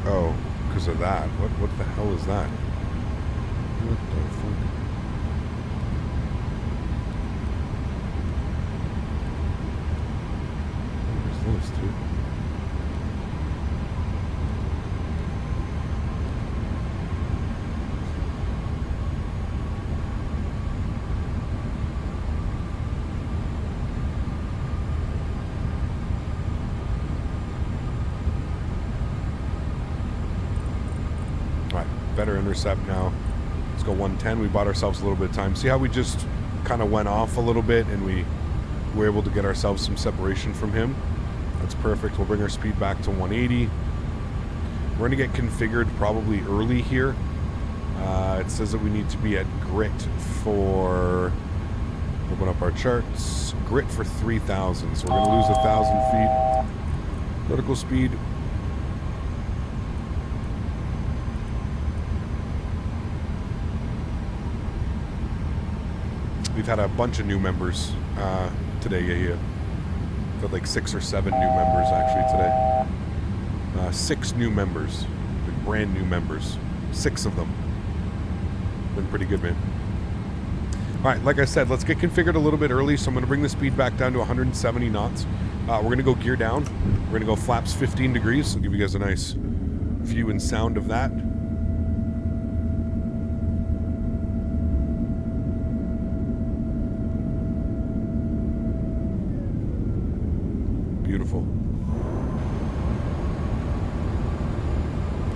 Oh, because of that. What the hell is that? What the fuck? better intercept now. Let's go 110. We bought ourselves a little bit of time. See how we just kind of went off a little bit and we were able to get ourselves some separation from him. That's perfect. We'll bring our speed back to 180. We're going to get configured probably early here. It says that we need to be at grit for, open up our charts, grit for 3,000. So we're going to lose 1,000 feet. Vertical speed. We've had a bunch of new members today. Yeah. We've had like 6 or 7 new members actually today. 6 new members, like brand new members. 6 of them. Been pretty good, man. All right, like I said, let's get configured a little bit early. So I'm going to bring the speed back down to 170 knots. We're going to go gear down. We're going to go flaps 15 degrees. I'll give you guys a nice view and sound of that. Beautiful.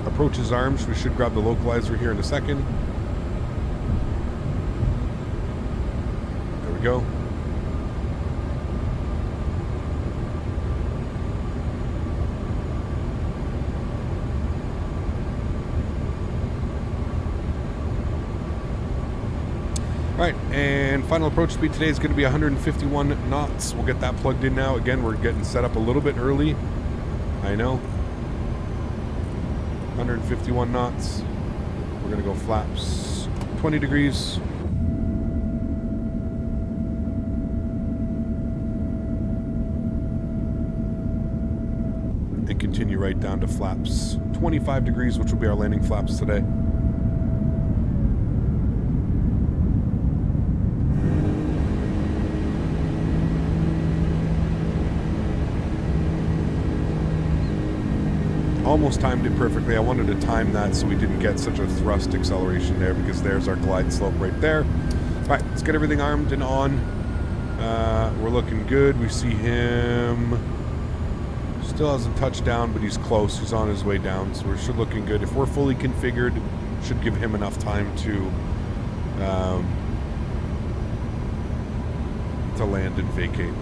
Approach is armed. We should grab the localizer here in a second. There we go. All right, and final approach speed today is going to be 151 knots. We'll get that plugged in now. Again, we're getting set up a little bit early. I know. 151 knots. We're going to go flaps 20 degrees. And continue right down to flaps 25 degrees, which will be our landing flaps today. Almost timed it perfectly. I wanted to time that so we didn't get such a thrust acceleration there, because there's our glide slope right there. All right, let's get everything armed and on. We're looking good. We see him still hasn't touched down, but he's close. He's on his way down, so we're looking good. If we're fully configured, should give him enough time to land and vacate.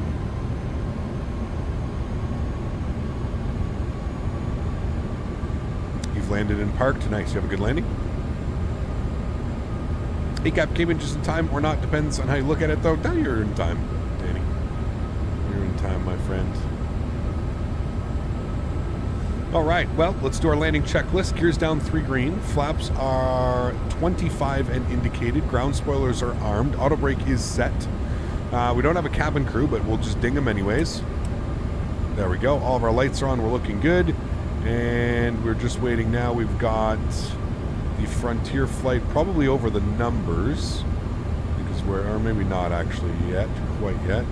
Landed and parked. Nice. You have a good landing. ACAP came in just in time or not. Depends on how you look at it, though. Now you're in time, Danny. You're in time, my friend. All right. Well, let's do our landing checklist. Gears down 3 green. Flaps are 25 and indicated. Ground spoilers are armed. Auto brake is set. We don't have a cabin crew, but we'll just ding them anyways. There we go. All of our lights are on. We're looking good. And we're just waiting now. We've got the Frontier flight probably over the numbers, because we're, or maybe not actually yet, quite yet.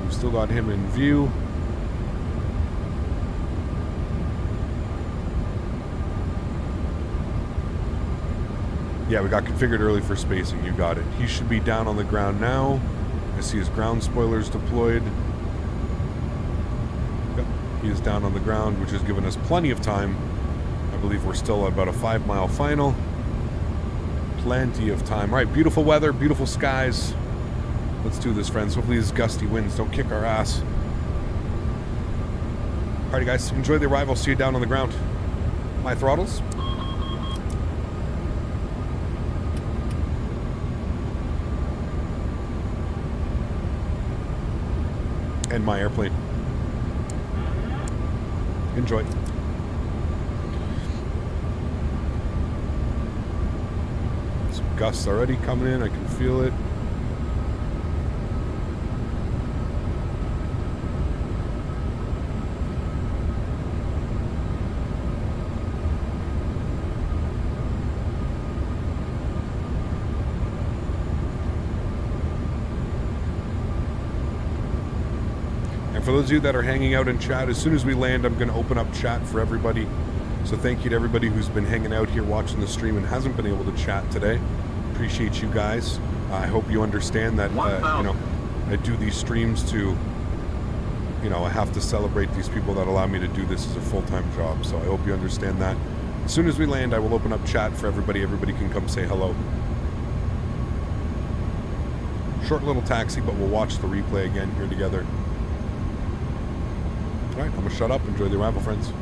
We've still got him in view. Yeah, we got configured early for spacing. You got it. He should be down on the ground now. I see his ground spoilers deployed. Yep, he is down on the ground, which has given us plenty of time. I believe we're still about a 5-mile final. Plenty of time. All right, beautiful weather, beautiful skies. Let's do this, friends. Hopefully these gusty winds don't kick our ass. All right, guys, enjoy the arrival. See you down on the ground. My throttles. And my airplane. Enjoy. Some gusts already coming in. I can feel it. For those of you that are hanging out in chat, as soon as we land, I'm going to open up chat for everybody. So thank you to everybody who's been hanging out here watching the stream and hasn't been able to chat today. Appreciate you guys. I hope you understand that, you know, I do these streams to you know, I have to celebrate these people that allow me to do this as a full-time job. So I hope you understand that. As soon as we land, I will open up chat for everybody. Everybody can come say hello. Short little taxi, but we'll watch the replay again here together. All right, I'm gonna shut up. Enjoy the arrival, friends.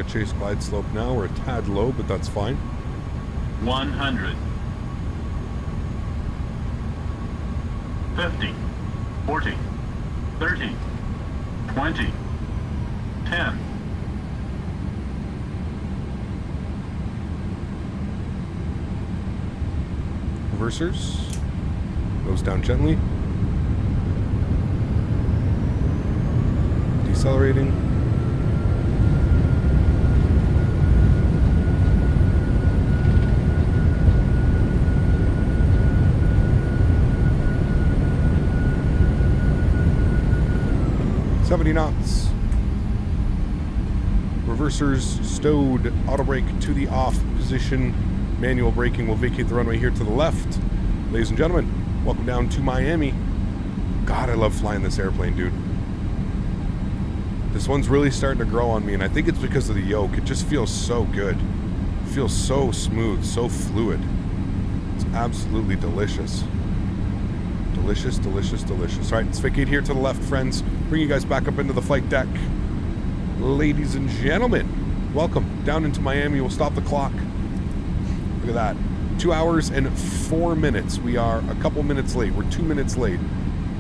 Chase glide slope now. We're a tad low, but that's fine. 100. 50. 40. 30. 20. 10. Reversers. Goes down gently. Decelerating. Knots. Reversers stowed. Auto brake to the off position. Manual braking will vacate the runway here to the left. Ladies and gentlemen, welcome down to Miami. God, I love flying this airplane, dude. This one's really starting to grow on me, and I think it's because of the yoke. It just feels so good. It feels so smooth, so fluid. It's absolutely delicious. Delicious, delicious, delicious. All right, let's vacate here to the left, friends. Bring you guys back up into the flight deck. Ladies and gentlemen, welcome down into Miami. We'll stop the clock. Look at that. 2 hours and 4 minutes. We are a couple minutes late. We're 2 minutes late.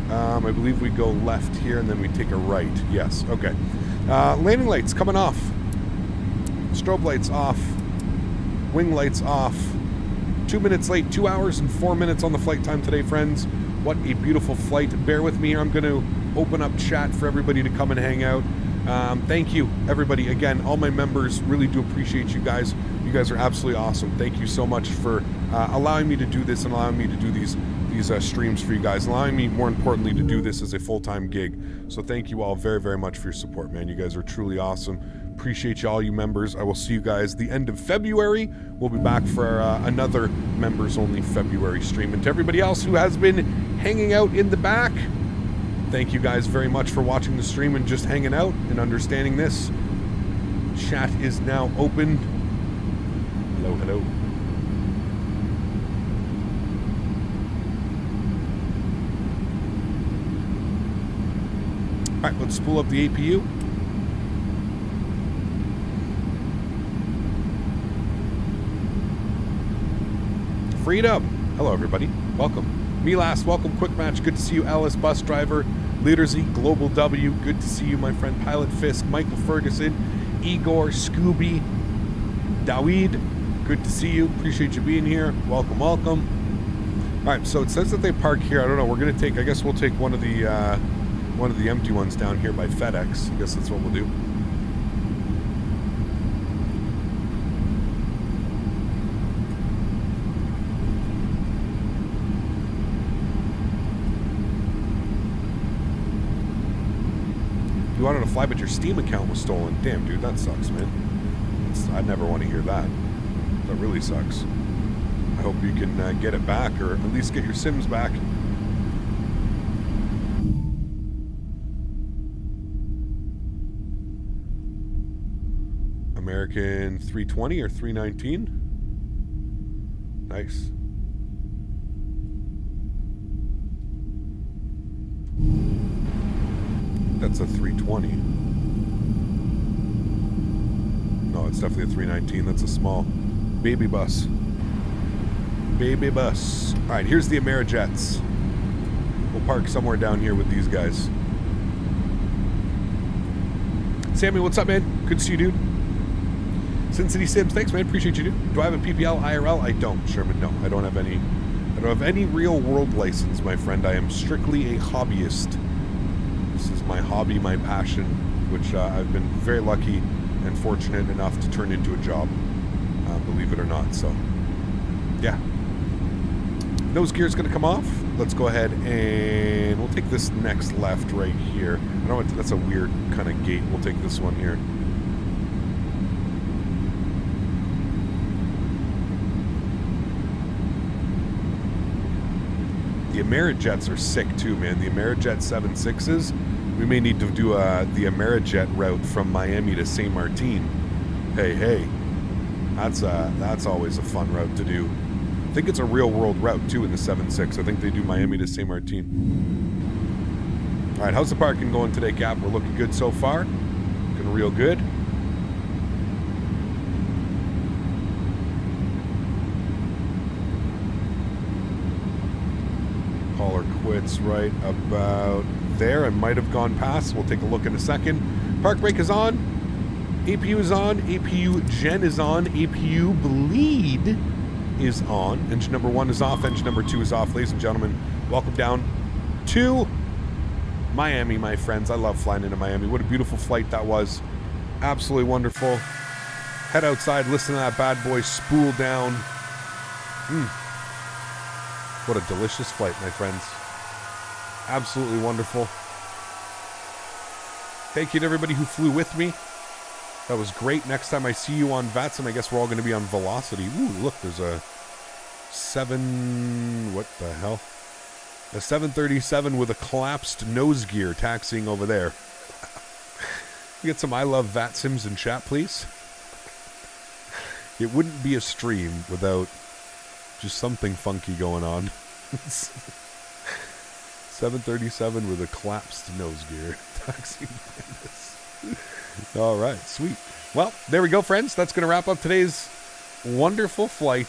I believe we go left here and then we take a right. Yes, okay. Landing lights coming off. Strobe lights off. Wing lights off. 2 minutes late. 2 hours and 4 minutes on the flight time today, friends. What a beautiful flight. Bear with me. I'm going to open up chat for everybody to come and hang out. Thank you, everybody. Again, all my members, really do appreciate you guys. You guys are absolutely awesome. Thank you so much for allowing me to do this and allowing me to do these streams for you guys, allowing me, more importantly, to do this as a full-time gig. So thank you all very, very much for your support, man. You guys are truly awesome. Appreciate you all, you members. I will see you guys the end of February. We'll be back for another members-only February stream. And to everybody else who has been hanging out in the back, thank you guys very much for watching the stream and just hanging out and understanding this. Chat is now open. Hello, hello. All right, let's spool up the APU. Freedom. Hello, everybody. Welcome. Me last. Welcome. Quick match. Good to see you, Alice, bus driver. Leader Z, Global W. Good to see you, my friend. Pilot Fisk, Michael Ferguson, Igor, Scooby, Dawid. Good to see you. Appreciate you being here. Welcome, welcome. All right, so it says that they park here. I don't know. We're gonna take. I guess we'll take one of the empty ones down here by FedEx. I guess that's what we'll do. You wanted to fly, but your Steam account was stolen. Damn, dude, that sucks, man. I'd never want to hear that. That really sucks. I hope you can get it back, or at least get your Sims back. American 320 or 319? Nice. That's a 320. No, it's definitely a 319. That's a small baby bus. Baby bus. All right, here's the Amerijets. We'll park somewhere down here with these guys. Sammy, what's up, man? Good to see you, dude. Cincinnati Sims, thanks, man. Appreciate you, dude. Do I have a PPL IRL? I don't, Sherman. No, I don't have any. I don't have any real world license, my friend. I am strictly a hobbyist. This is my hobby, my passion, which I've been very lucky and fortunate enough to turn into a job, believe it or not. So, yeah. Nose gear is going to come off. Let's go ahead and we'll take this next left right here. I don't know, that's a weird kind of gate. We'll take this one here. The Amerijets are sick too, man. The Amerijet 76s. We may need to do the Amerijet route from Miami to St. Martin. Hey, that's always a fun route to do. I think it's a real world route too in the 76. I think they do Miami to St. Martin. All right, how's the parking going today, Cap? We're looking good so far. Looking real good. Hauler quits right about there. I might have gone past. We'll take a look in a second. Park brake is on. APU is on. APU gen is on. APU bleed is on. Engine number 1 is off. Engine number 2 is off. Ladies and gentlemen, welcome down to Miami, my friends. I love flying into Miami. What a beautiful flight that was. Absolutely wonderful. Head outside, listen to that bad boy spool down. What a delicious flight, my friends. Absolutely wonderful. Thank you to everybody who flew with me. That was great. Next time I see you on VATSIM, I guess we're all going to be on Velocity. Ooh, look, there's a 737 with a collapsed nose gear taxiing over there. Get some I Love VATSIMs in chat, please. It wouldn't be a stream without just something funky going on. 737 with a collapsed nose gear taxiing. All right, sweet. Well, there we go, friends. That's going to wrap up today's wonderful flight.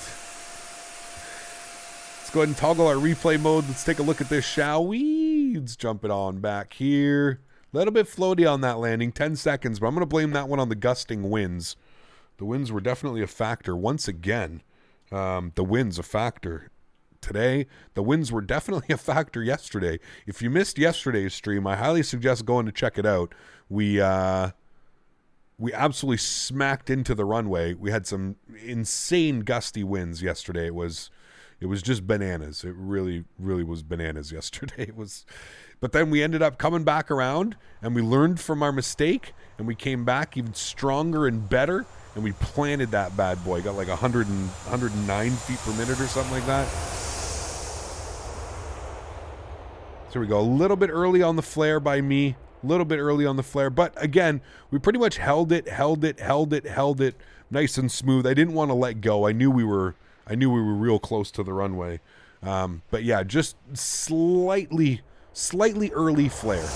Let's go ahead and toggle our replay mode. Let's take a look at this, shall we? Let's jump it on back here. A little bit floaty on that landing, 10 seconds, but I'm going to blame that one on the gusting winds. The winds were definitely a factor once again. The winds a factor today. The winds were definitely a factor yesterday. If you missed yesterday's stream, I highly suggest going to check it out. We absolutely smacked into the runway. We had some insane gusty winds yesterday. It was just bananas. It really, really was bananas yesterday. But then we ended up coming back around and we learned from our mistake and we came back even stronger and better and we planted that bad boy. Got like 109 feet per minute or something like that. So here we go. A little bit early on the flare by me. A little bit early on the flare, but again, we pretty much held it nice and smooth. I didn't want to let go. I knew we were real close to the runway. But yeah, just slightly early flare.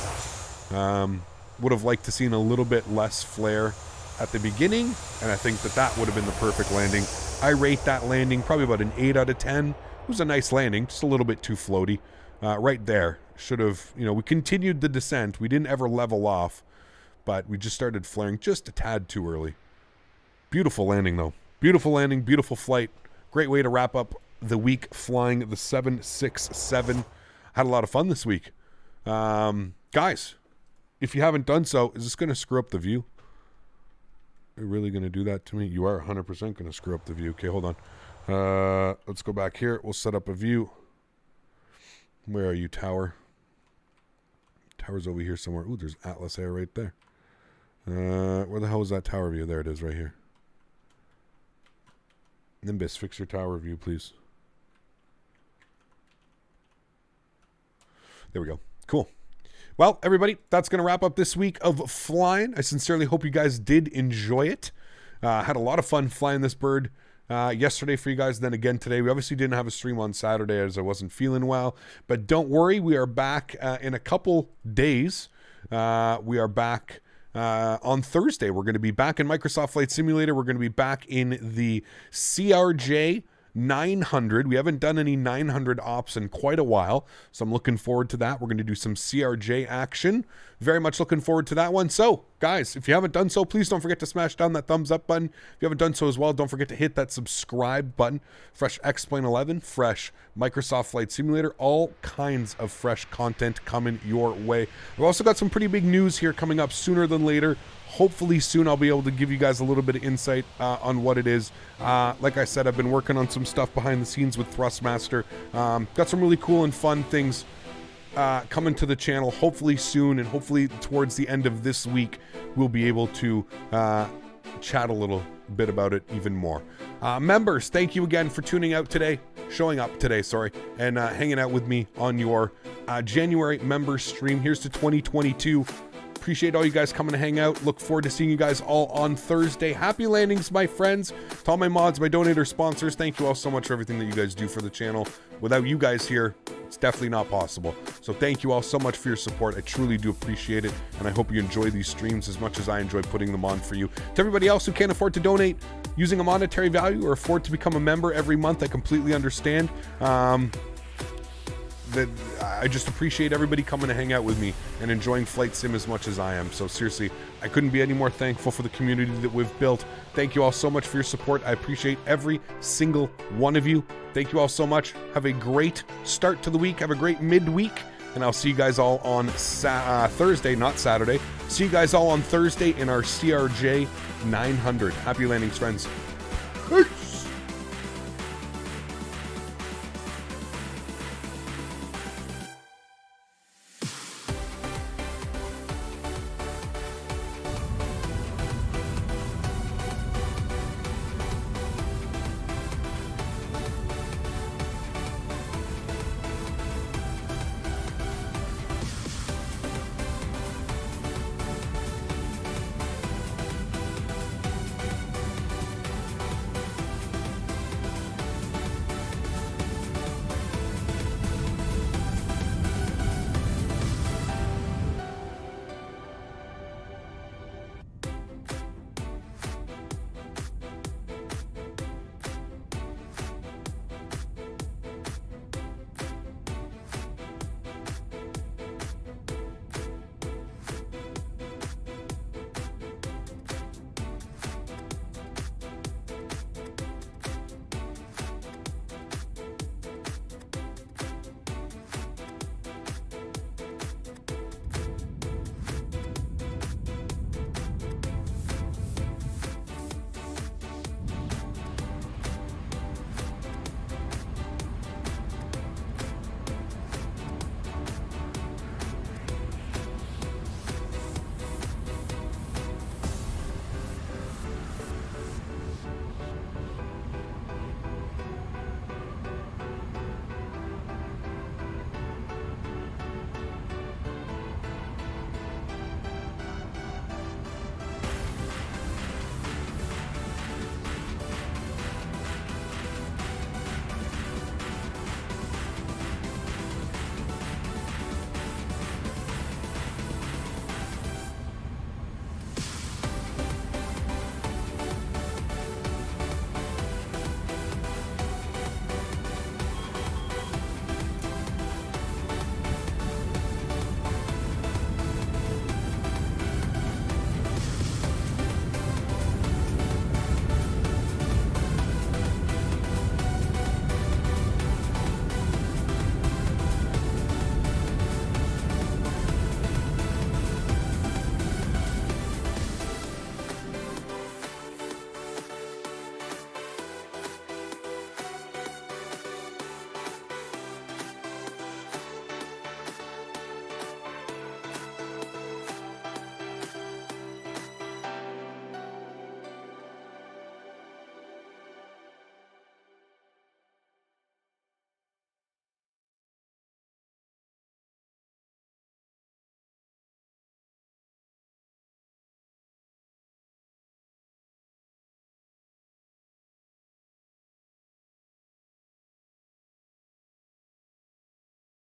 Would have liked to seen a little bit less flare at the beginning, and I think that would have been the perfect landing. I rate that landing probably about an 8 out of 10. It was a nice landing, just a little bit too floaty. Right there. Should have, we continued the descent. We didn't ever level off, but we just started flaring just a tad too early. Beautiful landing, though. Beautiful landing, beautiful flight. Great way to wrap up the week flying the 767. Had a lot of fun this week. Guys, if you haven't done so, is this going to screw up the view? Are you really going to do that to me? You are 100% going to screw up the view. Okay, hold on. Let's go back here. We'll set up a view. Where are you, tower? Tower's over here somewhere. Ooh, there's Atlas Air right there. Where the hell is that tower view? There it is right here. Nimbus, fix your tower view, please. There we go. Cool. Well, everybody, that's going to wrap up this week of flying. I sincerely hope you guys did enjoy it. Had a lot of fun flying this bird yesterday for you guys, then again today. We obviously didn't have a stream on Saturday as I wasn't feeling well, but don't worry, we are back in a couple days. We are back on Thursday. We're going to be back in Microsoft Flight Simulator. We're going to be back in the CRJ 900. We haven't done any 900 ops in quite a while, so I'm looking forward to that. We're going to do some CRJ action. Very much looking forward to that one. So, guys, if you haven't done so, please don't forget to smash down that thumbs up button. If you haven't done so as well, don't forget to hit that subscribe button. Fresh X-Plane 11, fresh Microsoft Flight Simulator, all kinds of fresh content coming your way. We've also got some pretty big news here coming up sooner than later. Hopefully soon I'll be able to give you guys a little bit of insight on what it is. Like I said, I've been working on some stuff behind the scenes with Thrustmaster. Got some really cool and fun things coming to the channel hopefully soon, and hopefully towards the end of this week we'll be able to chat a little bit about it even more. Members, thank you again for tuning out today, showing up today, and hanging out with me on your January member stream. Here's to 2022. Appreciate all you guys coming to hang out. Look forward to seeing you guys all on Thursday. Happy landings, my friends. To all my mods, my donator sponsors, thank you all so much for everything that you guys do for the channel. Without you guys here, it's definitely not possible. So thank you all so much for your support. I truly do appreciate it, and I hope you enjoy these streams as much as I enjoy putting them on for you. To everybody else who can't afford to donate using a monetary value or afford to become a member every month, I completely understand. That I just appreciate everybody coming to hang out with me and enjoying Flight Sim as much as I am. So seriously, I couldn't be any more thankful for the community that we've built. Thank you all so much for your support. I appreciate every single one of you. Thank you all so much. Have a great start to the week. Have a great midweek. And I'll see you guys all on Thursday, not Saturday. See you guys all on Thursday in our CRJ 900. Happy landings, friends. Peace.